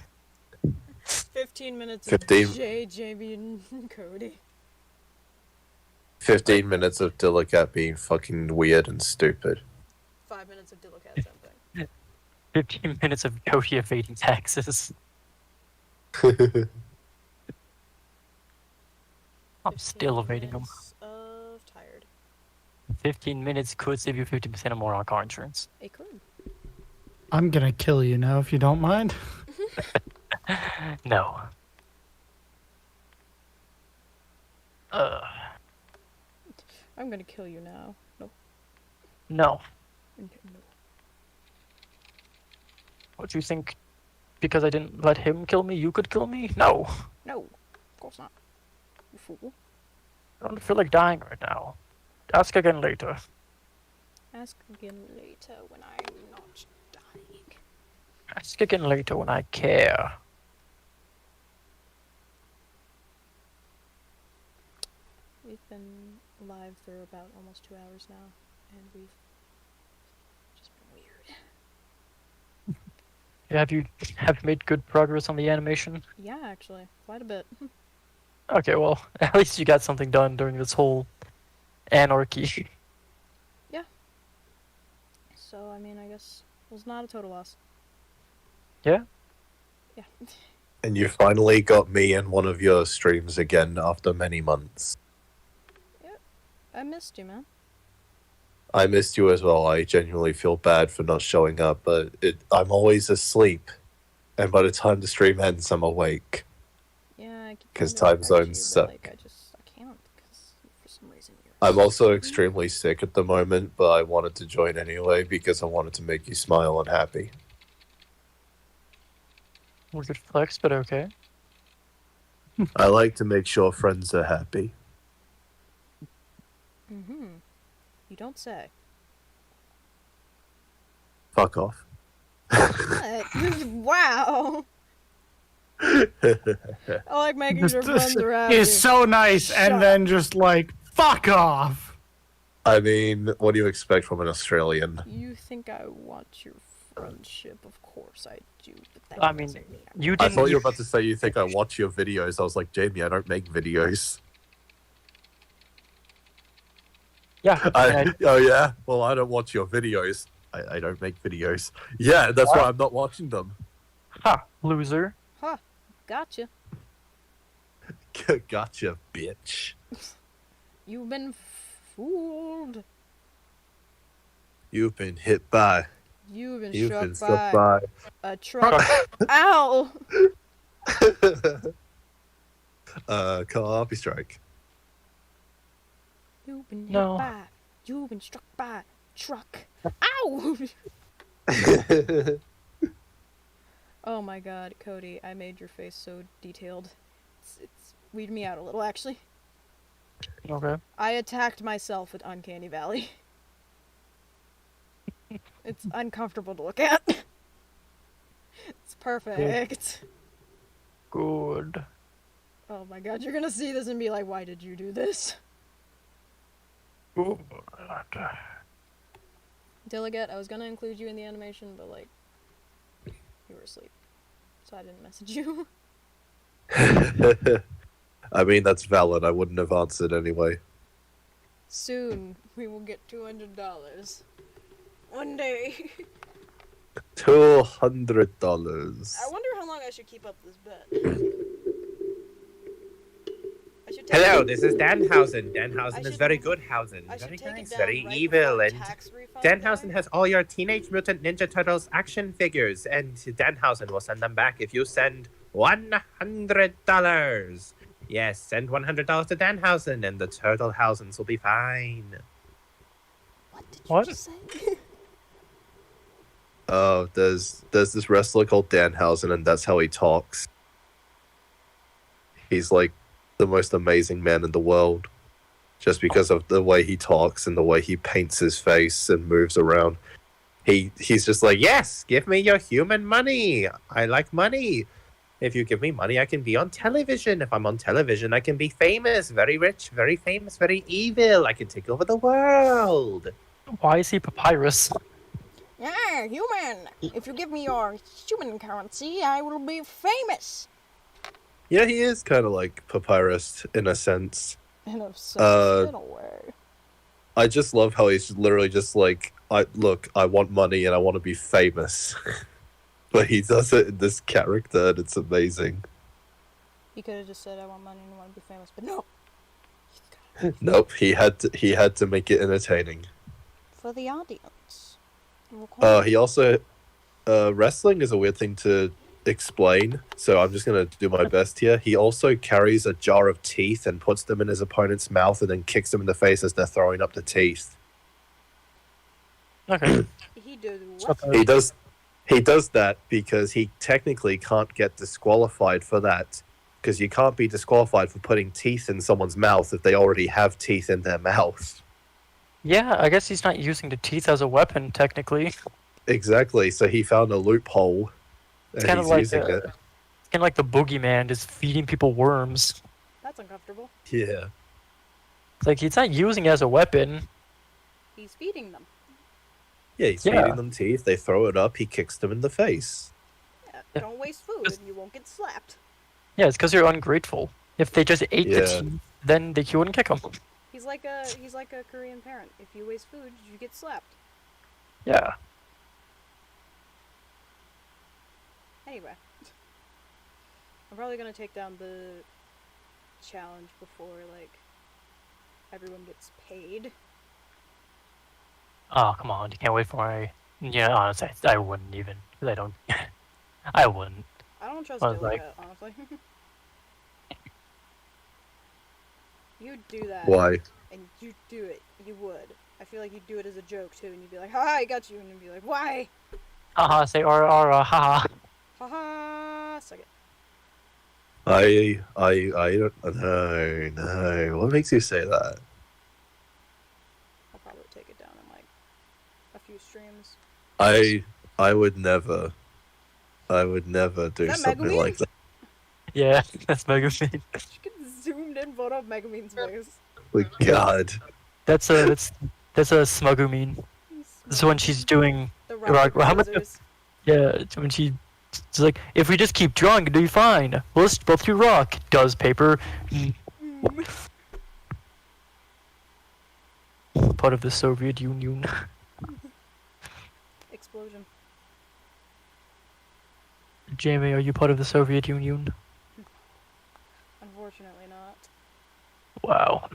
15 minutes 15. of Jay, Jamie, and Cody. 15 minutes of Dillicat being fucking weird and stupid. 5 minutes of Dillicat, same thing. 15 minutes of Cody evading taxes. I'm still 15 evading them. minutes of tired. 15 minutes could save you 50% or more on car insurance. It could. I'm gonna kill you now if you don't mind. No. I'm gonna kill you now. Nope. No. Okay, no. What do you think? Because I didn't let him kill me, you could kill me? No. No, of course not. You fool. I don't feel like dying right now. Ask again later. Ask again later when I'm not dying. Ask again later when I care. We've been live for about almost 2 hours now, and we've just been weird. Have you made good progress on the animation? Yeah, actually, quite a bit. Okay, well, at least you got something done during this whole anarchy. So I mean, I guess it was not a total loss. Yeah? Yeah. And you finally got me in one of your streams again after many months. I missed you, man. I missed you as well. I genuinely feel bad for not showing up, but I'm always asleep. And by the time the stream ends, I'm awake. Yeah, I keep 'Cause trying to time text zones you, but, suck. I can't because for some reason you're. I'm also extremely sick at the moment, but I wanted to join anyway because I wanted to make you smile and happy. Weird flex, but okay. I like to make sure friends are happy. Mm-hmm. You don't say. Fuck off. What? Wow. I like making sure friends are happy. He's so nice, Shut and up. then just like, fuck off. I mean, what do you expect from an Australian? You think I want your friendship? Of course I do, but that I mean, doesn't mean You I didn't. thought you were about to say you think I watch your videos. I was like, Jamie, I don't make videos. Yeah. Oh yeah? Well, I don't watch your videos. I don't make videos. Yeah, that's why I'm not watching them. Ha, loser. Huh? Gotcha. Gotcha, bitch. You've been fooled. You've been hit by. You've been You've been struck struck by by. a truck. Ow! Copy strike. You've been hit No. by. You've been struck by a truck. Ow! Oh my god, Cody, I made your face so detailed. It's weirded me out a little, actually. Okay. I attacked myself with Uncanny Valley. It's uncomfortable to look at. It's perfect. Good. Oh my god, you're gonna see this and be like, why did you do this? Good. Delegate, I was gonna include you in the animation, but like, you were asleep. So I didn't message you. I mean, that's valid. I wouldn't have answered anyway. Soon, we will get $200. One day. $200. I wonder how long I should keep up this bet. I should take Hello, it- this is Danhausen. I Danhausen is should- very good Hausen. I should Very take it nice, down very right evil, before and tax refund Danhausen day. has all your Teenage Mutant Ninja Turtles action figures, and Danhausen will send them back if you send $100. Yes, send $100 to Danhausen, and the Turtle Hausens will be fine. What did you What? just say? Oh, there's this wrestler called Danhausen, and that's how he talks. He's like the most amazing man in the world, just because of the way he talks and the way he paints his face and moves around. He's just like, yes, give me your human money. I like money. If you give me money, I can be on television. If I'm on television, I can be famous, very rich, very famous, very evil. I can take over the world. Why is he papyrus? Yeah, human. If you give me your human currency, I will be famous. Yeah, he is kind of like Papyrus in a sense. In a sense, in a way. I just love how he's literally just like, I want money and I want to be famous. But he does it in this character and it's amazing. He could have just said, I want money and I want to be famous, but no. Nope, he had to make it entertaining. For the audience. He also wrestling is a weird thing to explain, so I'm just gonna do my best here. He also carries a jar of teeth and puts them in his opponent's mouth and then kicks them in the face as they're throwing up the teeth. Okay. He did what? He does that because he technically can't get disqualified for that. Because you can't be disqualified for putting teeth in someone's mouth if they already have teeth in their mouth. Yeah, I guess he's not using the teeth as a weapon, technically. Exactly, so he found a loophole It's and kind of he's like using it. It's kind of like the boogeyman, just feeding people worms. That's uncomfortable. Yeah. It's like he's not using it as a weapon. He's feeding them. Yeah, he's Yeah. feeding them teeth, they throw it up, he kicks them in the face. Yeah. Don't waste food, and you won't get slapped. Yeah, it's because you're ungrateful. If they just ate the Yeah. teeth, then you wouldn't kick them. He's like a Korean parent. If you waste food, you get slapped. Yeah. Anyway, I'm probably gonna take down the challenge before like everyone gets paid. Oh, come on. You can't wait for my... Yeah, honestly, I wouldn't even. 'Cause I don't... I wouldn't. I don't trust I was Dylan like- yet, honestly. You'd do that. Why? And you'd do it. You would. I feel like you'd do it as a joke too, and you'd be like, "Ha, I got you," and you'd be like, "Why?" Haha, say haha. Haha, suck it. I don't. No. What makes you say that? I'll probably take it down in like a few streams. I would never. I would never do that something Megumin? like that. Yeah, that's Megumin. You can zoomed in photo of Megumin's face. My God. That's a Smugumin. This is when she's doing... The Rock- rock, how much- scissors. Yeah, it's when she's like, if we just keep drawing, it'll be fine. Let's both do rock. Does paper. Part of the Soviet Union. Explosion. Jamie, are you part of the Soviet Union? Unfortunately not. Wow.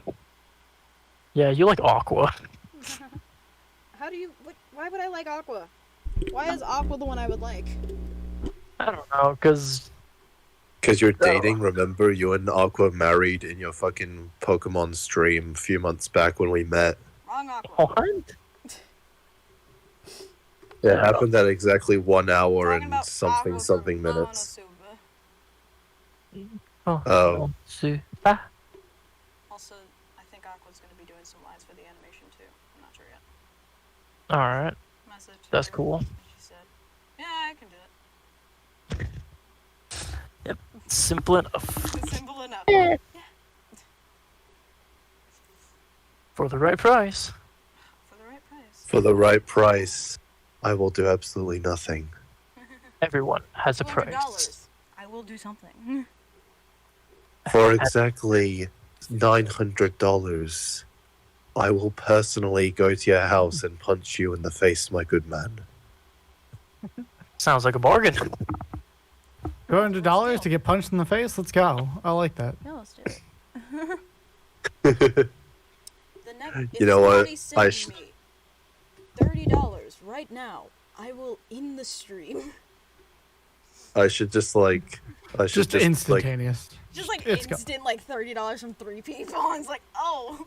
Yeah, you like Aqua. How do you? Why would I like Aqua? Why is Aqua the one I would like? I don't know, cause Because you're dating, remember? You and Aqua married in your fucking Pokemon stream a few months back when we met. Wrong Aqua. what? It happened at exactly 1 hour Talking and about something Aqua from minutes. Konosuba. Oh. See. Ah. Also, I think Aqua's gonna be doing some lines for the animation too. I'm not sure yet. Alright. Message. That's her, cool. and she said, "Yeah, I can do it." Simple enough. Simple enough. For the right price. For the right price. For the right price, I will do absolutely nothing. Everyone has a price. $200. I will do something. For exactly $900, I will personally go to your house and punch you in the face, my good man. Sounds like a bargain. $200 to get punched in the face? Let's go. I like that. Yeah, let's do it. You know what? I Sends me $30 right now. I will in the stream. I should just like. I should Just just like. instantaneous. Just like It's instant, like $30 from 3 people. And it's like, oh.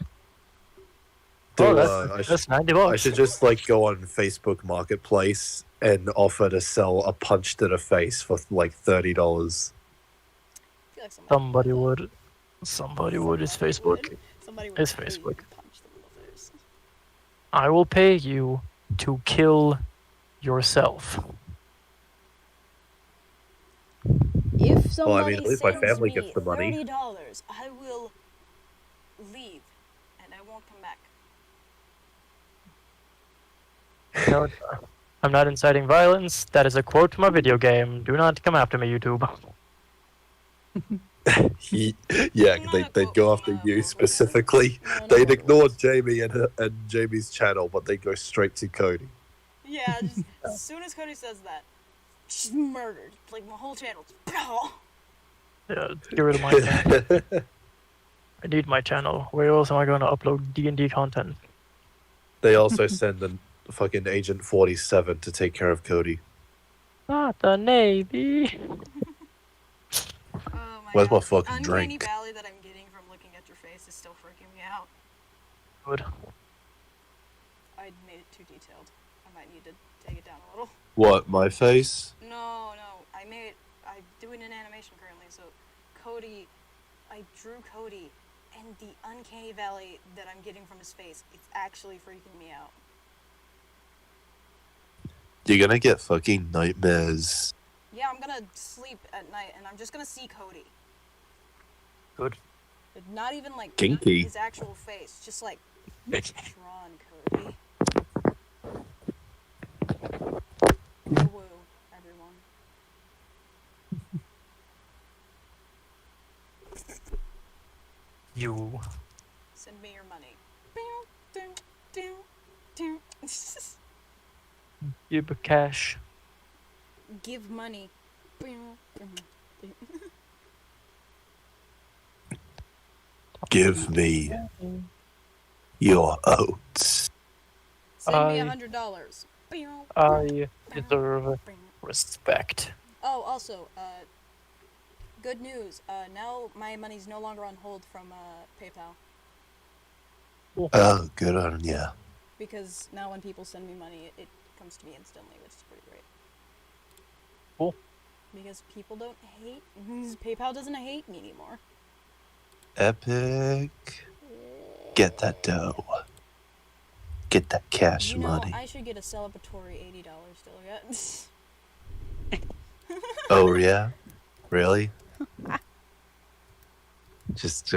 Do, Oh, I that's should, $90. I should just like go on Facebook Marketplace and offer to sell a punch to the face for like $30. I feel like Somebody would. Somebody would. It's Facebook. Somebody would It's pay you to Facebook. punch them in the face. I will pay you to kill yourself. If Well, I somebody mean, at least my sends family me gets the money. $30, I will leave, and I won't come back. No, I'm not inciting violence. That is a quote from a video game. Do not come after me, YouTube. Yeah, they'd go after you specifically. They'd ignore Jamie and Jamie's channel, but they'd go straight to Cody. Yeah, just, as soon as Cody says that, she's murdered. Like, my whole channel. Yeah, get rid of my channel. I need my channel. Where else am I going to upload D&D content? They also send a fucking Agent 47 to take care of Cody. Not the Navy. Oh my Where's God. my fucking The uncanny drink? valley that I'm getting from looking at your face is still freaking me out. Good. I made it too detailed. I might need to take it down a little. What, my face? No, I'm doing an animation currently, so Cody, I drew Cody, and the uncanny valley that I'm getting from his face, it's actually freaking me out. You're gonna get fucking nightmares. Yeah, I'm gonna sleep at night, and I'm just gonna see Cody. Good. Not even like Kinky. his actual face, just like drawn Cody. Woo, everyone. You. Send me your money. Give cash. Give money. Give me your oats. Send me I- $100. I deserve respect. Oh, also, good news. Now my money's no longer on hold from PayPal Oh, good on ya. because now when people send me money, it comes to me instantly, which is pretty great. Cool. Because people don't hate. PayPal doesn't hate me anymore. Epic. Get that dough. Get that cash You know, money. I should get a celebratory $80 still yet. Oh yeah, really? just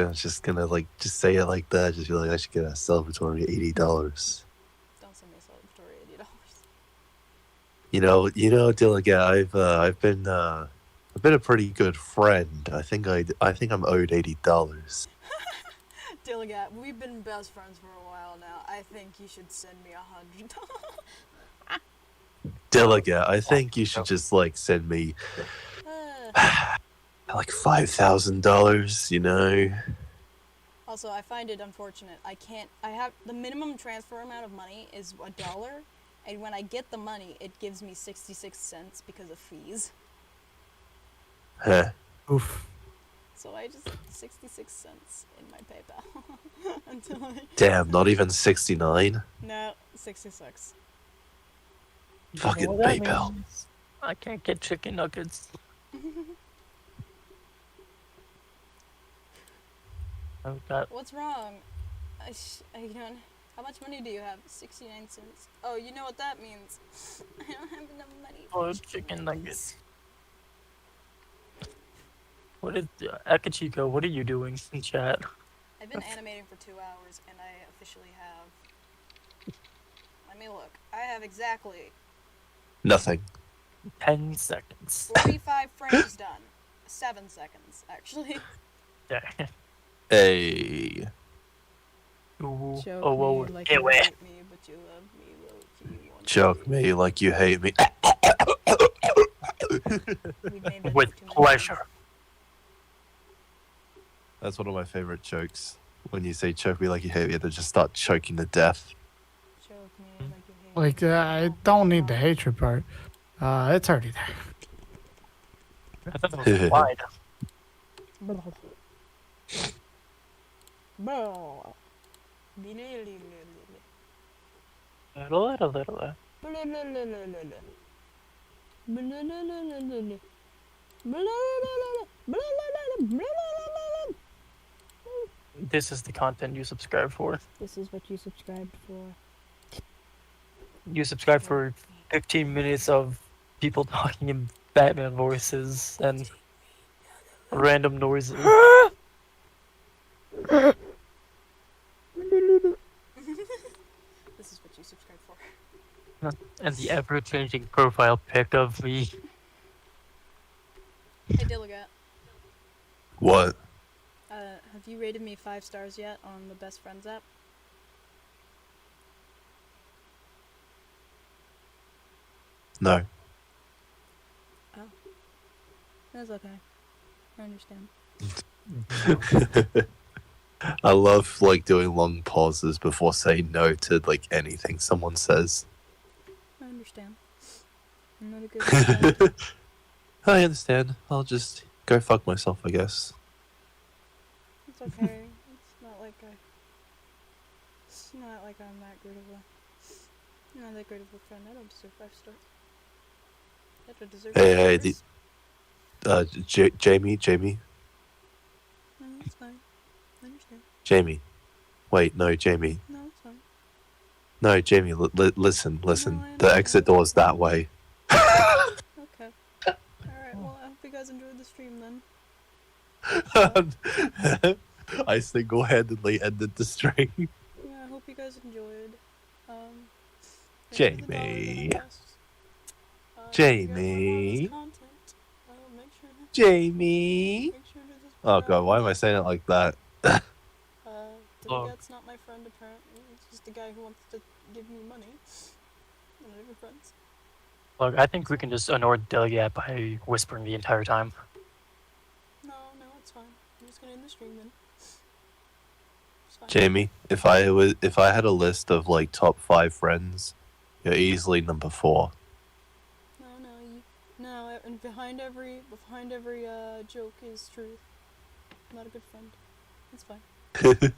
gonna like just say it like that. Just be like, I should get a celebratory $80. Don't send me a celebratory $80. You know, Dilligan, I've been a pretty good friend. I think I'm owed $80. Dilligat, we've been best friends for a while now. I think you should send me $100. Dilligan, I think you should just like send me like $5,000. You know. Also, I find it unfortunate. I have the minimum transfer amount of money is $1, and when I get the money, it gives me 66 cents because of fees. Huh. Oof. So I just 66 cents in my PayPal until I Damn, not even 69. no 66. Fucking You know what that PayPal. means? I can't get chicken nuggets. Oh, that. What's wrong? You know, how much money do you have? 69 cents. Oh, you know what that means? I don't have enough money for Oh, chicken nuggets. What is Akachiko? What are you doing in chat? I've been animating for 2 hours, and I officially have. Let me look. I have exactly Nothing. 10 seconds. 45 frames done. 7 seconds, actually. Yeah. Hey. Ooh. Joke Oh, whoa. me like Hey, you wait. hate me, but you love me low-key. One Choke day. me like you hate me. We made that With joke too many pleasure. times. That's one of my favorite jokes. When you say choke me like you hate me, they just start choking to death. Joke me like you hate Like, me. I don't need the hatred part. It's already there. I thought that was implied. Bro. Little. This is the content you subscribe for. This is what you subscribed for. You subscribe for 15 minutes of people talking in Batman voices and random noises. This is what you subscribe for. And the ever-changing profile pic of me. Hey Dilligat, What? have you rated me 5 stars yet on the Best Friends app? No. That's okay. I understand. I love like doing long pauses before saying no to like anything someone says. I understand. I'm not a good friend. I understand. I'll just go fuck myself, I guess. It's okay. It's not like I'm that great of a. Not that great of a friend. I don't deserve 5 stars. I don't deserve 5 Hey, stars. Jamie. No, it's fine. I understand. Jamie. Wait, no, Jamie. No, it's fine. No, Jamie, listen. No, I The exit understand. door's that way. Okay. Alright, well, I hope you guys enjoyed the stream then. I single-handedly ended the stream. Yeah, I hope you guys enjoyed. Thank you for the dollar Jamie. that I lost. If you guys want more of this Jamie. content, make sure to Jamie. subscribe. Oh god, why am I saying it like that? Look. That's not my friend, apparently. It's just a guy who wants to give me money. We're not even friends. Look, I think we can just annoy Deliat by whispering the entire time. No, it's fine. I'm just gonna end the stream then. It's fine. Jamie, if I had a list of like top 5 friends, you're easily number 4. No, and behind every joke is truth. I'm not a good friend. It's fine.